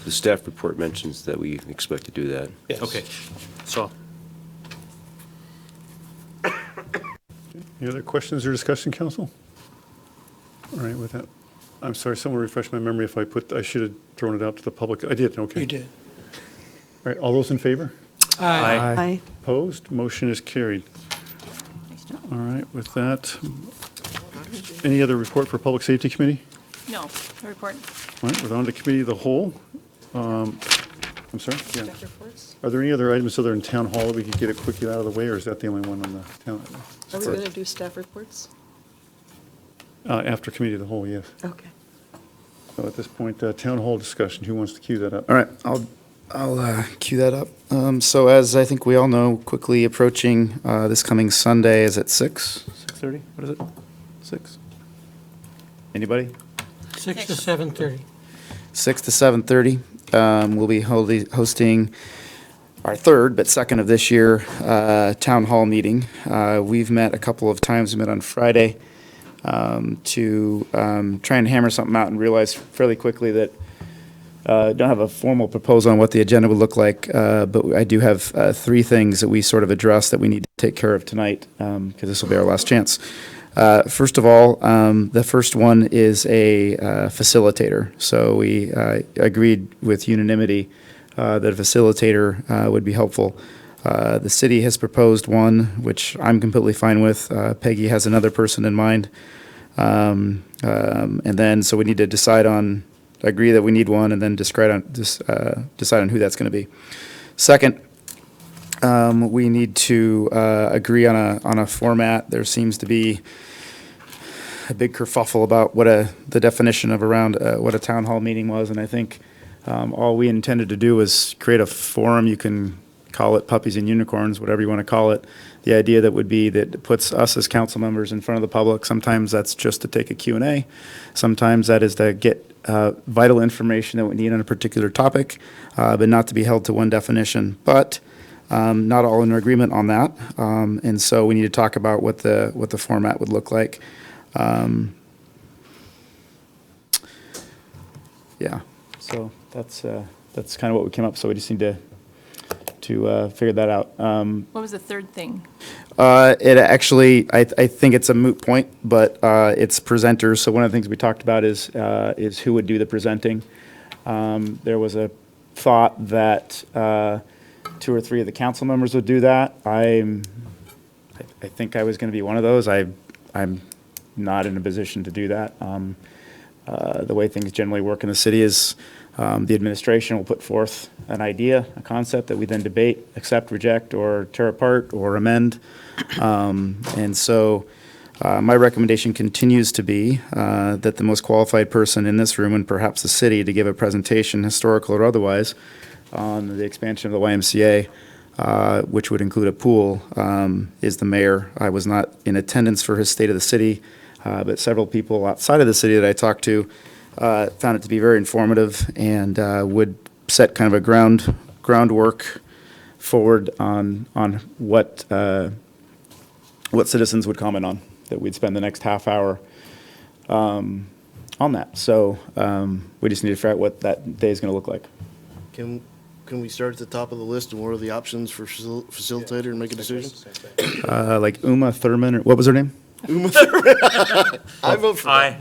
Speaker 14: The staff report mentions that we expect to do that.
Speaker 17: Yes.
Speaker 7: Okay, so.
Speaker 5: Any other questions or discussion, council? All right, with that, I'm sorry, someone refresh my memory if I should have thrown it out to the public. I did, okay.
Speaker 17: You did.
Speaker 5: All right, all those in favor?
Speaker 7: Aye.
Speaker 4: Aye.
Speaker 5: Opposed? Motion is carried. All right, with that, any other report for Public Safety Committee?
Speaker 16: No, no report.
Speaker 5: All right, we're on to Committee of the Whole. I'm sorry? Yeah. Are there any other items other than Town Hall that we could get it quickly out of the way, or is that the only one on the town?
Speaker 4: Are we going to do staff reports?
Speaker 5: After Committee of the Whole, yes.
Speaker 4: Okay.
Speaker 5: So at this point, Town Hall discussion, who wants to cue that up?
Speaker 6: All right, I'll cue that up. So as I think we all know, quickly approaching this coming Sunday, is it 6:30? What is it? 6? Anybody?
Speaker 20: 6 to 7:30.
Speaker 6: 6 to 7:30. We'll be hosting our third, but second of this year, town hall meeting. We've met a couple of times. We met on Friday to try and hammer something out and realized fairly quickly that don't have a formal proposal on what the agenda would look like, but I do have 3 things that we sort of addressed that we need to take care of tonight, because this will be our last chance. First of all, the first one is a facilitator. So we agreed with unanimity that a facilitator would be helpful. The city has proposed one, which I'm completely fine with. Peggy has another person in mind. And then, so we need to agree that we need one, and then decide on who that's going to be. Second, we need to agree on a format. There seems to be a big kerfuffle about what the definition of what a town hall meeting was, and I think all we intended to do was create a forum. You can call it puppies and unicorns, whatever you want to call it. The idea that would be that it puts us as council members in front of the public. Sometimes that's just to take a Q&A. Sometimes that is to get vital information that we need on a particular topic, but not to be held to one definition. But not all in agreement on that, and so we need to talk about what the format would look like. Yeah, so that's kind of what we came up. So we just need to figure that out.
Speaker 16: What was the third thing?
Speaker 6: It actually, I think it's a moot point, but it's presenters. So one of the things we talked about is who would do the presenting. There was a thought that 2 or 3 of the council members would do that. I think I was going to be one of those. I'm not in a position to do that. The way things generally work in the city is the administration will put forth an idea, a concept that we then debate, accept, reject, or tear apart, or amend. And so my recommendation continues to be that the most qualified person in this room, and perhaps the city, to give a presentation, historical or otherwise, on the expansion of the YMCA, which would include a pool, is the mayor. I was not in attendance for his State of the City, but several people outside of the city that I talked to found it to be very informative and would set kind of a groundwork forward on what citizens would comment on, that we'd spend the next half hour on that. So we just need to figure out what that day is going to look like.
Speaker 13: Can we start at the top of the list, and what are the options for facilitator and make a decision?
Speaker 6: Like Uma Thurman, or what was her name?
Speaker 13: Uma Thurman. I vote for
Speaker 7: Aye.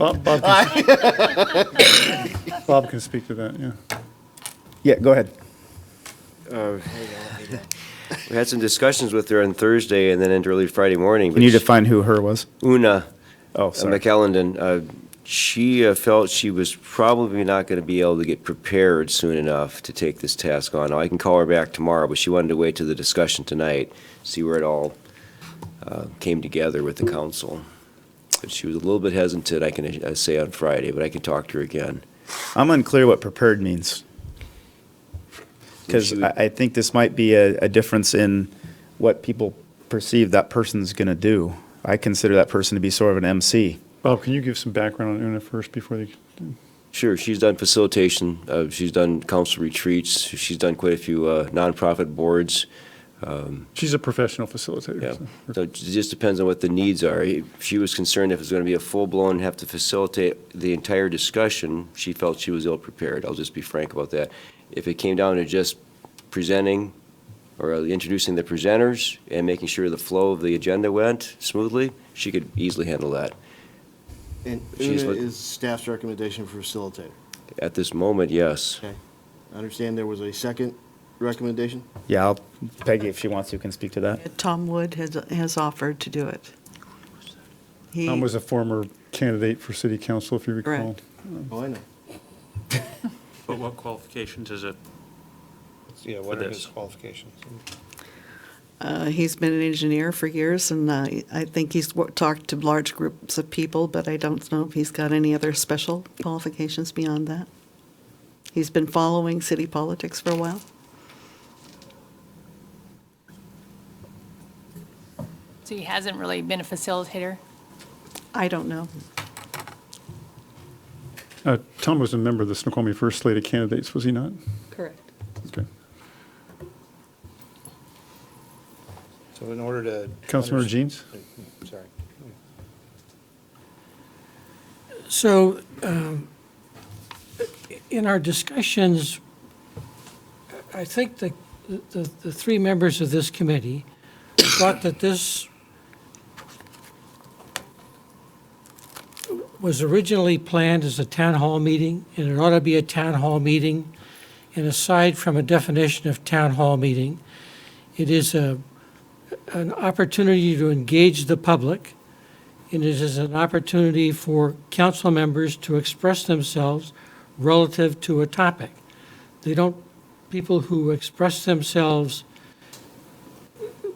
Speaker 5: Bob can speak to that, yeah.
Speaker 6: Yeah, go ahead.
Speaker 14: We had some discussions with her on Thursday and then into early Friday morning.
Speaker 6: Can you define who her was?
Speaker 14: Una
Speaker 6: sorry.
Speaker 14: McEllenden. She felt she was probably not going to be able to get prepared soon enough to take this task on. Now, I can call her back tomorrow, but she wanted to wait till the discussion tonight, see where it all came together with the council. But she was a little bit hesitant, I can say, on Friday, but I can talk to her again.
Speaker 6: I'm unclear what prepared means. Because I think this might be a difference in what people perceive that person's going to do. I consider that person to be sort of an MC.
Speaker 5: Bob, can you give some background on Una first before they...
Speaker 14: Sure, she's done facilitation, she's done council retreats, she's done quite a few nonprofit boards.
Speaker 5: She's a professional facilitator.
Speaker 14: Yeah,
Speaker 5: so-
Speaker 14: so it just depends on what the needs are. She was concerned if it's going to be a full-blown, have to facilitate the entire discussion, she felt she was ill-prepared. I'll just be frank about that. If it came down to just presenting or introducing the presenters and making sure the flow of the agenda went smoothly, she could easily handle that.
Speaker 13: And
Speaker 14: She's
Speaker 13: Una
Speaker 14: what-
Speaker 13: is staff's recommendation for facilitator.
Speaker 14: At this moment, yes.
Speaker 13: Okay. I understand there was a second recommendation?
Speaker 6: Yeah, Peggy, if she wants to, can speak to that.
Speaker 4: Tom Wood has offered to do it.
Speaker 5: Tom was a former candidate for city council, if you recall.
Speaker 4: Correct.
Speaker 13: Oh, I know.
Speaker 7: But what qualifications is it?
Speaker 1: Yeah, what are his qualifications?
Speaker 4: He's been an engineer for years, and I think he's talked to large groups of people, but I don't know if he's got any other special qualifications beyond that. He's been following city politics for a while.
Speaker 16: So he hasn't really been a facilitator?
Speaker 4: I don't know.
Speaker 5: Tom was a member of the Snoqualmie First slate of candidates, was he not?
Speaker 4: Correct.
Speaker 5: Okay.
Speaker 1: So in order to.
Speaker 5: Councilmember Jeans?
Speaker 1: Sorry.
Speaker 20: So, in our discussions, I think the three members of this committee thought that this was originally planned as a town hall meeting, and it ought to be a town hall meeting. And aside from a definition of town hall meeting, it is an opportunity to engage the public, and it is an opportunity for council members to express themselves relative to a topic. People who express themselves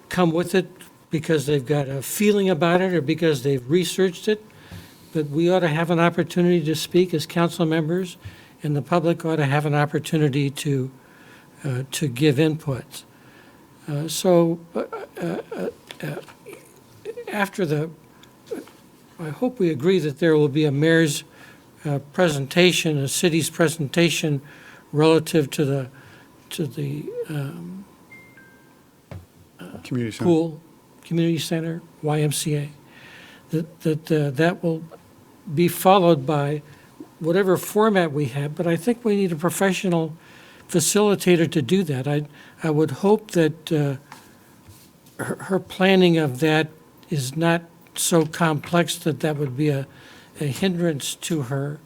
Speaker 20: come with it because they've got a feeling about it or because they've researched it, but we ought to have an opportunity to speak as council members, and the public ought to have an opportunity to give input. I hope we agree that there will be a mayor's presentation, a city's presentation relative to the
Speaker 5: Community center.
Speaker 20: pool, community center, YMCA. That will be followed by whatever format we have, but I think we need a professional facilitator to do that. I would hope that her planning of that is not so complex that would be a hindrance to her,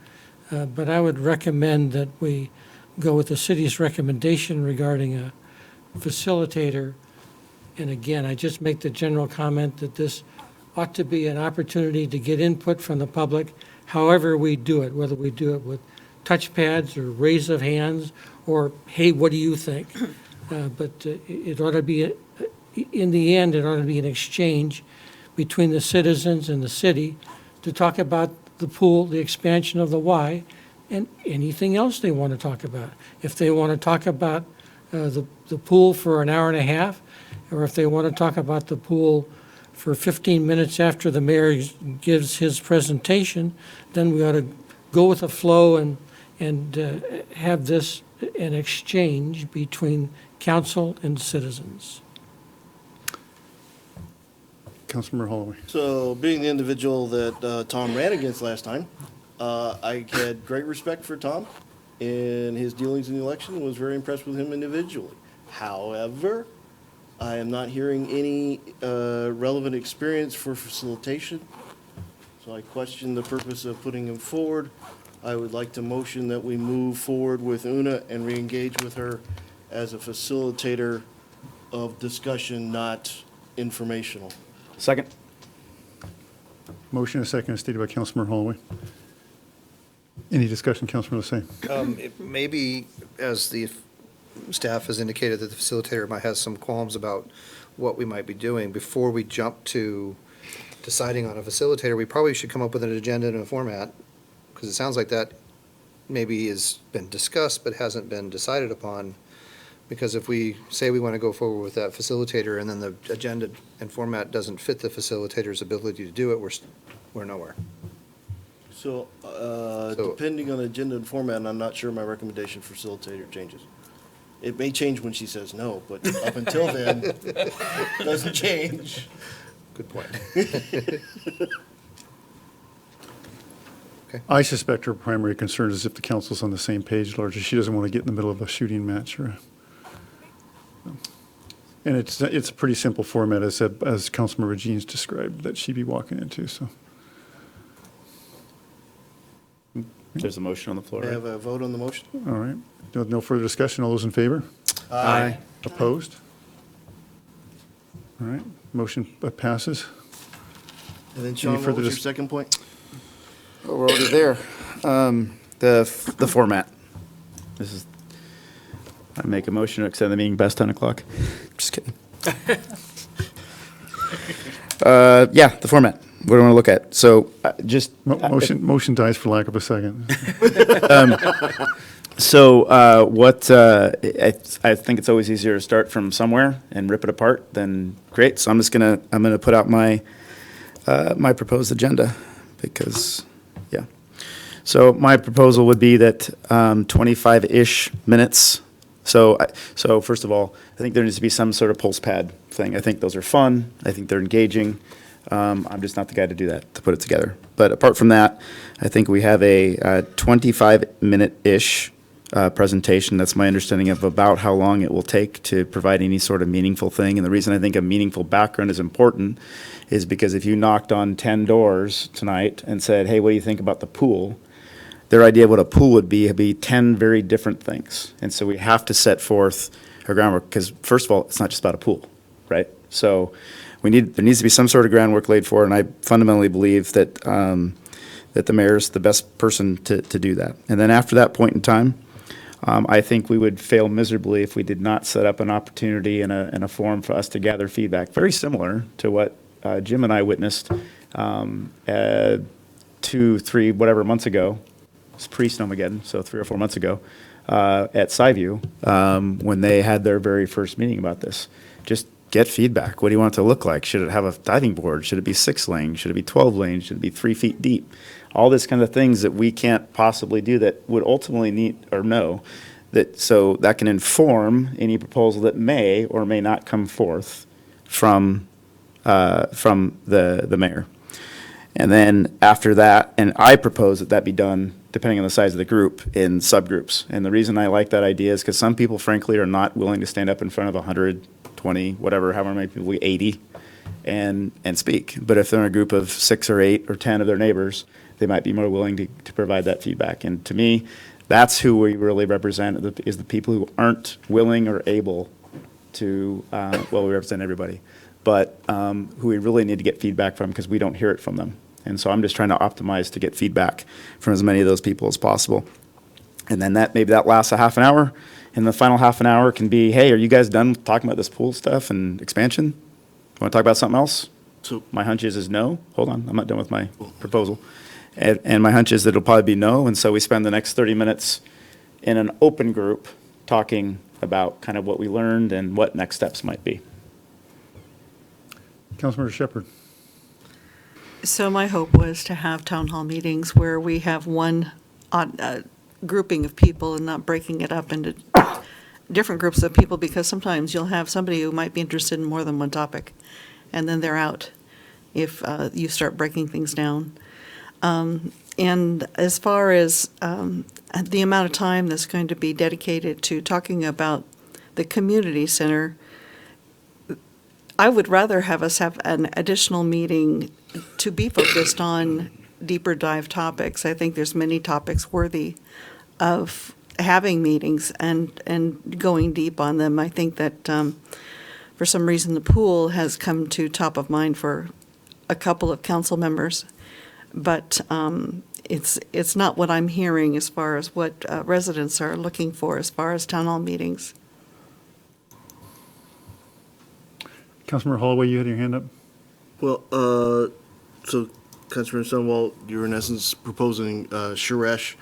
Speaker 20: but I would recommend that we go with the city's recommendation regarding a facilitator. And again, I just make the general comment that this ought to be an opportunity to get input from the public, however we do it, whether we do it with touchpads or raise of hands or, hey, what do you think? But it ought to be, in the end, it ought to be an exchange between the citizens and the city to talk about the pool, the expansion of the Y, and anything else they want to talk about. If they want to talk about the pool for an hour and a half, or if they want to talk about the pool for 15 minutes after the mayor gives his presentation, then we ought to go with the flow and have this an exchange between council and citizens.
Speaker 5: Councilmember Holloway.
Speaker 13: So, being the individual that Tom ran against last time, I had great respect for Tom in his dealings in the election and was very impressed with him individually. However, I am not hearing any relevant experience for facilitation, so I question the purpose of putting him forward. I would like to motion that we move forward with Una and reengage with her as a facilitator of discussion, not informational.
Speaker 6: Second.
Speaker 5: Motion and a second is stated by Councilmember Holloway. Any discussion, Councilmember Lissay?
Speaker 1: Maybe, as the staff has indicated, that the facilitator might have some qualms about what we might be doing. Before we jump to deciding on a facilitator, we probably should come up with an agenda and a format, because it sounds like that maybe has been discussed but hasn't been decided upon. Because if we say we want to go forward with that facilitator and then the agenda and format doesn't fit the facilitator's ability to do it, we're nowhere.
Speaker 13: So, depending on agenda and format, I'm not sure my recommendation for facilitator changes. It may change when she says no, but up until then, it doesn't change.
Speaker 1: Good point.
Speaker 5: I suspect her primary concern is if the council's on the same page largely. She doesn't want to get in the middle of a shooting match. And it's a pretty simple format, as Councilmember Jeans described, that she'd be walking into, so.
Speaker 6: There's a motion on the floor,
Speaker 13: May I
Speaker 6: right?
Speaker 13: have a vote on the motion?
Speaker 5: All right. No further discussion. All those in favor?
Speaker 6: Aye.
Speaker 5: Opposed? All right. Motion passes.
Speaker 13: And then Sean, what
Speaker 5: further
Speaker 13: was your
Speaker 5: dis-
Speaker 13: second point?
Speaker 6: Oh, we're already there. The format. This is, I make a motion to extend the meeting past 10 o'clock. Just kidding. Yeah, the format. What do I want to look at? So just.
Speaker 5: Motion dies for lack of a second.
Speaker 6: So I think it's always easier to start from somewhere and rip it apart than create. So I'm gonna put out my proposed agenda because, yeah. So my proposal would be that 25-ish minutes. So first of all, I think there needs to be some sort of pulse pad thing. I think those are fun. I think they're engaging. I'm just not the guy to do that, to put it together. But apart from that, I think we have a 25-minute-ish presentation. That's my understanding of about how long it will take to provide any sort of meaningful thing. And the reason I think a meaningful background is important is because if you knocked on 10 doors tonight and said, hey, what do you think about the pool? Their idea of what a pool would be 10 very different things. And so we have to set forth our groundwork, because first of all, it's not just about a pool, right? So there needs to be some sort of groundwork laid for it, and I fundamentally believe that that the mayor is the best person to do that. And then after that point in time, I think we would fail miserably if we did not set up an opportunity and a forum for us to gather feedback, very similar to what Jim and I witnessed 2, 3, whatever months ago. It's pre-Snowmageddon, so 3 or 4 months ago, at Skyview, when they had their very first meeting about this. Just get feedback. What do you want it to look like? Should it have a diving board? Should it be 6 lanes? Should it be 12 lanes? Should it be 3 feet deep? All this kind of things that we can't possibly do that would ultimately need or know that, so that can inform any proposal that may or may not come forth from the mayor. And then after that, and I propose that that be done, depending on the size of the group, in subgroups. And the reason I like that idea is because some people, frankly, are not willing to stand up in front of 120, whatever, however many people, 80, and speak. But if they're in a group of 6 or 8 or 10 of their neighbors, they might be more willing to provide that feedback. And to me, that's who we really represent, is the people who aren't willing or able to, well, we represent everybody, but who we really need to get feedback from because we don't hear it from them. And so I'm just trying to optimize to get feedback from as many of those people as possible. And then maybe that lasts a half an hour, and the final half an hour can be, hey, are you guys done talking about this pool stuff and expansion? Want to talk about something else?
Speaker 13: So
Speaker 6: my hunch is no. Hold on, I'm not done with my proposal. And my hunch is that it'll probably be no, and so we spend the next 30 minutes in an open group talking about kind of what we learned and what next steps might be.
Speaker 5: Councilmember Shepherd.
Speaker 4: So my hope was to have town hall meetings where we have one grouping of people and not breaking it up into different groups of people, because sometimes you'll have somebody who might be interested in more than one topic, and then they're out if you start breaking things down. And as far as the amount of time that's going to be dedicated to talking about the community center, I would rather have us have an additional meeting to be focused on deeper dive topics. I think there's many topics worthy of having meetings and going deep on them. I think that for some reason the pool has come to top of mind for a couple of council members, but it's not what I'm hearing as far as what residents are looking for as far as town hall meetings.
Speaker 5: Councilmember Holloway, you had your hand up?
Speaker 13: Well, so Councilman Stonewall, you're in essence proposing Suresh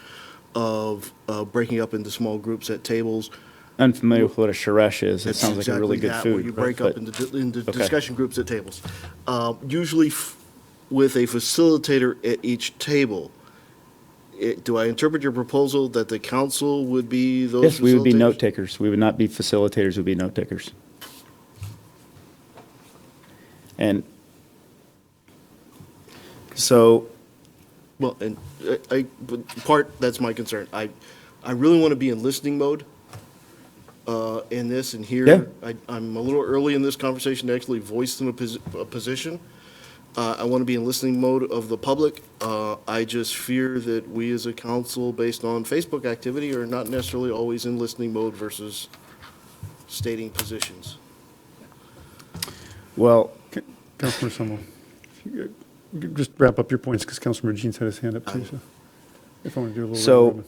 Speaker 13: of breaking up into small groups at tables.
Speaker 6: Unfamiliar with what a Suresh is. It sounds like a really good
Speaker 13: Exactly that,
Speaker 6: food.
Speaker 13: where you break up into
Speaker 6: Okay.
Speaker 13: discussion groups at tables. Usually with a facilitator at each table. Do I interpret your proposal that the council would be those
Speaker 6: Yes, we would be
Speaker 13: facilitators?
Speaker 6: note takers. We would not be facilitators, we'd be note takers. And so,
Speaker 13: Well, and that's my concern. I really want to be in listening mode in this and here.
Speaker 6: Yeah.
Speaker 13: I'm a little early in this conversation to actually voice a position. I want to be in listening mode of the public. I just fear that we as a council, based on Facebook activity, are not necessarily always in listening mode versus stating positions.
Speaker 6: well,
Speaker 5: Councilmember Summerall, if you could just wrap up your points, because Councilmember Jeans had his hand up too, so if I want to do a little.
Speaker 6: So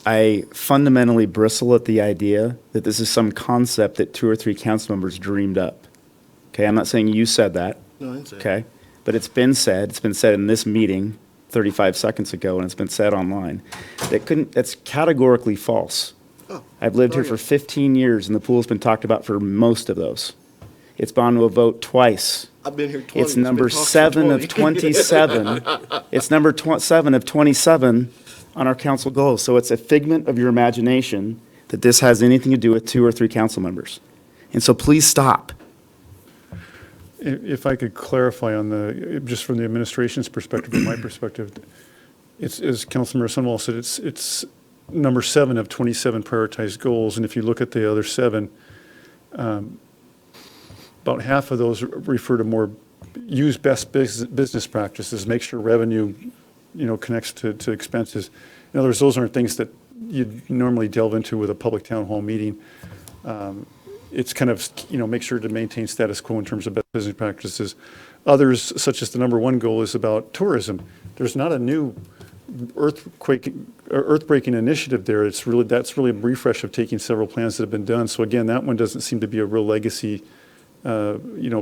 Speaker 6: I fundamentally bristle at the idea that this is some concept that 2 or 3 council members dreamed up. Okay, I'm not saying you said that.
Speaker 13: No, I didn't say
Speaker 6: Okay, but it's been said in this meeting 35 seconds ago, and it's been said online. That's categorically false.
Speaker 13: Oh,
Speaker 6: I've lived here
Speaker 13: okay.
Speaker 6: for 15 years, and the pool's been talked about for most of those. It's gone to a vote twice
Speaker 13: I've been here 20.
Speaker 6: It's number 7 of 27. It's number 7 of 27 on our council goals. So it's a figment of your imagination that this has anything to do with 2 or 3 council members. And so please stop.
Speaker 5: If I could clarify on just from the administration's perspective, from my perspective, it's, as Councilmember Sunwall said, it's number 7 of 27 prioritized goals. And if you look at the other 7, about half of those refer to more use best business practices, make sure revenue, connects to expenses. In other words, those aren't things that you'd normally delve into with a public town hall meeting. It's kind of, make sure to maintain status quo in terms of best business practices. Others, such as the number 1 goal, is about tourism. There's not a new earth-breaking initiative there. That's really a refresh of taking several plans that have been done. So again, that one doesn't seem to be a real legacy,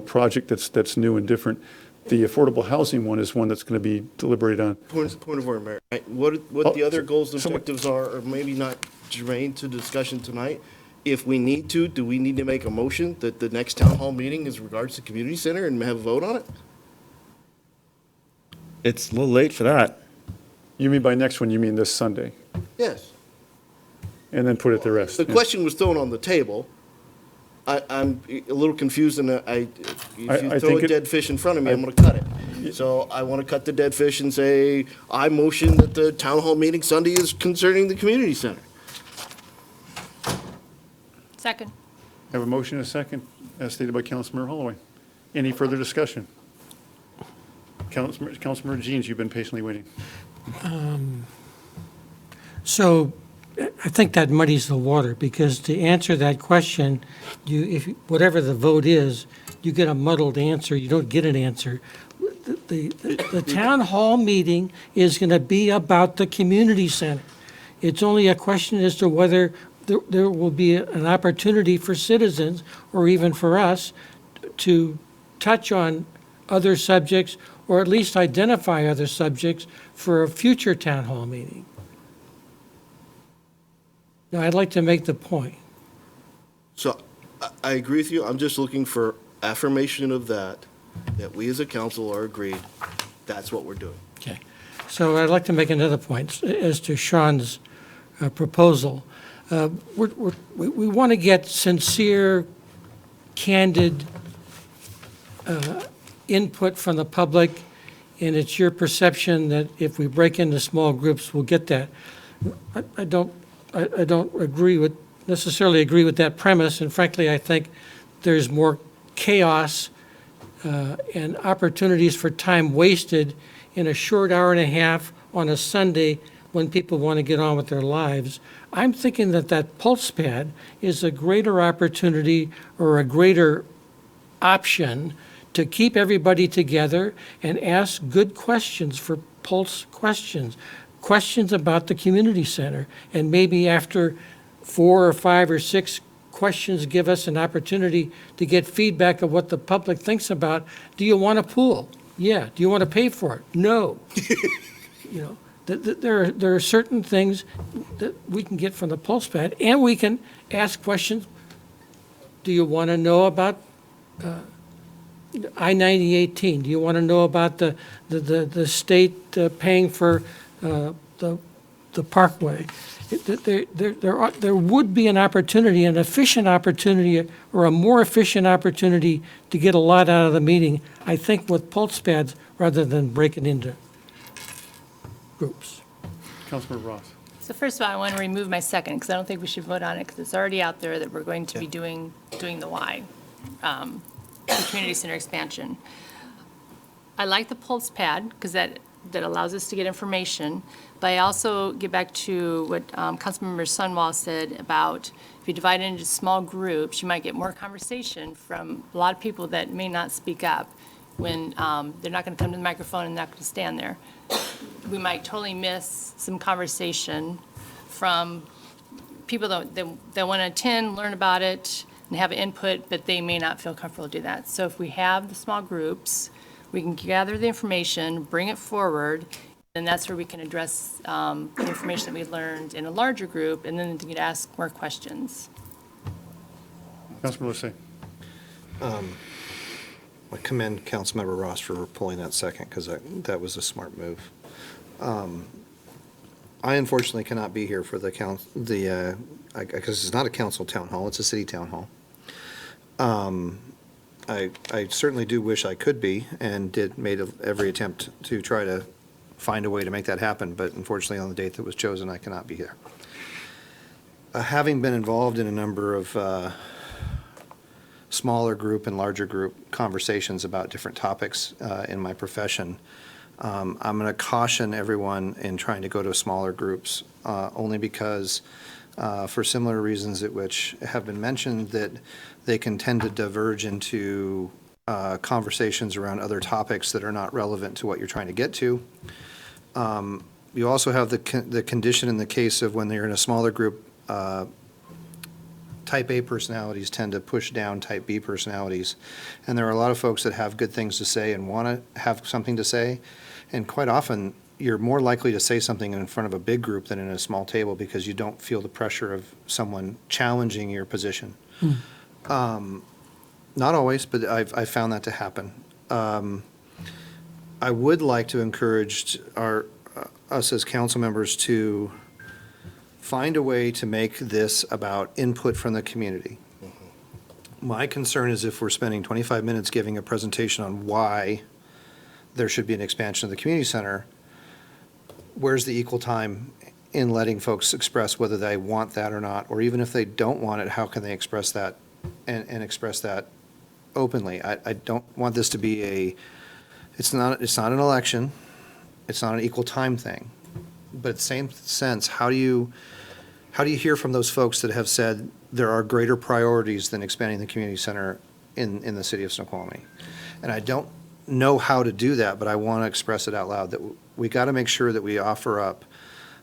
Speaker 5: project that's new and different. The affordable housing one is one that's going to be deliberated on.
Speaker 13: Point of order, Mayor. What the other goals and objectives are maybe not germane to discussion tonight. If we need to, do we need to make a motion that the next town hall meeting is regards to community center and have a vote on it?
Speaker 6: It's a little late for that.
Speaker 5: You mean by next one, you mean this Sunday?
Speaker 13: Yes.
Speaker 5: And then put it the rest.
Speaker 13: The question was thrown on the table. I'm a little confused, and if you throw a dead fish in front of me, I'm going to cut it. So I want to cut the dead fish and say, I motion that the town hall meeting Sunday is concerning the community center.
Speaker 16: Second.
Speaker 5: Have a motion and a second, as stated by Councilmember Holloway. Any further discussion? Councilmember Jeans, you've been patiently waiting.
Speaker 20: So I think that muddies the water, because to answer that question, whatever the vote is, you get a muddled answer, you don't get an answer. The town hall meeting is going to be about the community center. It's only a question as to whether there will be an opportunity for citizens, or even for us, to touch on other subjects, or at least identify other subjects for a future town hall meeting. Now, I'd like to make the point.
Speaker 13: So I agree with you. I'm just looking for affirmation of that we as a council are agreed, that's what we're doing.
Speaker 20: Okay. So I'd like to make another point as to Sean's proposal. We want to get sincere, candid input from the public, and it's your perception that if we break into small groups, we'll get that. I don't necessarily agree with that premise, and frankly, I think there's more chaos and opportunities for time wasted in a short hour and a half on a Sunday when people want to get on with their lives. I'm thinking that pulse pad is a greater opportunity, or a greater option, to keep everybody together and ask good questions for pulse questions about the community center. And maybe after 4 or 5 or 6 questions, give us an opportunity to get feedback of what the public thinks about. Do you want a pool? Yeah. Do you want to pay for it? No. There are certain things that we can get from the pulse pad, and we can ask questions. Do you want to know about I-9018? Do you want to know about the state paying for the parkway? There would be an opportunity, an efficient opportunity, or a more efficient opportunity to get a lot out of the meeting, I think, with pulse pads rather than breaking into groups.
Speaker 5: Councilmember Ross.
Speaker 16: So first of all, I want to remove my second, because I don't think we should vote on it, because it's already out there that we're going to be doing the Y, the community center expansion. I like the pulse pad, because that allows us to get information, but I also get back to what Councilmember Sunwall said about if you divide it into small groups, you might get more conversation from a lot of people that may not speak up when they're not going to come to the microphone and not going to stand there. We might totally miss some conversation from people that want to attend, learn about it, and have input, but they may not feel comfortable to do that. So if we have the small groups, we can gather the information, bring it forward, and that's where we can address the information that we learned in a larger group, and then you can ask more questions.
Speaker 5: Councilmember Lassie.
Speaker 1: I commend Councilmember Ross for pulling that second, because that was a smart move. I unfortunately cannot be here for because it's not a council town hall, it's a city town hall. I certainly do wish I could be, and made every attempt to try to find a way to make that happen, but unfortunately on the date that was chosen, I cannot be here. Having been involved in a number of smaller group and larger group conversations about different topics in my profession, I'm going to caution everyone in trying to go to smaller groups, only because for similar reasons which have been mentioned, that they can tend to diverge into conversations around other topics that are not relevant to what you're trying to get to. You also have the condition in the case of when they're in a smaller group, type A personalities tend to push down type B personalities. And there are a lot of folks that have good things to say and want to have something to say. And quite often, you're more likely to say something in front of a big group than in a small table, because you don't feel the pressure of someone challenging your position. Not always, but I've found that to happen. I would like to encourage us as council members to find a way to make this about input from the community. My concern is if we're spending 25 minutes giving a presentation on why there should be an expansion of the community center, where's the equal time in letting folks express whether they want that or not, or even if they don't want it, how can they express that and express that openly? I don't want this to be it's not an election, it's not an equal time thing, but at the same sense, how do you hear from those folks that have said there are greater priorities than expanding the community center in the city of Snoqualmie? And I don't know how to do that, but I want to express it out loud, that we got to make sure that we offer up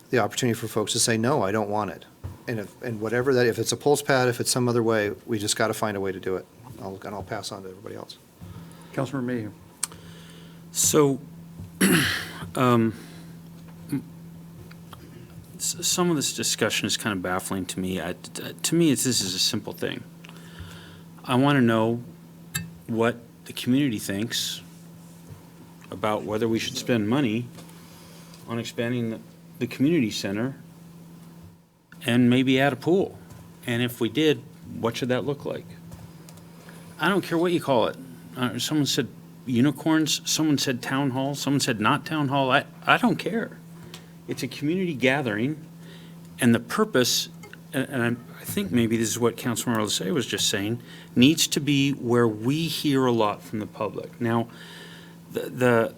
Speaker 1: the opportunity for folks to say, no, I don't want it. And whatever that, if it's a pulse pad, if it's some other way, we just got to find a way to do it. I'll pass on to everybody else.
Speaker 5: Councilmember Mayhew.
Speaker 7: So, some of this discussion is kind of baffling to me. To me, this is a simple thing. I want to know what the community thinks about whether we should spend money on expanding the community center and maybe add a pool. And if we did, what should that look like? I don't care what you call it. Someone said unicorns, someone said town hall, someone said not town hall. I don't care. It's a community gathering, and the purpose, and I think maybe this is what Councilmember Lasay was just saying, needs to be where we hear a lot from the public. Now, the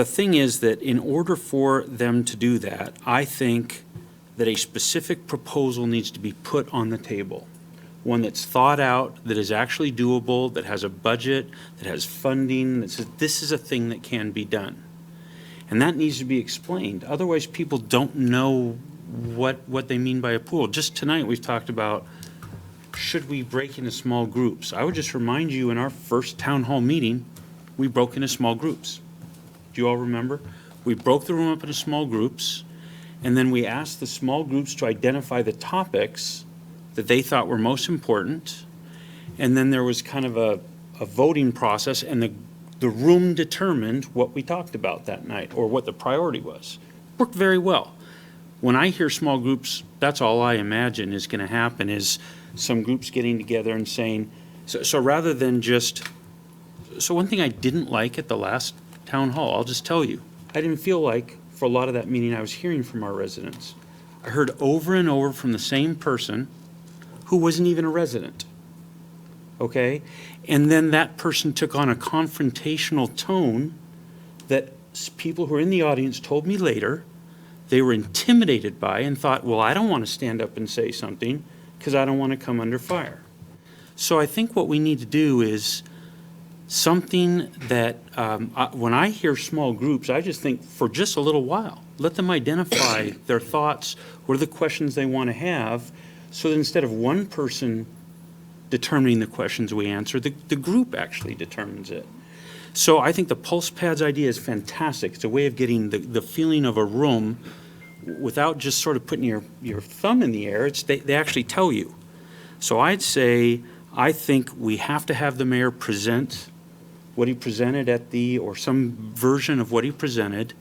Speaker 7: thing is that in order for them to do that, I think that a specific proposal needs to be put on the table. One that's thought out, that is actually doable, that has a budget, that has funding, that says this is a thing that can be done. And that needs to be explained. Otherwise, people don't know what they mean by a pool. Just tonight, we've talked about, should we break into small groups? I would just remind you, in our first town hall meeting, we broke into small groups. Do you all remember? We broke the room up into small groups, and then we asked the small groups to identify the topics that they thought were most important. And then there was kind of a voting process, and the room determined what we talked about that night, or what the priority was. Worked very well. When I hear small groups, that's all I imagine is going to happen, is some groups getting together and saying, so rather than just, so one thing I didn't like at the last town hall, I'll just tell you, I didn't feel like for a lot of that meeting I was hearing from our residents. I heard over and over from the same person who wasn't even a resident, okay? And then that person took on a confrontational tone that people who are in the audience told me later they were intimidated by, and thought, well, I don't want to stand up and say something because I don't want to come under fire. So I think what we need to do is something that, when I hear small groups, I just think for just a little while, let them identify their thoughts, what are the questions they want to have, so that instead of one person determining the questions we answer, the group actually determines it. So I think the pulse pads idea is fantastic. It's a way of getting the feeling of a room without just sort of putting your thumb in the air. They actually tell you. So I'd say, I think we have to have the mayor present what he presented at the, or some version of what he presented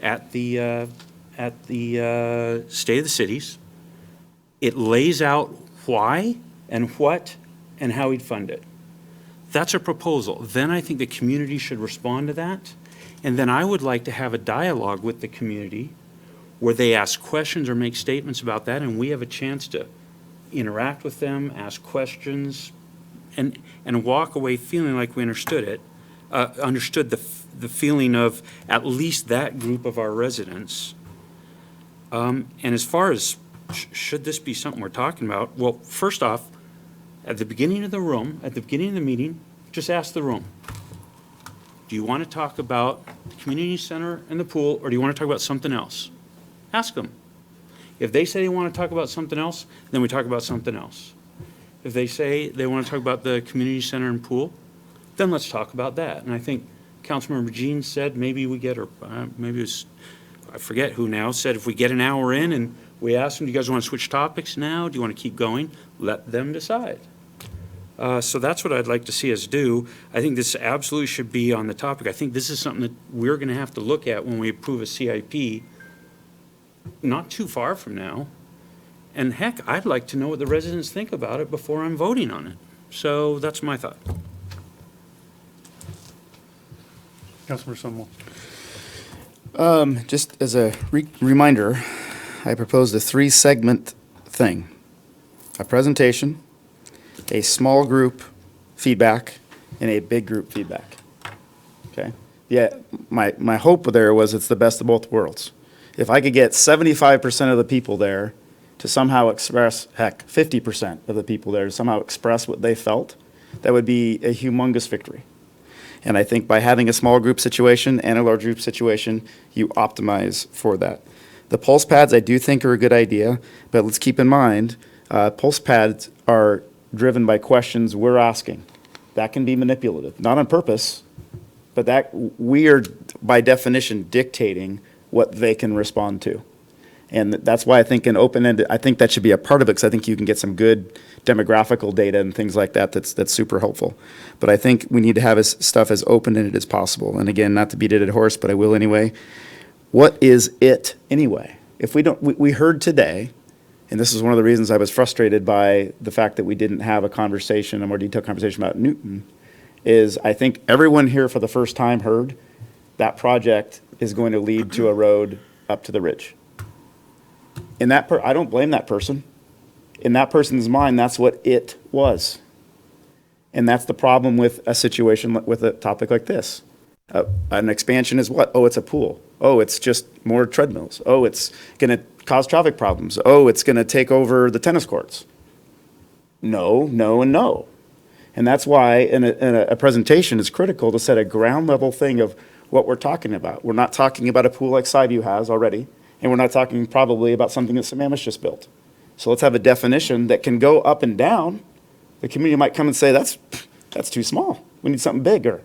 Speaker 7: at the State of the Cities. It lays out why and what and how he'd fund it. That's a proposal. Then I think the community should respond to that. And then I would like to have a dialogue with the community where they ask questions or make statements about that, and we have a chance to interact with them, ask questions, and walk away feeling like we understood it, understood the feeling of at least that group of our residents. And as far as should this be something we're talking about, well, first off, at the beginning of the room, at the beginning of the meeting, just ask the room. Do you want to talk about the community center and the pool, or do you want to talk about something else? Ask them. If they say they want to talk about something else, then we talk about something else. If they say they want to talk about the community center and pool, then let's talk about that. And I think Councilmember Jean said maybe we get, or maybe it was, I forget who now, said if we get an hour in and we ask them, do you guys want to switch topics now? Do you want to keep going? Let them decide. So that's what I'd like to see us do. I think this absolutely should be on the topic. I think this is something that we're going to have to look at when we approve a CIP not too far from now. And heck, I'd like to know what the residents think about it before I'm voting on it. So that's my thought.
Speaker 5: Councilmember Sunwall.
Speaker 6: Just as a reminder, I proposed a 3-segment thing: a presentation, a small group feedback, and a big group feedback. Okay? Yeah, my hope there was it's the best of both worlds. If I could get 75% of the people there to somehow express, heck, 50% of the people there to somehow express what they felt, that would be a humongous victory. And I think by having a small group situation and a large group situation, you optimize for that. The pulse pads I do think are a good idea, but let's keep in mind, pulse pads are driven by questions we're asking. That can be manipulative, not on purpose, but that we are by definition dictating what they can respond to. And that's why I think an open-ended, I think that should be a part of it, because I think you can get some good demographical data and things like that that's super helpful. But I think we need to have stuff as open-ended as possible. And again, not to beat a dead horse, but I will anyway. What is it anyway? If we don't, we heard today, and this is one of the reasons I was frustrated by the fact that we didn't have a conversation, a more detailed conversation about Newton, is I think everyone here for the first time heard that project is going to lead to a road up to the ridge. In that, I don't blame that person. In that person's mind, that's what it was. And that's the problem with a situation, with a topic like this. An expansion is what? Oh, it's a pool. Oh, it's just more treadmills. Oh, it's going to cause traffic problems. Oh, it's going to take over the tennis courts. No, no, and no. And that's why in a presentation it's critical to set a ground level thing of what we're talking about. We're not talking about a pool like Sideview has already, and we're not talking probably about something that Sammamish just built. So let's have a definition that can go up and down. The community might come and say, that's too small. We need something bigger.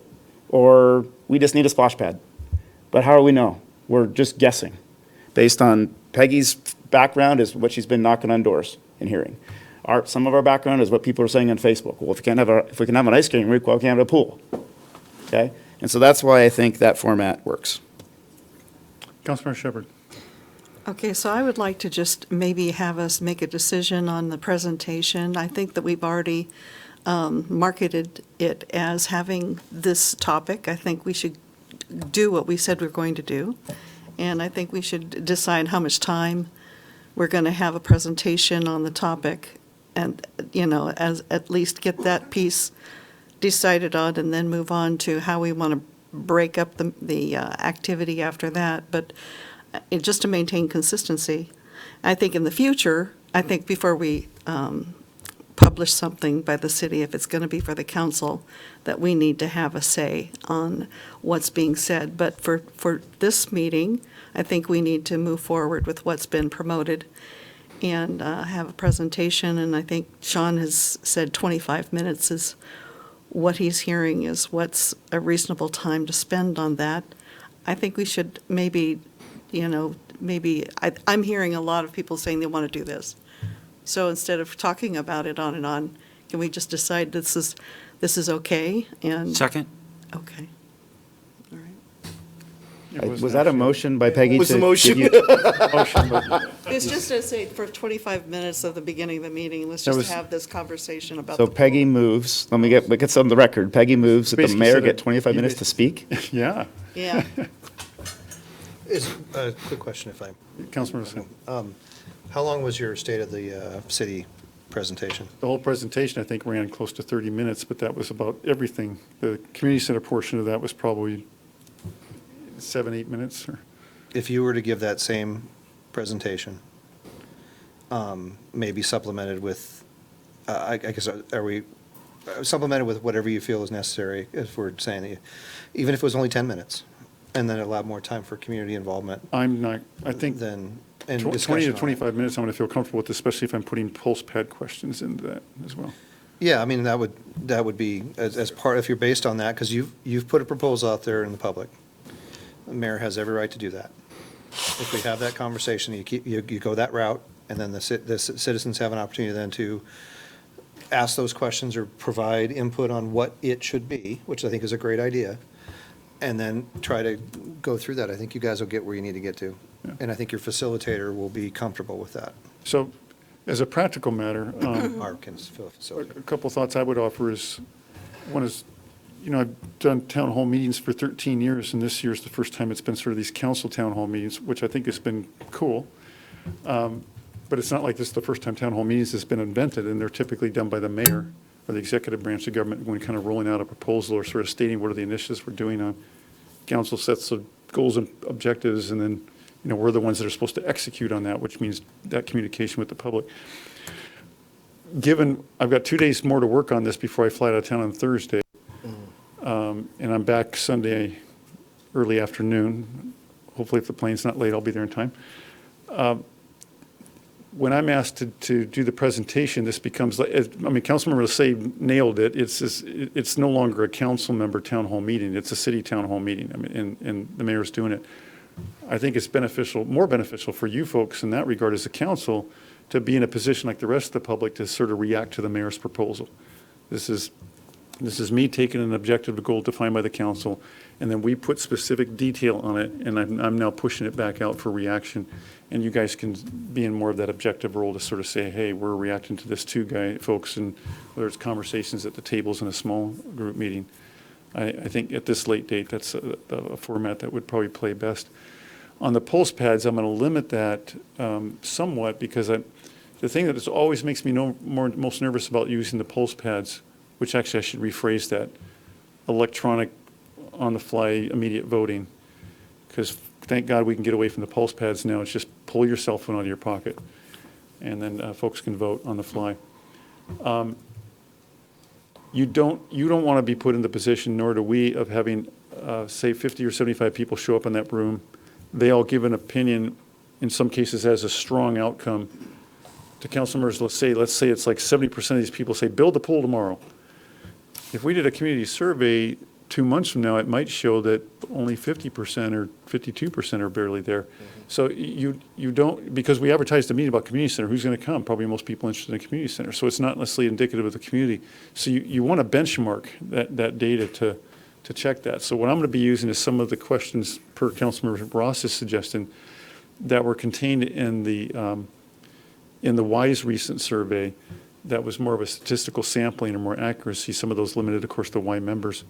Speaker 6: Or we just need a splash pad. But how do we know? We're just guessing. Based on Peggy's background is what she's been knocking on doors and hearing. Some of our background is what people are saying on Facebook. Well, if we can have an ice skating rink, why can't we have a pool? Okay? And so that's why I think that format works.
Speaker 5: Councilmember Shepherd.
Speaker 4: Okay, so I would like to just maybe have us make a decision on the presentation. I think that we've already marketed it as having this topic. I think we should do what we said we're going to do. And I think we should decide how much time we're going to have a presentation on the topic and, as at least get that piece decided on and then move on to how we want to break up the activity after that. But just to maintain consistency, I think in the future, I think before we publish something by the city, if it's going to be for the council, that we need to have a say on what's being said. But for this meeting, I think we need to move forward with what's been promoted and have a presentation. And I think Sean has said 25 minutes is what he's hearing is what's a reasonable time to spend on that. I think we should maybe, I'm hearing a lot of people saying they want to do this. So instead of talking about it on and on, can we just decide this is okay? And
Speaker 7: Second.
Speaker 4: Okay. All right.
Speaker 6: Was that a motion by Peggy?
Speaker 13: Was the
Speaker 6: to
Speaker 13: motion?
Speaker 6: give you-
Speaker 4: It's just to say, for 25 minutes of the beginning of the meeting, let's
Speaker 6: That
Speaker 4: just
Speaker 6: was-
Speaker 4: have this conversation about
Speaker 6: So
Speaker 4: the
Speaker 6: Peggy moves, let me get some on the record. Peggy moves that the
Speaker 5: Basically
Speaker 6: mayor
Speaker 5: said
Speaker 6: get
Speaker 5: it-
Speaker 6: 25 minutes to speak?
Speaker 5: Yeah.
Speaker 4: Yeah.
Speaker 1: Is, a quick question if I,
Speaker 5: Councilmember Singh.
Speaker 1: how long was your State of the City presentation?
Speaker 5: The whole presentation, I think, ran close to 30 minutes, but that was about everything. The community center portion of that was probably 7, 8 minutes. Or
Speaker 1: If you were to give that same presentation, maybe supplemented with, I guess, are we, supplemented with whatever you feel is necessary, if we're saying that, even if it was only 10 minutes, and then allow more time for community involvement,
Speaker 5: I'm not, I think
Speaker 1: then, and
Speaker 5: 20
Speaker 1: discussion
Speaker 5: to
Speaker 1: on it.
Speaker 5: 25 minutes, I'm going to feel comfortable with, especially if I'm putting pulse pad questions into that as well.
Speaker 1: Yeah, I mean, that would be, as part, if you're based on that, because you've put a proposal out there in the public. The mayor has every right to do that. If we have that conversation, you go that route, and then the citizens have an opportunity then to ask those questions or provide input on what it should be, which I think is a great idea, and then try to go through that. I think you guys will get where you need to get to.
Speaker 5: Yeah.
Speaker 1: And I think your facilitator will be comfortable with that.
Speaker 5: So as a practical matter,
Speaker 1: Or can facilitate.
Speaker 5: a couple of thoughts I would offer is, one is, I've done town hall meetings for 13 years, and this year's the first time it's been sort of these council town hall meetings, which I think has been cool. But it's not like this is the first time town hall meetings has been invented, and they're typically done by the mayor or the executive branch of government when kind of rolling out a proposal or sort of stating what are the initiatives we're doing on. Council sets the goals and objectives, and then, we're the ones that are supposed to execute on that, which means that communication with the public. Given, I've got 2 days more to work on this before I fly out of town on Thursday, and I'm back Sunday early afternoon. Hopefully, if the plane's not late, I'll be there in time. When I'm asked to do the presentation, this becomes, Councilmember Lissay nailed it. It's no longer a council member town hall meeting. It's a city town hall meeting, and the mayor's doing it. I think it's more beneficial for you folks in that regard as a council to be in a position like the rest of the public to sort of react to the mayor's proposal. This is me taking an objective goal defined by the council, and then we put specific detail on it, and I'm now pushing it back out for reaction. And you guys can be in more of that objective role to sort of say, hey, we're reacting to this too, folks, and whether it's conversations at the tables in a small group meeting. I think at this late date, that's a format that would probably play best. On the pulse pads, I'm going to limit that somewhat, because the thing that always makes me most nervous about using the pulse pads, which actually I should rephrase that, electronic, on-the-fly, immediate voting, because thank God we can get away from the pulse pads now. It's just pull your cell phone out of your pocket, and then folks can vote on the fly. You don't want to be put in the position, nor do we, of having, say, 50 or 75 people show up in that room. They all give an opinion, in some cases as a strong outcome. To council members, let's say it's like 70% of these people say, build the pool tomorrow. If we did a community survey 2 months from now, it might show that only 50% or 52% are barely there. So you don't, because we advertised a meeting about community center, who's going to come? Probably most people interested in a community center. So it's not necessarily indicative of the community. So you want to benchmark that data to check that. So what I'm going to be using is some of the questions per Councilmember Ross's suggestion that were contained in the WISE recent survey. That was more of a statistical sampling or more accuracy. Some of those limited, of course, to Y members.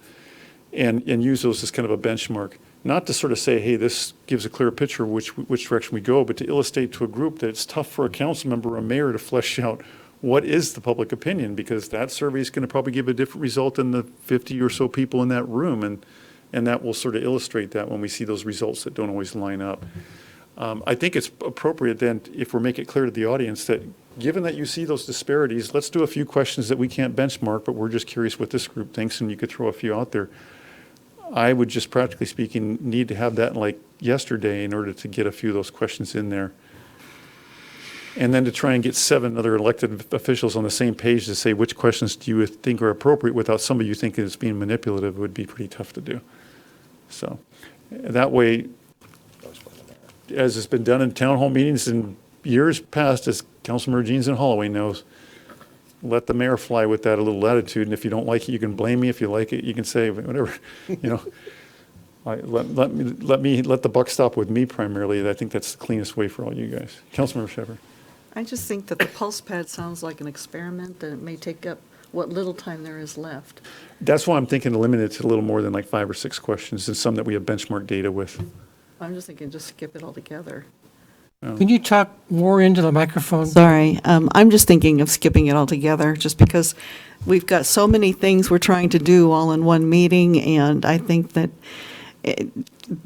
Speaker 5: And use those as kind of a benchmark, not to sort of say, hey, this gives a clear picture of which direction we go, but to illustrate to a group that it's tough for a council member or a mayor to flesh out what is the public opinion, because that survey is going to probably give a different result than the 50 or so people in that room, and that will sort of illustrate that when we see those results that don't always line up. I think it's appropriate then, if we make it clear to the audience that given that you see those disparities, let's do a few questions that we can't benchmark, but we're just curious what this group thinks, and you could throw a few out there. I would just, practically speaking, need to have that like yesterday in order to get a few of those questions in there. And then to try and get 7 other elected officials on the same page to say which questions do you think are appropriate without somebody you think is being manipulative would be pretty tough to do. So that way, as has been done in town hall meetings in years past, as Councilmember Jeans and Holloway knows, let the mayor fly with that a little latitude, and if you don't like it, you can blame me. If you like it, you can say whatever, you know. Let the buck stop with me primarily. I think that's the cleanest way for all you guys. Councilmember Shepherd.
Speaker 4: I just think that the pulse pad sounds like an experiment, and it may take up what little time there is left.
Speaker 5: That's why I'm thinking limit it to a little more than like 5 or 6 questions, and some that we have benchmark data with.
Speaker 4: I'm just thinking just skip it altogether.
Speaker 20: Can you talk more into the microphone?
Speaker 4: Sorry, I'm just thinking of skipping it altogether, just because we've got so many things we're trying to do all in one meeting, and I think that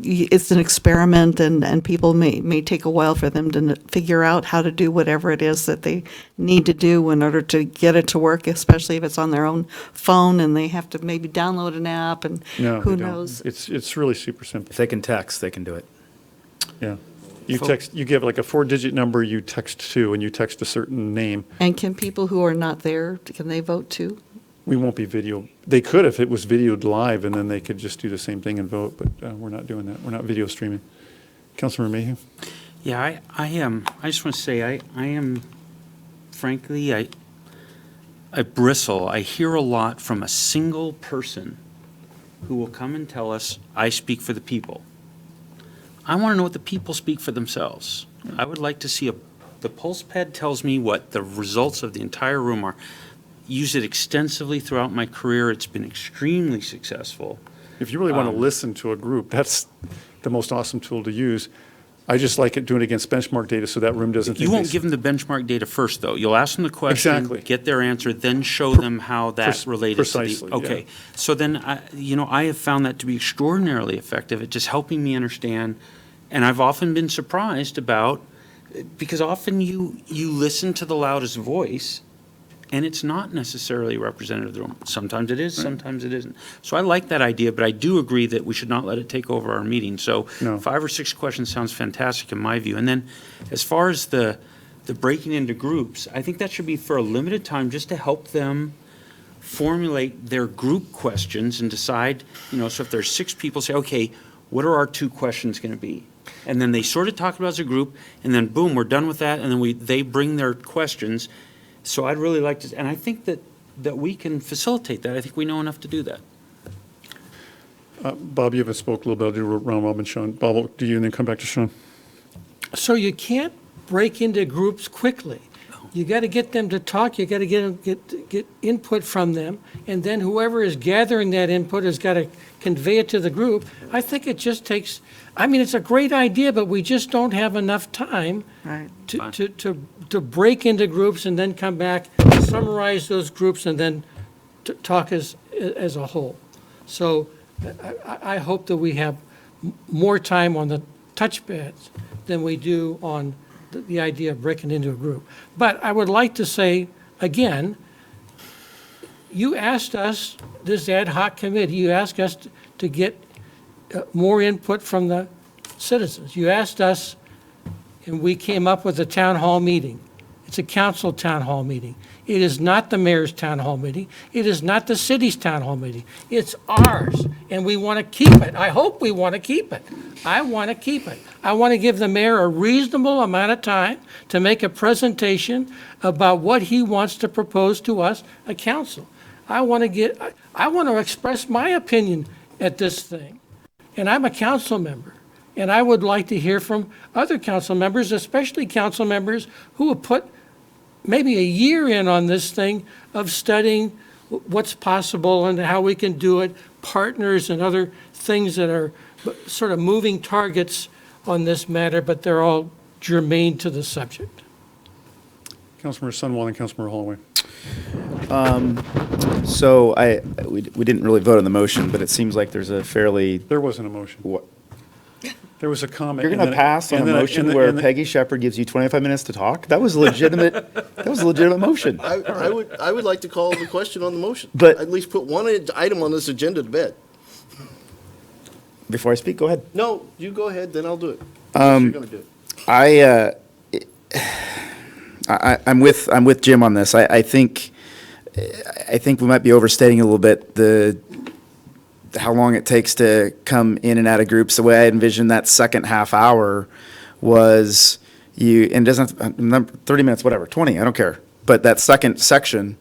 Speaker 4: it's an experiment, and people may take a while for them to figure out how to do whatever it is that they need to do in order to get it to work, especially if it's on their own phone and they have to maybe download an app, and
Speaker 5: No,
Speaker 4: who
Speaker 5: they don't.
Speaker 4: knows.
Speaker 5: It's really super simple.
Speaker 6: If they can text, they can do it.
Speaker 5: Yeah. You give like a 4-digit number, you text to, and you text a certain name.
Speaker 4: And can people who are not there, can they vote too?
Speaker 5: We won't be video. They could if it was videoed live, and then they could just do the same thing and vote, but we're not doing that. We're not video streaming. Councilmember Mayhew?
Speaker 7: Yeah, I just want to say, I am, frankly, I bristle. I hear a lot from a single person who will come and tell us, I speak for the people. I want to know what the people speak for themselves. I would like to see the pulse pad tells me what the results of the entire room are. Use it extensively throughout my career. It's been extremely successful.
Speaker 5: If you really want to listen to a group, that's the most awesome tool to use. I just like it doing it against benchmark data so that room doesn't think
Speaker 7: You won't
Speaker 5: they-
Speaker 7: give them the benchmark data first, though. You'll ask them the question,
Speaker 5: Exactly.
Speaker 7: get their answer, then show them how that related
Speaker 5: precisely,
Speaker 7: to the. Okay, so then, I have found that to be extraordinarily effective at just helping me understand. And I've often been surprised about, because often you listen to the loudest voice, and it's not necessarily representative of the room. Sometimes it is, sometimes it isn't. So I like that idea, but I do agree that we should not let it take over our meeting. So
Speaker 5: No.
Speaker 7: 5 or 6 questions sounds fantastic in my view. And then as far as the breaking into groups, I think that should be for a limited time just to help them formulate their group questions and decide, so if there's 6 people, say, okay, what are our 2 questions going to be? And then they sort of talk about it as a group, and then boom, we're done with that, and then they bring their questions. So I'd really like to, and I think that we can facilitate that. I think we know enough to do that.
Speaker 5: Bob, you haven't spoke a little bit. I'll do round robin, Sean. Bob, will do you, and then come back to Sean.
Speaker 20: So you can't break into groups quickly. You got to get them to talk, you got to get input from them, and then whoever is gathering that input has got to convey it to the group. I think it just takes, it's a great idea, but we just don't have enough time
Speaker 4: Right.
Speaker 20: to break into groups and then come back, summarize those groups, and then talk as a whole. So I hope that we have more time on the touchpads than we do on the idea of breaking into a group. But I would like to say, again, you asked us, this ad hoc committee, you asked us to get more input from the citizens. You asked us, and we came up with a town hall meeting. It's a council town hall meeting. It is not the mayor's town hall meeting. It is not the city's town hall meeting. It's ours, and we want to keep it. I hope we want to keep it. I want to keep it. I want to give the mayor a reasonable amount of time to make a presentation about what he wants to propose to us, a council. I want to express my opinion at this thing, and I'm a council member. And I would like to hear from other council members, especially council members who have put maybe a year in on this thing of studying what's possible and how we can do it, partners and other things that are sort of moving targets on this matter, but they're all germane to the subject.
Speaker 5: Councilmember Sunwall and Councilmember Holloway.
Speaker 6: So we didn't really vote on the motion, but it seems like there's a fairly.
Speaker 5: There wasn't a motion.
Speaker 6: What?
Speaker 5: There was a comment.
Speaker 6: You're going to pass on a motion where Peggy Shepherd gives you 25 minutes to talk? That was legitimate. That was a legitimate motion.
Speaker 13: I would like to call the question on the motion.
Speaker 6: But-
Speaker 13: At least put one item on this agenda to bed.
Speaker 6: Before I speak, go ahead.
Speaker 13: No, you go ahead, then I'll do it. Unless you're gonna do it.
Speaker 6: I'm with Jim on this. I think we might be overstating a little bit how long it takes to come in and out of groups. The way I envisioned that second half hour was and it doesn't have, 30 minutes, whatever, 20, I don't care. But that second section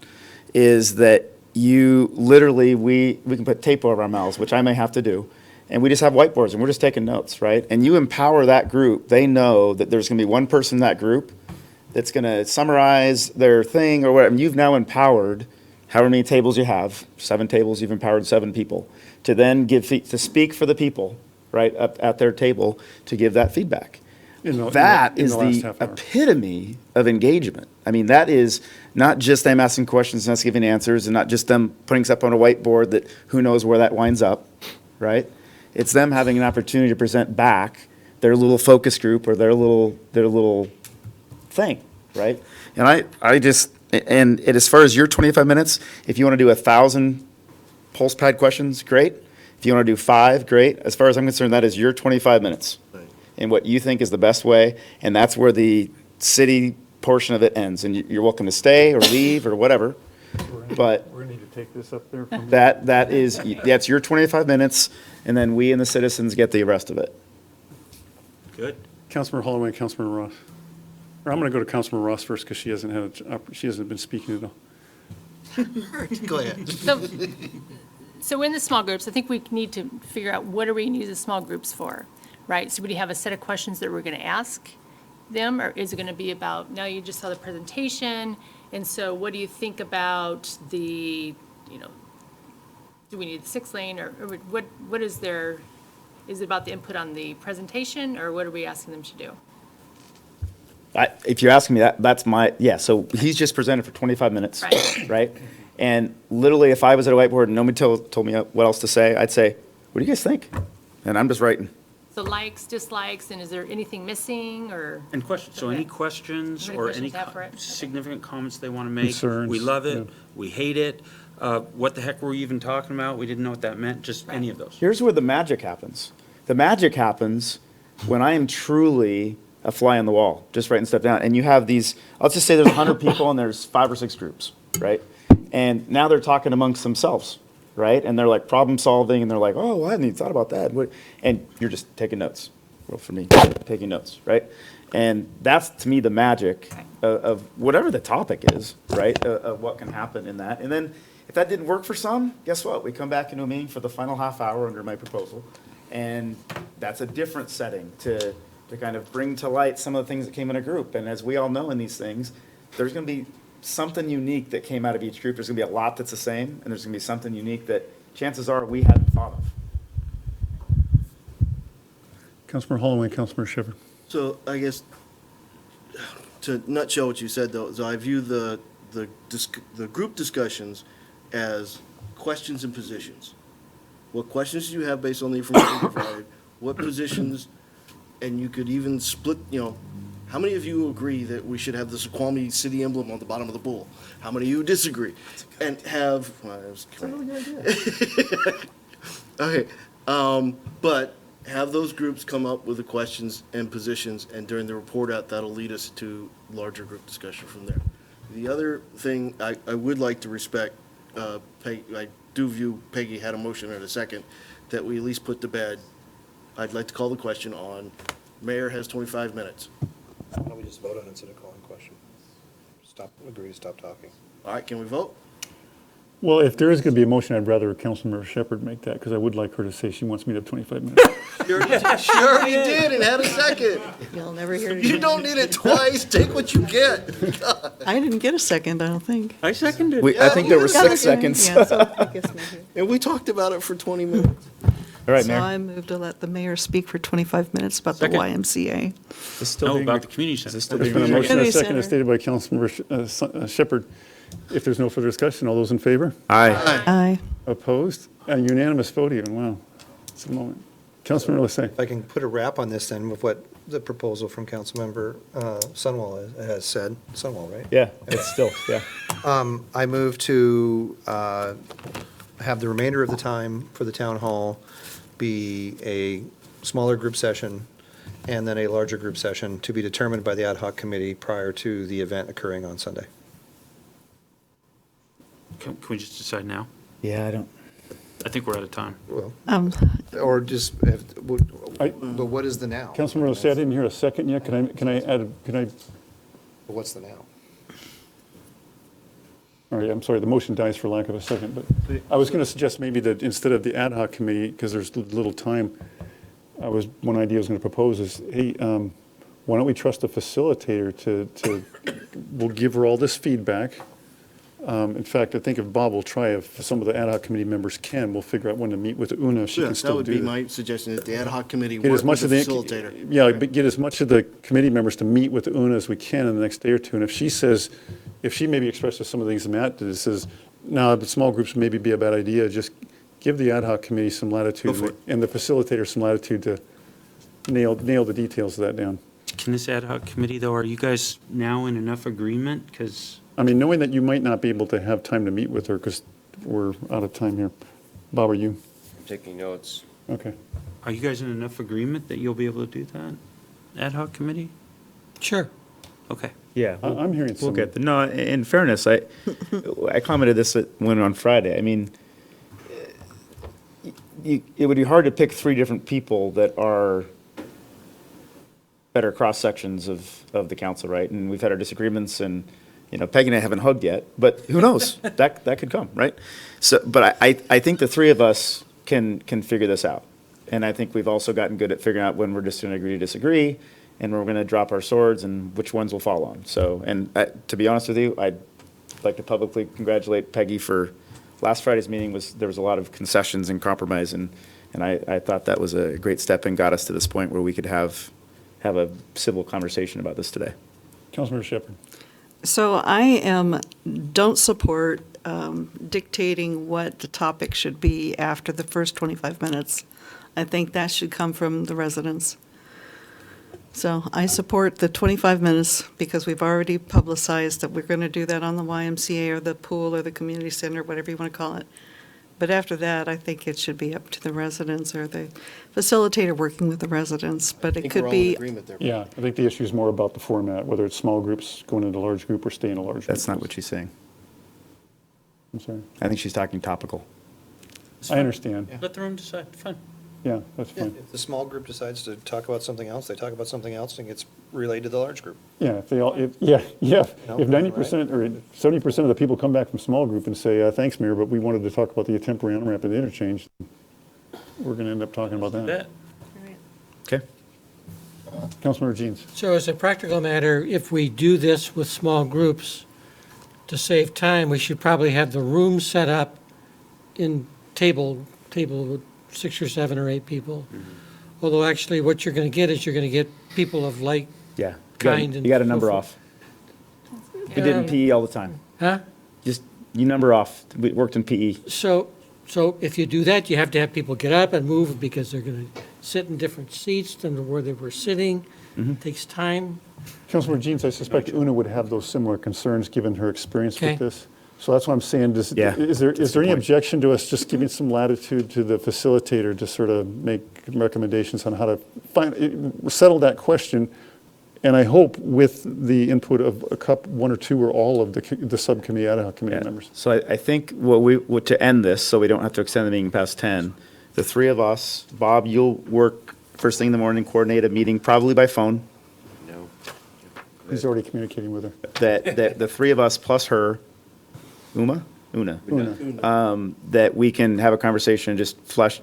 Speaker 6: is that you literally, we can put tape over our mouths, which I may have to do, and we just have whiteboards and we're just taking notes, right? And you empower that group. They know that there's going to be one person in that group that's going to summarize their thing or whatever. And you've now empowered however many tables you have, 7 tables, you've empowered 7 people to then to speak for the people, right, up at their table to give that feedback. That is the epitome of engagement. I mean, that is not just them asking questions and us giving answers, and not just them putting stuff on a whiteboard that who knows where that winds up, right? It's them having an opportunity to present back their little focus group or their little thing, right? And I just, and as far as your 25 minutes, if you want to do 1,000 pulse pad questions, great. If you want to do 5, great. As far as I'm concerned, that is your 25 minutes. And what you think is the best way, and that's where the city portion of it ends. And you're welcome to stay or leave or whatever, but
Speaker 5: We're going to need to take this up there.
Speaker 6: that's your 25 minutes, and then we and the citizens get the rest of it.
Speaker 7: Good.
Speaker 5: Councilmember Holloway, Councilmember Ross. Or I'm going to go to Councilmember Ross first because she hasn't been speaking at all.
Speaker 1: Go ahead.
Speaker 16: So in the small groups, I think we need to figure out what are we going to use the small groups for, right? So would you have a set of questions that we're going to ask them, or is it going to be about, now you just saw the presentation, and so what do you think about the, do we need the 6-lane, or what is their, is it about the input on the presentation, or what are we asking them to do?
Speaker 6: If you're asking me that, that's so he's just presented for 25 minutes, right? And literally, if I was at a whiteboard and nobody told me what else to say, I'd say, what do you guys think? And I'm just writing.
Speaker 16: So likes, dislikes, and is there anything missing, or?
Speaker 7: And questions, so any questions or any significant comments they want to make?
Speaker 5: Concerns,
Speaker 7: We love it,
Speaker 5: yeah.
Speaker 7: we hate it, what the heck were we even talking about? We didn't know what that meant, just any of those.
Speaker 6: Here's where the magic happens. The magic happens when I am truly a fly on the wall, just writing stuff down. And you have these, let's just say there's 100 people and there's 5 or 6 groups, right? And now they're talking amongst themselves, right? And they're like problem solving, and they're like, oh, well, I hadn't even thought about that. And you're just taking notes. Well, for me, taking notes, right? And that's, to me, the magic of whatever the topic is, right? Of what can happen in that. And then if that didn't work for some, guess what? We come back into a meeting for the final half hour under my proposal. And that's a different setting to kind of bring to light some of the things that came in a group. And as we all know in these things, there's going to be something unique that came out of each group. There's going to be a lot that's the same, and there's going to be something unique that chances are we hadn't thought of.
Speaker 5: Councilmember Holloway, Councilmember Shepherd.
Speaker 13: So I guess, to nutshell what you said, though, so I view the group discussions as questions and positions. What questions do you have based on the information provided? What positions, and you could even split, how many of you agree that we should have the Snoqualmie city emblem on the bottom of the bull? How many of you disagree? And have, okay, but have those groups come up with the questions and positions, and during the report out, that'll lead us to larger group discussion from there. The other thing I would like to respect, Peggy, I do view Peggy had a motion in a second, that we at least put to bed. I'd like to call the question on, mayor has 25 minutes.
Speaker 1: Why don't we just vote on it instead of calling question? Agree to stop talking.
Speaker 13: All right, can we vote?
Speaker 5: Well, if there is going to be a motion, I'd rather Councilmember Shepherd make that, because I would like her to say she wants me to have 25 minutes.
Speaker 13: She already did and had a second.
Speaker 4: You'll never hear it
Speaker 13: You
Speaker 4: again.
Speaker 13: don't need it twice. Take what you get.
Speaker 4: I didn't get a second, I don't think.
Speaker 7: I seconded.
Speaker 6: I think there were 6 seconds.
Speaker 4: Yeah, so I guess maybe.
Speaker 13: And we talked about it for 20 minutes.
Speaker 6: All right,
Speaker 4: So
Speaker 6: Mayor.
Speaker 4: I move to let the mayor speak for 25 minutes about the
Speaker 7: Second.
Speaker 4: YMCA.
Speaker 5: It's still
Speaker 7: No,
Speaker 5: being
Speaker 7: about the community center.
Speaker 5: There's been a motion and a
Speaker 4: Community
Speaker 5: second,
Speaker 4: center.
Speaker 5: as stated by Councilmember Shepherd. If there's no further discussion, all those in favor?
Speaker 6: Aye.
Speaker 4: Aye.
Speaker 5: Opposed? A unanimous vote even, wow. It's a moment. Councilmember Lasay.
Speaker 1: If I can put a wrap on this then with what the proposal from Councilmember Sunwall has said. Sunwall, right?
Speaker 6: Yeah, it's still, yeah.
Speaker 1: I move to have the remainder of the time for the town hall be a smaller group session and then a larger group session to be determined by the ad hoc committee prior to the event occurring on Sunday.
Speaker 7: Can we just decide now?
Speaker 6: Yeah,
Speaker 7: I think we're out of time.
Speaker 1: Well,
Speaker 4: Um,
Speaker 1: or just, but what is the now?
Speaker 5: Councilmember Lasay, I didn't hear a second yet. Can I add,
Speaker 1: What's the now?
Speaker 5: All right, I'm sorry, the motion dies for lack of a second, but I was going to suggest maybe that instead of the ad hoc committee, because there's little time, one idea I was going to propose is, hey, why don't we trust the facilitator we'll give her all this feedback. In fact, I think if Bob will try, if some of the ad hoc committee members can, we'll figure out when to meet with Una, if she can
Speaker 13: Yes,
Speaker 5: still
Speaker 13: that
Speaker 5: do
Speaker 13: would be my suggestion, that the ad hoc committee
Speaker 5: Get
Speaker 13: work
Speaker 5: as much
Speaker 13: with the
Speaker 5: of the
Speaker 13: facilitator.
Speaker 5: Yeah, but get as much of the committee members to meet with Una as we can in the next day or two. And if she maybe expresses some of the things that Matt did, says, no, the small groups maybe be a bad idea, just give the ad hoc committee some latitude and the facilitator some latitude to nail the details of that down.
Speaker 7: Can this ad hoc committee, though, are you guys now in enough agreement? Because
Speaker 5: I mean, knowing that you might not be able to have time to meet with her because we're out of time here. Bob, are you?
Speaker 14: I'm taking notes.
Speaker 5: Okay.
Speaker 7: are you guys in enough agreement that you'll be able to do that? Ad hoc committee?
Speaker 20: Sure.
Speaker 7: Okay.
Speaker 6: Yeah.
Speaker 5: I'm hearing
Speaker 6: We'll
Speaker 5: some.
Speaker 6: get there. No, in fairness, I commented this on Friday. I mean, it would be hard to pick three different people that are better cross-sections of the council, right? And we've had our disagreements, and, Peggy and I haven't hugged yet, but who knows? That could come, right? So, but I think the three of us can figure this out. And I think we've also gotten good at figuring out when we're just going to agree to disagree, and we're going to drop our swords, and which ones will fall on. So, and to be honest with you, I'd like to publicly congratulate Peggy for last Friday's meeting. There was a lot of concessions and compromise, and I thought that was a great step and got us to this point where we could have a civil conversation about this today.
Speaker 5: Councilmember Shepherd.
Speaker 4: So I don't support dictating what the topic should be after the first 25 minutes. I think that should come from the residents. So I support the 25 minutes because we've already publicized that we're going to do that on the YMCA or the pool or the community center, whatever you want to call it. But after that, I think it should be up to the residents or the facilitator working with the residents. But it could be.
Speaker 5: Yeah, I think the issue is more about the format, whether it's small groups going into a large group or staying in a large group.
Speaker 6: That's not what she's saying.
Speaker 5: I'm sorry.
Speaker 6: I think she's talking topical.
Speaker 5: I understand.
Speaker 7: Let the room decide, fine.
Speaker 5: Yeah, that's fine.
Speaker 1: If the small group decides to talk about something else, they talk about something else and gets relayed to the large group.
Speaker 5: Yeah, if 90% or 70% of the people come back from small group and say, thanks, Mayor, but we wanted to talk about the temporary on-ramp at the interchange, we're going to end up talking about that.
Speaker 6: Okay.
Speaker 5: Councilmember Jeans.
Speaker 20: So as a practical matter, if we do this with small groups, to save time, we should probably have the room set up in table with 6 or 7 or 8 people. Although actually what you're going to get is you're going to get people of like
Speaker 6: Yeah.
Speaker 20: kind.
Speaker 6: You got to number
Speaker 20: so
Speaker 6: off. We did in PE all the time.
Speaker 20: Huh?
Speaker 6: Just, you number off. We worked in PE.
Speaker 20: So if you do that, you have to have people get up and move because they're going to sit in different seats than where they were sitting. It takes time.
Speaker 5: Councilmember Jeans, I suspect Una would have those similar concerns given her experience
Speaker 20: Okay.
Speaker 5: with this. So that's what I'm saying. Is there any objection to us just giving some latitude to the facilitator to sort of make recommendations on how to settle that question? And I hope with the input of one or two or all of the subcommittee, ad hoc committee members.
Speaker 6: So I think to end this, so we don't have to extend the meeting past 10, the three of us, Bob, you'll work first thing in the morning, coordinate a meeting, probably by phone.
Speaker 14: No.
Speaker 5: He's already communicating with her.
Speaker 6: That the three of us plus her, Una, that we can have a conversation and just flesh,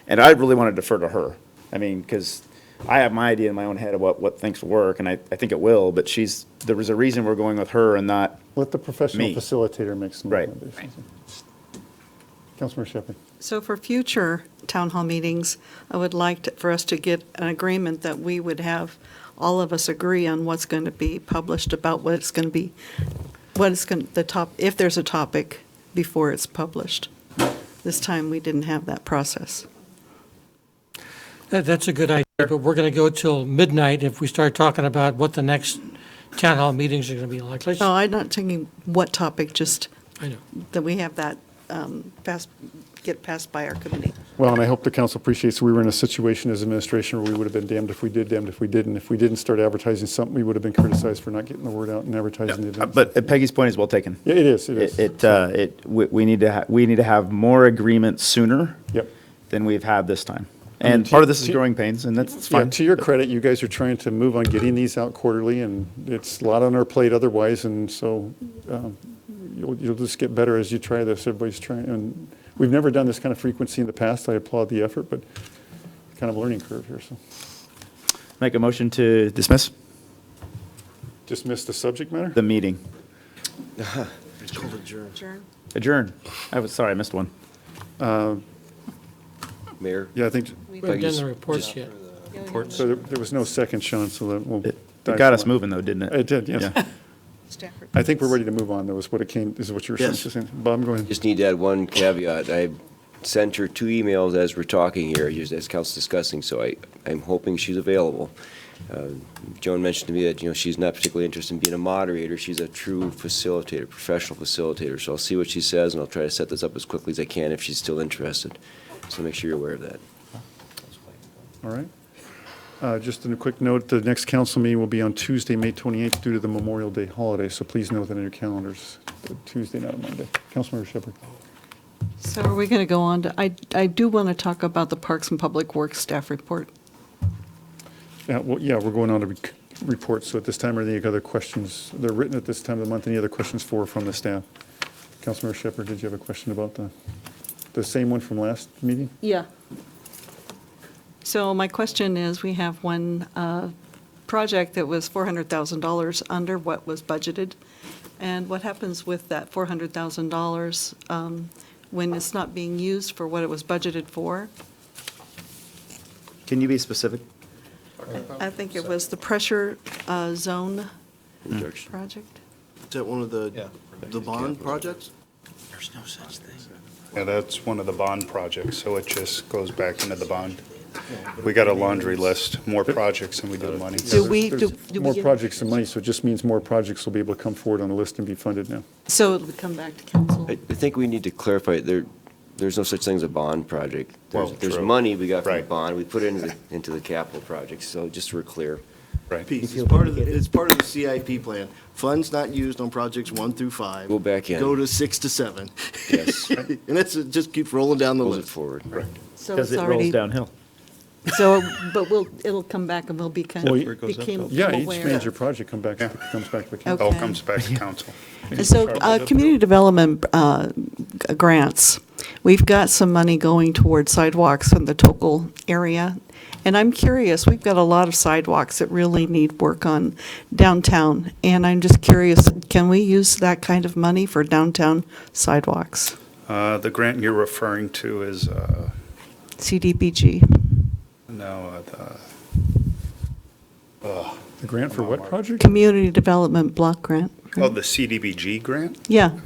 Speaker 6: and I really want to defer to her. I mean, because I have my idea in my own head of what things will work, and I think it will, but there was a reason we're going with her and not
Speaker 5: Let the professional
Speaker 6: me.
Speaker 5: facilitator make some recommendations. Right. Councilmember Shepherd.
Speaker 4: So for future town hall meetings, I would like for us to get an agreement that we would have, all of us agree on what's going to be published about what it's going to be, if there's a topic before it's published. This time, we didn't have that process.
Speaker 20: That's a good idea, but we're going to go till midnight if we start talking about what the next town hall meetings are going to be like.
Speaker 4: No, I'm not thinking what topic, just
Speaker 20: I know.
Speaker 4: that we have that get passed by our committee.
Speaker 5: Well, and I hope the council appreciates we were in a situation as administration where we would have been damned if we did, damned if we didn't. If we didn't start advertising something, we would have been criticized for not getting the word out and advertising the event.
Speaker 6: But Peggy's point is well taken.
Speaker 5: Yeah, it is.
Speaker 6: We need to have more agreement sooner than we've had this time. And part of this is growing pains, and that's fine.
Speaker 5: Yeah, to your credit, you guys are trying to move on getting these out quarterly, and it's a lot on our plate otherwise, and so you'll just get better as you try this. Everybody's trying, and we've never done this kind of frequency in the past. I applaud the effort, but kind of a learning curve here, so.
Speaker 6: Make a motion to dismiss
Speaker 5: Dismiss the subject matter?
Speaker 6: the meeting.
Speaker 13: It's called adjourn.
Speaker 6: Adjourn. Sorry, I missed one.
Speaker 14: Mayor?
Speaker 5: Yeah, I think,
Speaker 20: We haven't done the reports yet.
Speaker 5: so there was no second, Sean, so that will.
Speaker 6: It got us moving, though, didn't it?
Speaker 5: It did, yes.
Speaker 6: Yeah.
Speaker 5: I think we're ready to move on, though, is what it came, is what you were saying.
Speaker 13: Yes.
Speaker 5: Bob, go ahead.
Speaker 14: Just need to add one caveat. I sent her 2 emails as we're talking here, just as council's discussing, so I'm hoping she's available. Joan mentioned to me that, she's not particularly interested in being a moderator. She's a true facilitator, professional facilitator. So I'll see what she says, and I'll try to set this up as quickly as I can if she's still interested. So make sure you're aware of that.
Speaker 5: All right. Just a quick note, the next council meeting will be on Tuesday, May 28th, due to the Memorial Day holiday, so please note that in your calendars, Tuesday, not a Monday. Councilmember Shepherd.
Speaker 4: So are we going to go on to, I do want to talk about the Parks and Public Works staff report.
Speaker 5: Yeah, we're going on to reports, so at this time, are there any other questions? They're written at this time of the month. Any other questions from the staff? Councilmember Shepherd, did you have a question about the same one from last meeting?
Speaker 4: Yeah. So my question is, we have one project that was $400,000 under what was budgeted, and what happens with that $400,000 when it's not being used for what it was budgeted for?
Speaker 6: Can you be specific?
Speaker 4: I think it was the pressure zone
Speaker 14: Injection.
Speaker 4: project.
Speaker 13: Is that one of the bond projects?
Speaker 7: There's no such thing.
Speaker 18: Yeah, that's one of the bond projects, so it just goes back into the bond. We got a laundry list, more projects than we do money.
Speaker 4: Do we,
Speaker 5: There's
Speaker 4: do
Speaker 5: more
Speaker 4: we,
Speaker 5: projects than money, so it just means more projects will be able to come forward on the list and be funded now.
Speaker 4: so it would come back to council?
Speaker 14: I think we need to clarify, there's no such thing as a bond project. There's
Speaker 18: true.
Speaker 14: money we got from the
Speaker 18: Right.
Speaker 14: bond, we put it into the capital project, so just so we're clear.
Speaker 18: Right.
Speaker 13: Piece. It's part of the CIP plan. Funds not used on projects 1 through 5.
Speaker 14: Go back in.
Speaker 13: Go to 6 to 7.
Speaker 14: Yes.
Speaker 13: And it just keeps rolling down the
Speaker 14: Pulls it
Speaker 13: list.
Speaker 14: forward.
Speaker 13: Right.
Speaker 4: So
Speaker 6: Because
Speaker 4: it's
Speaker 6: it rolls
Speaker 4: already,
Speaker 6: downhill.
Speaker 4: so, but it'll come back and we'll be kind
Speaker 5: Well,
Speaker 4: of, became
Speaker 5: Yeah, each
Speaker 4: aware.
Speaker 5: major project comes back to the council.
Speaker 18: All
Speaker 4: Okay.
Speaker 18: comes back to council.
Speaker 4: And so, community development grants, we've got some money going towards sidewalks in the Tokel area. And I'm curious, we've got a lot of sidewalks that really need work on downtown. And I'm just curious, can we use that kind of money for downtown sidewalks?
Speaker 18: The grant you're referring to is,
Speaker 4: CDBG.
Speaker 5: The grant for what project?
Speaker 4: Community development block grant.
Speaker 18: oh, the CDBG grant?
Speaker 4: Yeah,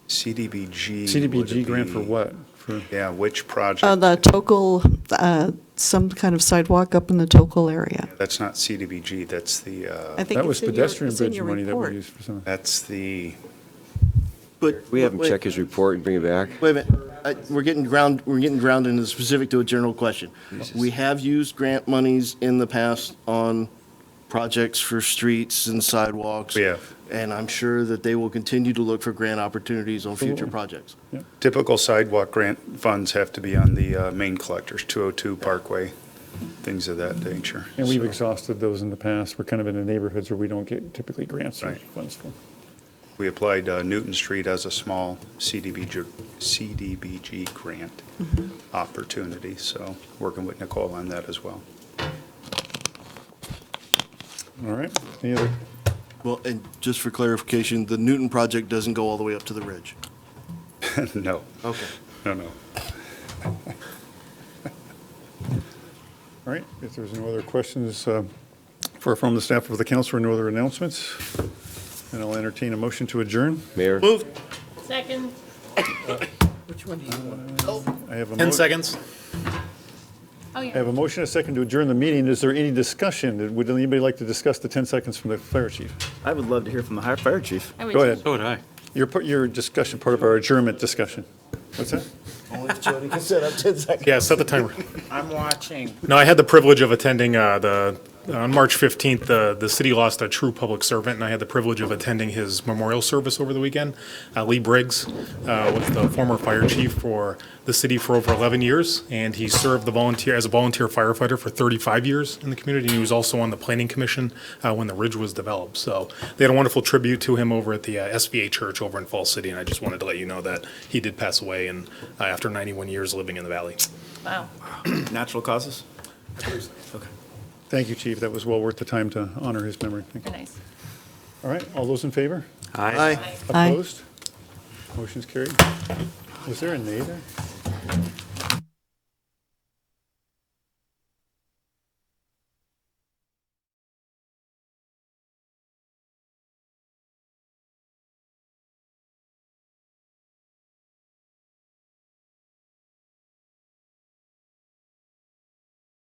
Speaker 18: CDBG.
Speaker 5: CDBG
Speaker 18: would
Speaker 5: grant for
Speaker 18: be-
Speaker 5: what? For,
Speaker 18: Yeah, which project?
Speaker 4: the Tokel, some kind of sidewalk up in the Tokel area.
Speaker 18: That's not CDBG, that's the,
Speaker 4: I think
Speaker 5: that was
Speaker 4: it's in
Speaker 5: pedestrian
Speaker 4: it's in
Speaker 5: bridge
Speaker 4: your
Speaker 5: money that we
Speaker 4: report.
Speaker 5: used for some.
Speaker 18: that's the,
Speaker 13: But
Speaker 14: We have him
Speaker 13: wait-
Speaker 14: check his report and bring it back.
Speaker 13: Wait a minute. We're getting grounded into specific to a general question. We have used grant monies in the past on projects for streets and sidewalks.
Speaker 18: we have.
Speaker 13: And I'm sure that they will continue to look for grant opportunities on future
Speaker 5: Absolutely.
Speaker 13: projects.
Speaker 18: Typical sidewalk grant funds have to be on the main collectors, 202 Parkway, things of that nature.
Speaker 5: And we've
Speaker 18: So-
Speaker 5: exhausted those in the past. We're kind of in the neighborhoods where we don't get typically grants or
Speaker 18: Right.
Speaker 5: funds for.
Speaker 18: We applied Newton Street as a small CDBG grant opportunity, so working with Nicole on that as well.
Speaker 5: All right, any other?
Speaker 13: Well, and just for clarification, the Newton project doesn't go all the way up to the ridge.
Speaker 18: No,
Speaker 13: Okay.
Speaker 18: no.
Speaker 5: All right, if there's no other questions from the staff of the council or no other announcements, then I'll entertain a motion to adjourn.
Speaker 14: Mayor?
Speaker 13: Move.
Speaker 16: Second.
Speaker 20: Which one do you want?
Speaker 5: I have a
Speaker 15: 10 seconds.
Speaker 16: Oh,
Speaker 5: I
Speaker 16: yeah.
Speaker 5: have a motion, a second to adjourn the meeting. Is there any discussion? Would anybody like to discuss the 10 seconds from the fire chief?
Speaker 6: I would love to hear from the fire chief.
Speaker 16: I would
Speaker 5: Go ahead.
Speaker 7: So would I.
Speaker 5: Your discussion, part of our adjournment discussion. What's that?
Speaker 13: Only if Jody can set up 10 seconds.
Speaker 15: Yeah, set the timer.
Speaker 7: I'm watching.
Speaker 15: No, I had the privilege of attending the On March 15th, the city lost a true public servant, and I had the privilege of attending his memorial service over the weekend. Lee Briggs was the former fire chief for the city for over 11 years, and he served as a volunteer firefighter for 35 years in the community. And he was also on the planning commission when the ridge was developed. So they had a wonderful tribute to him over at the SVA Church over in Falls City, and I just wanted to let you know that he did pass away and after 91 years living in the valley.
Speaker 16: Wow.
Speaker 6: Natural causes?
Speaker 5: Okay. Thank you, Chief. That was well worth the time to honor his memory. Thank you.
Speaker 16: Very nice.
Speaker 5: All right, all those in favor?
Speaker 13: Aye.
Speaker 5: Opposed? Motion's carried. Was there a nay there?